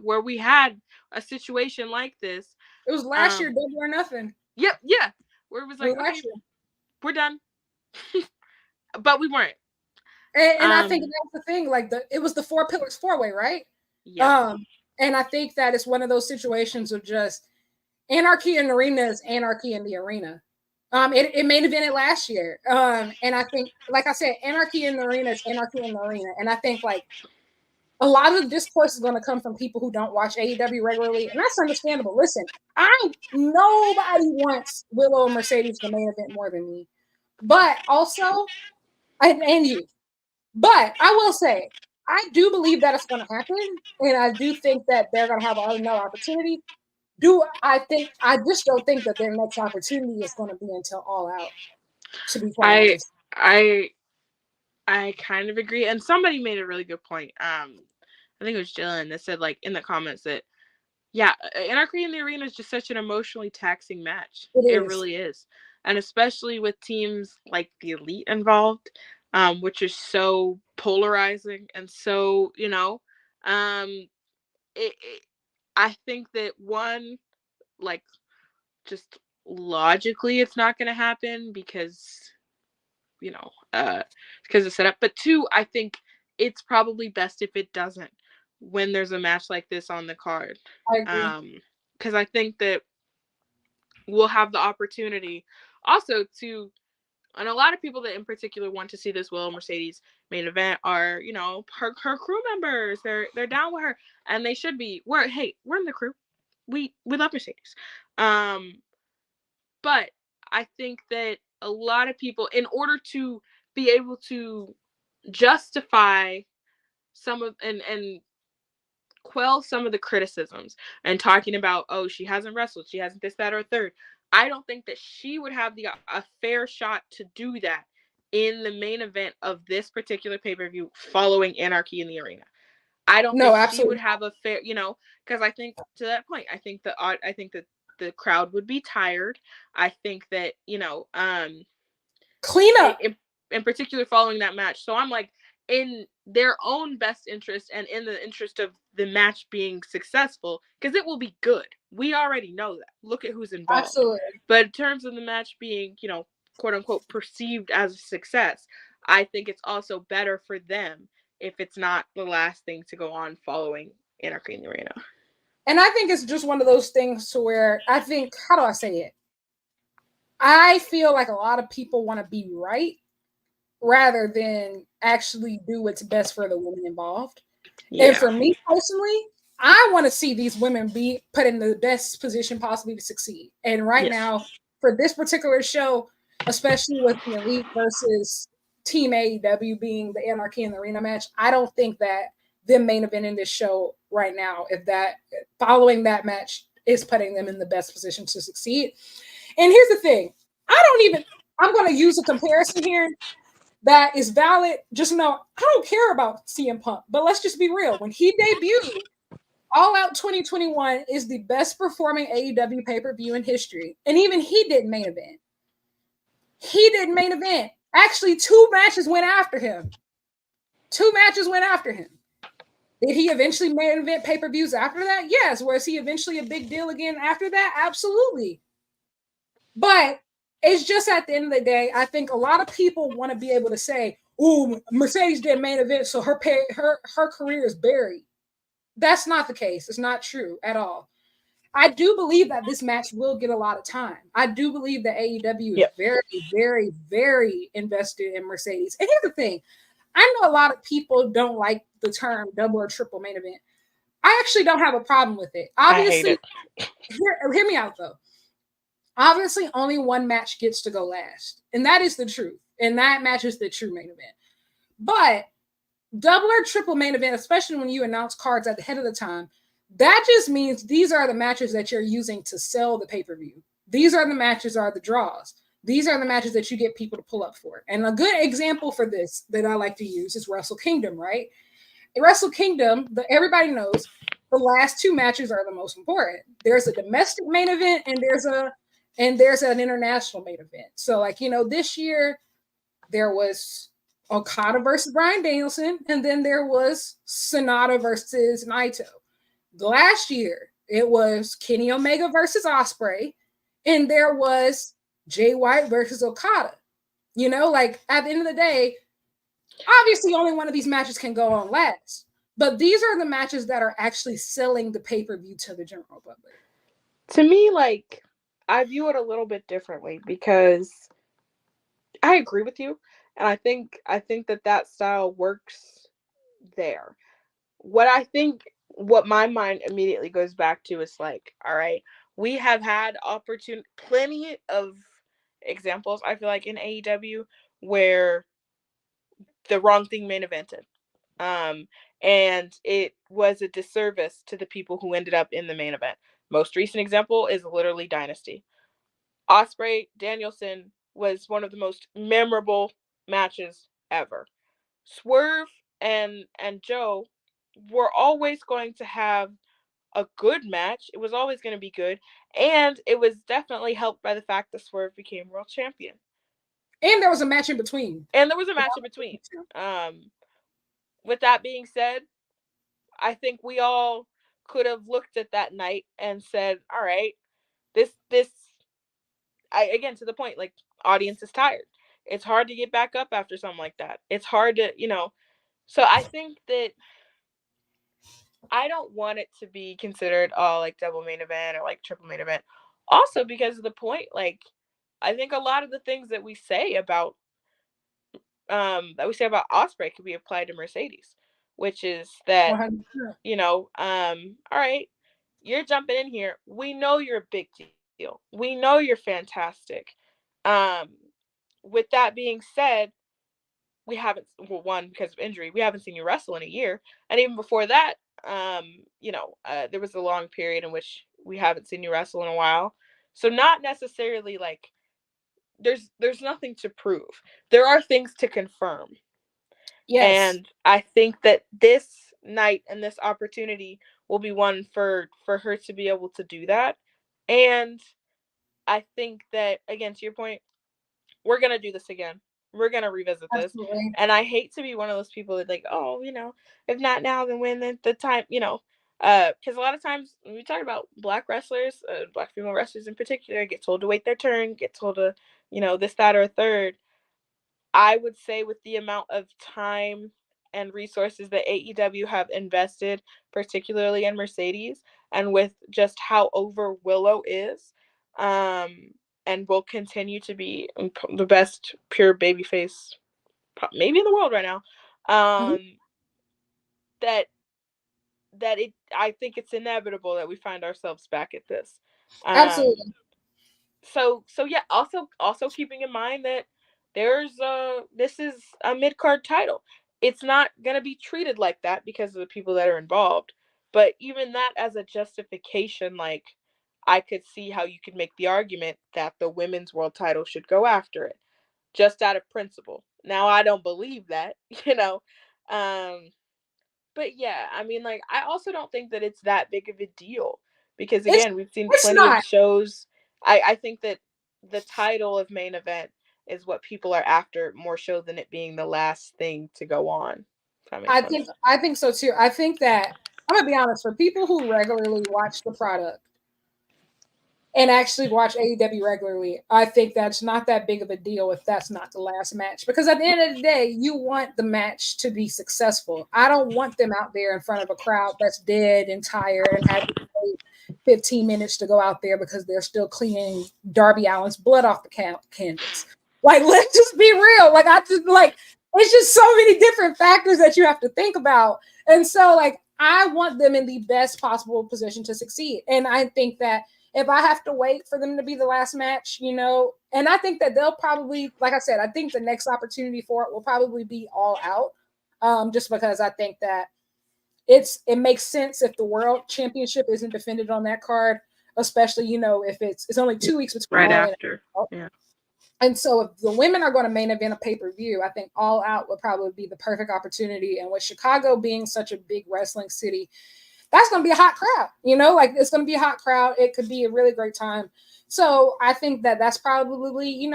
where we had a situation like this? It was last year, Double or Nothing. Yep, yeah, where it was like, okay, we're done, but we weren't. And I think that's the thing. Like it was the 4 Pillars 4-way, right? Yeah. And I think that it's one of those situations of just Anarchy in the Arena is Anarchy in the Arena. It main evented last year. And I think, like I said, Anarchy in the Arena is Anarchy in the Arena. And I think like a lot of the discourse is going to come from people who don't watch AEW regularly, and that's understandable. Listen, nobody wants Willow and Mercedes to main event more than me, but also, and you. But I will say, I do believe that it's going to happen, and I do think that they're going to have another opportunity. I just don't think that their next opportunity is going to be until All Out. To be quite honest. I kind of agree, and somebody made a really good point. I think it was Jillian that said, like, in the comments that, yeah, Anarchy in the Arena is just such an emotionally taxing match. It really is, and especially with teams like the Elite involved, which is so polarizing and so, you know, I think that one, like, just logically, it's not going to happen because, you know, because it's set up. But two, I think it's probably best if it doesn't when there's a match like this on the card. I agree. Because I think that we'll have the opportunity also to, and a lot of people that in particular want to see this Willow Mercedes main event are, you know, her crew members. They're down with her, and they should be. We're in the crew. We love Mercedes. But I think that a lot of people, in order to be able to justify some of and quell some of the criticisms and talking about, oh, she hasn't wrestled, she hasn't this, that, or third, I don't think that she would have a fair shot to do that in the main event of this particular pay-per-view following Anarchy in the Arena. I don't think she would have a fair, you know, because I think to that point, I think that the crowd would be tired. I think that, you know, clean up in particular following that match. So I'm like, in their own best interest and in the interest of the match being successful, because it will be good. We already know that. Look at who's involved. Absolutely. But in terms of the match being, you know, quote unquote perceived as a success, I think it's also better for them if it's not the last thing to go on following Anarchy in the Arena. And I think it's just one of those things to where I think, how do I say it? I feel like a lot of people want to be right rather than actually do what's best for the women involved. Yeah. And for me personally, I want to see these women be put in the best position possibly to succeed. And right now, for this particular show, especially with the Elite versus Team AEW being the Anarchy in the Arena match, I don't think that the main event in this show right now, if that following that match is putting them in the best position to succeed. And here's the thing, I'm going to use a comparison here that is valid. Just know I don't care about CM Punk, but let's just be real. When he debuted, All Out 2021 is the best performing AEW pay-per-view in history. And even he didn't main event. He didn't main event. Actually, 2 matches went after him. 2 matches went after him. Did he eventually main event pay-per-views after that? Yes. Was he eventually a big deal again after that? Absolutely. But it's just at the end of the day, I think a lot of people want to be able to say, "Ooh, Mercedes did main event, so her career is buried." That's not the case. It's not true at all. I do believe that this match will get a lot of time. I do believe that AEW is very, very, very invested in Mercedes. And here's the thing. I know a lot of people don't like the term double or triple main event. I actually don't have a problem with it. Obviously, I hate it. Hear me out though. Obviously, only one match gets to go last. And that is the truth. And that match is the true main event. But double or triple main event, especially when you announce cards at the head of the time, that just means these are the matches that you're using to sell the pay-per-view. These are the matches, are the draws. These are the matches that you get people to pull up for. And a good example for this that I like to use is Wrestle Kingdom, right? In Wrestle Kingdom, everybody knows the last 2 matches are the most important. There's a domestic main event and there's an international main event. So, like, this year there was Okada versus Bryan Danielson, and then there was Sonata versus Naito. Last year, it was Kenny Omega versus Ospreay, and there was Jay White versus Okada. Like, at the end of the day, obviously only one of these matches can go on last. But these are the matches that are actually selling the pay-per-view to the general public. To me, like, I view it a little bit differently because I agree with you. And I think that style works there. What my mind immediately goes back to is like, all right, we have had plenty of examples, I feel like, in AEW where the wrong thing main evented. And it was a disservice to the people who ended up in the main event. Most recent example is literally Dynasty. Ospreay Danielson was one of the most memorable matches ever. Swerve and Joe were always going to have a good match. It was always going to be good. And it was definitely helped by the fact that Swerve became world champion. And there was a match in between. With that being said, I think we all could have looked at that night and said, all right, again, to the point, like, audience is tired. It's hard to get back up after something like that. It's hard to, so I think that I don't want it to be considered like double main event or like triple main event. Also, because of the point, like, I think a lot of the things that we say about Ospreay could be applied to Mercedes, which is that 100%. All right, you're jumping in here. We know you're a big deal. We know you're fantastic. With that being said, we haven't, one, because of injury, we haven't seen you wrestle in a year. And even before that, there was a long period in which we haven't seen you wrestle in a while. So not necessarily like there's nothing to prove. There are things to confirm. Yes. And I think that this night and this opportunity will be one for her to be able to do that. And I think that, again, to your point, we're going to do this again. We're going to revisit this. Absolutely. And I hate to be one of those people that, like, oh, if not now, then when the time, because a lot of times when we talk about Black wrestlers, Black female wrestlers in particular, get told to wait their turn, get told to, this, that, or a third. I would say with the amount of time and resources that AEW have invested, particularly in Mercedes, and with just how over Willow is, and will continue to be the best pure babyface maybe in the world right now, that I think it's inevitable that we find ourselves back at this. Absolutely. So yeah, also keeping in mind that this is a mid-card title. It's not going to be treated like that because of the people that are involved. But even that as a justification, like, I could see how you could make the argument that the women's world title should go after it, just out of principle. Now, I don't believe that, but yeah, I mean, like, I also don't think that it's that big of a deal because, It's again, we've seen it's plenty of not. shows. I think that the title of main event is what people are after more so than it being the last thing to go on. If that makes sense. I think so too. I think that, I'm gonna be honest, for people who regularly watch the product and actually watch AEW regularly, I think that's not that big of a deal if that's not the last match. Because at the end of the day, you want the match to be successful. I don't want them out there in front of a crowd that's dead and tired and having to wait 15 minutes to go out there because they're still cleaning Darby Allin's blood off the canvas. Like, let's just be real. Like, it's just so many different factors that you have to think about. And so, like, I want them in the best possible position to succeed. And I think that if I have to wait for them to be the last match, and I think that they'll probably, like I said, I think the next opportunity for it will probably be All Out, just because I think that it makes sense if the World Championship isn't defended on that card, especially, if it's only 2 weeks between right All after. Yeah. And so if the women are going to main event a pay-per-view, I think All Out would probably be the perfect opportunity. And with Chicago being such a big wrestling city, that's going to be a hot crowd, like it's going to be a hot crowd. It could be a really great time. So I think that that's probably,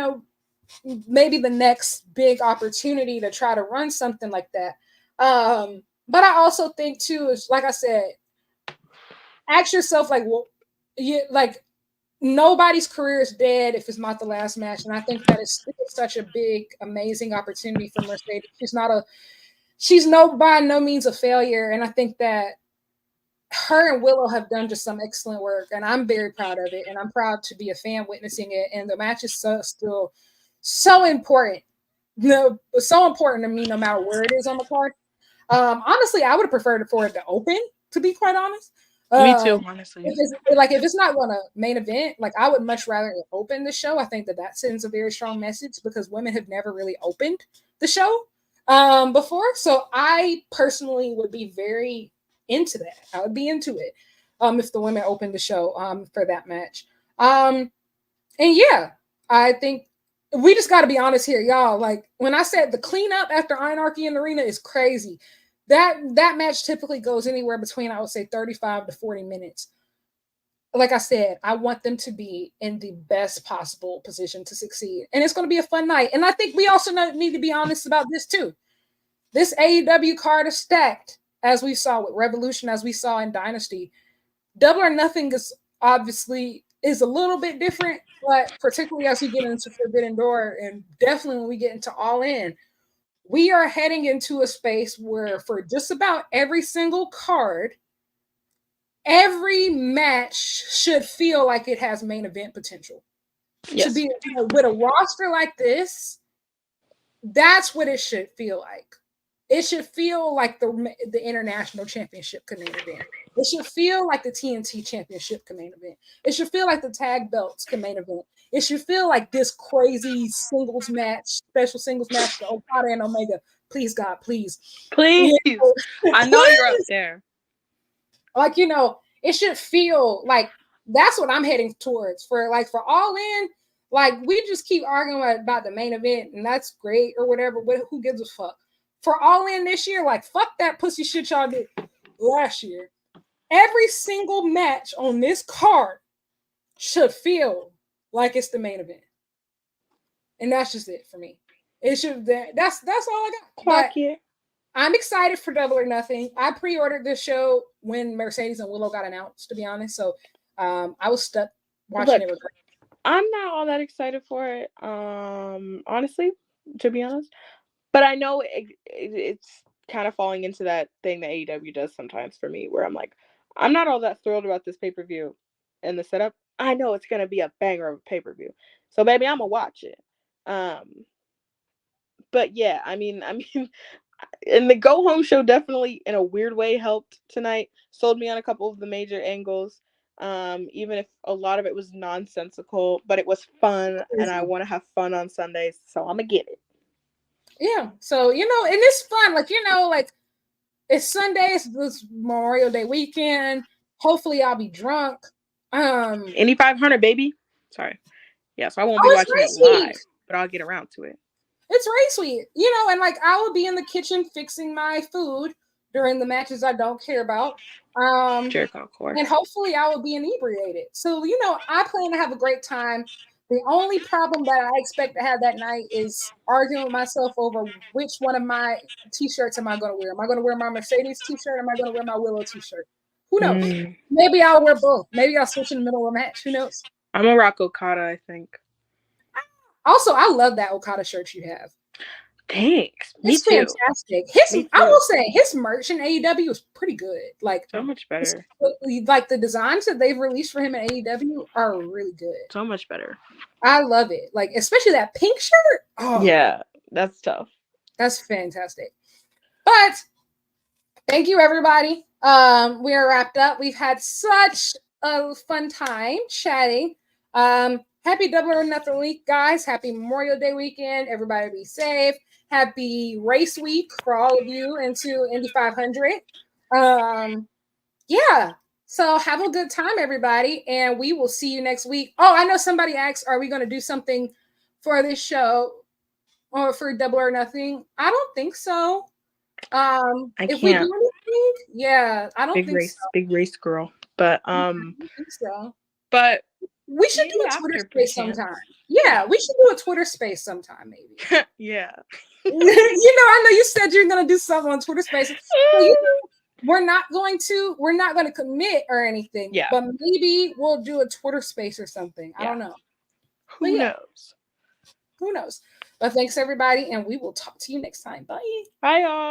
maybe the next big opportunity to try to run something like that. But I also think too, is like I said, ask yourself, like, well, nobody's career is dead if it's not the last match. And I think that is still such a big, amazing opportunity for Mercedes. She's by no means a failure. And I think that her and Willow have done just some excellent work, and I'm very proud of it. And I'm proud to be a fan witnessing it. And the match is still so important. So important to me, no matter where it is on the card. Honestly, I would have preferred for it to open, to be quite honest. Me too, honestly. If it's not going to main event, like, I would much rather it open the show. I think that sends a very strong message because women have never really opened the show before. So I personally would be very into that. I would be into it if the women opened the show for that match. And yeah, I think we just got to be honest here, y'all. Like, when I said the cleanup after Anarchy in the Arena is crazy, that match typically goes anywhere between, I would say, 35 to 40 minutes. Like I said, I want them to be in the best possible position to succeed. And it's going to be a fun night. And I think we also need to be honest about this too. This AEW card is stacked, as we saw with Revolution, as we saw in Dynasty. Double or Nothing is obviously a little bit different, but particularly as we get into Forbidden Door, and definitely when we get into All In, we are heading into a space where for just about every single card, every match should feel like it has main event potential. Yes. Should be, with a roster like this, that's what it should feel like. It should feel like the International Championship could main event. It should feel like the TNT Championship could main event. It should feel like the tag belts could main event. It should feel like this crazy special singles match for Okada and Omega. Please, God, please. Please. I know you're up there. Like, it should feel like that's what I'm heading towards for All In. Like, we just keep arguing about the main event, and that's great or whatever. But who gives a fuck? For All In this year, like, fuck that pussy shit y'all did last year. Every single match on this card should feel like it's the main event. And that's just it for me. It should, that's all I got. Fuck yeah. I'm excited for Double or Nothing. I pre-ordered this show when Mercedes and Willow got announced, to be honest. So I was stuck watching it. I'm not all that excited for it, honestly, to be honest. But I know it's kind of falling into that thing that AEW does sometimes for me, where I'm like, I'm not all that thrilled about this pay-per-view and the setup. I know it's going to be a banger of a pay-per-view. So, baby, I'm going to watch it. But yeah, I mean, and the go home show definitely, in a weird way, helped tonight. Sold me on a couple of the major angles. Even if a lot of it was nonsensical, but it was fun, and I want to have fun on Sundays, so I'm gonna get it. Yeah. So, you know, and it's fun. Like, you know, like it's Sunday, it's this Memorial Day weekend. Hopefully I'll be drunk. Indy 500, baby. Sorry. Yeah, so I won't be watching it live, but I'll get around to it. It's race week, you know, and like I will be in the kitchen fixing my food during the matches I don't care about. And hopefully I will be inebriated. So, you know, I plan to have a great time. The only problem that I expect to have that night is arguing with myself over which one of my t-shirts am I going to wear. Am I going to wear my Mercedes t-shirt? Or am I going to wear my Willow t-shirt? Who knows? Maybe I'll wear both. Maybe I'll switch in the middle of a match. Who knows? I'm a rock Okada, I think. Also, I love that Okada shirt you have. Thanks. It's fantastic. I will say his merch in AEW is pretty good. Like so much better. Like the designs that they've released for him in AEW are really good. So much better. I love it. Like especially that pink shirt. Oh yeah, that's tough. That's fantastic. But thank you, everybody. We are wrapped up. We've had such a fun time chatting. Happy Double or Nothing week, guys. Happy Memorial Day weekend. Everybody be safe. Happy race week for all of you into Indy 500. Yeah. So have a good time, everybody. And we will see you next week. Oh, I know somebody asked, are we going to do something for this show or for Double or Nothing? I don't think so. If we do anything, yeah, I don't think so. Big race girl. But I don't think so. But we should do a Twitter space sometime. Yeah, we should do a Twitter space sometime, maybe. Yeah. You know, I know you said you're gonna do something on Twitter space. So we're not going to commit or anything. Yeah. But maybe we'll do a Twitter space or something. Yeah. I don't know. Who knows? Who knows? But thanks everybody, and we will talk to you next time. Bye. Bye y'all.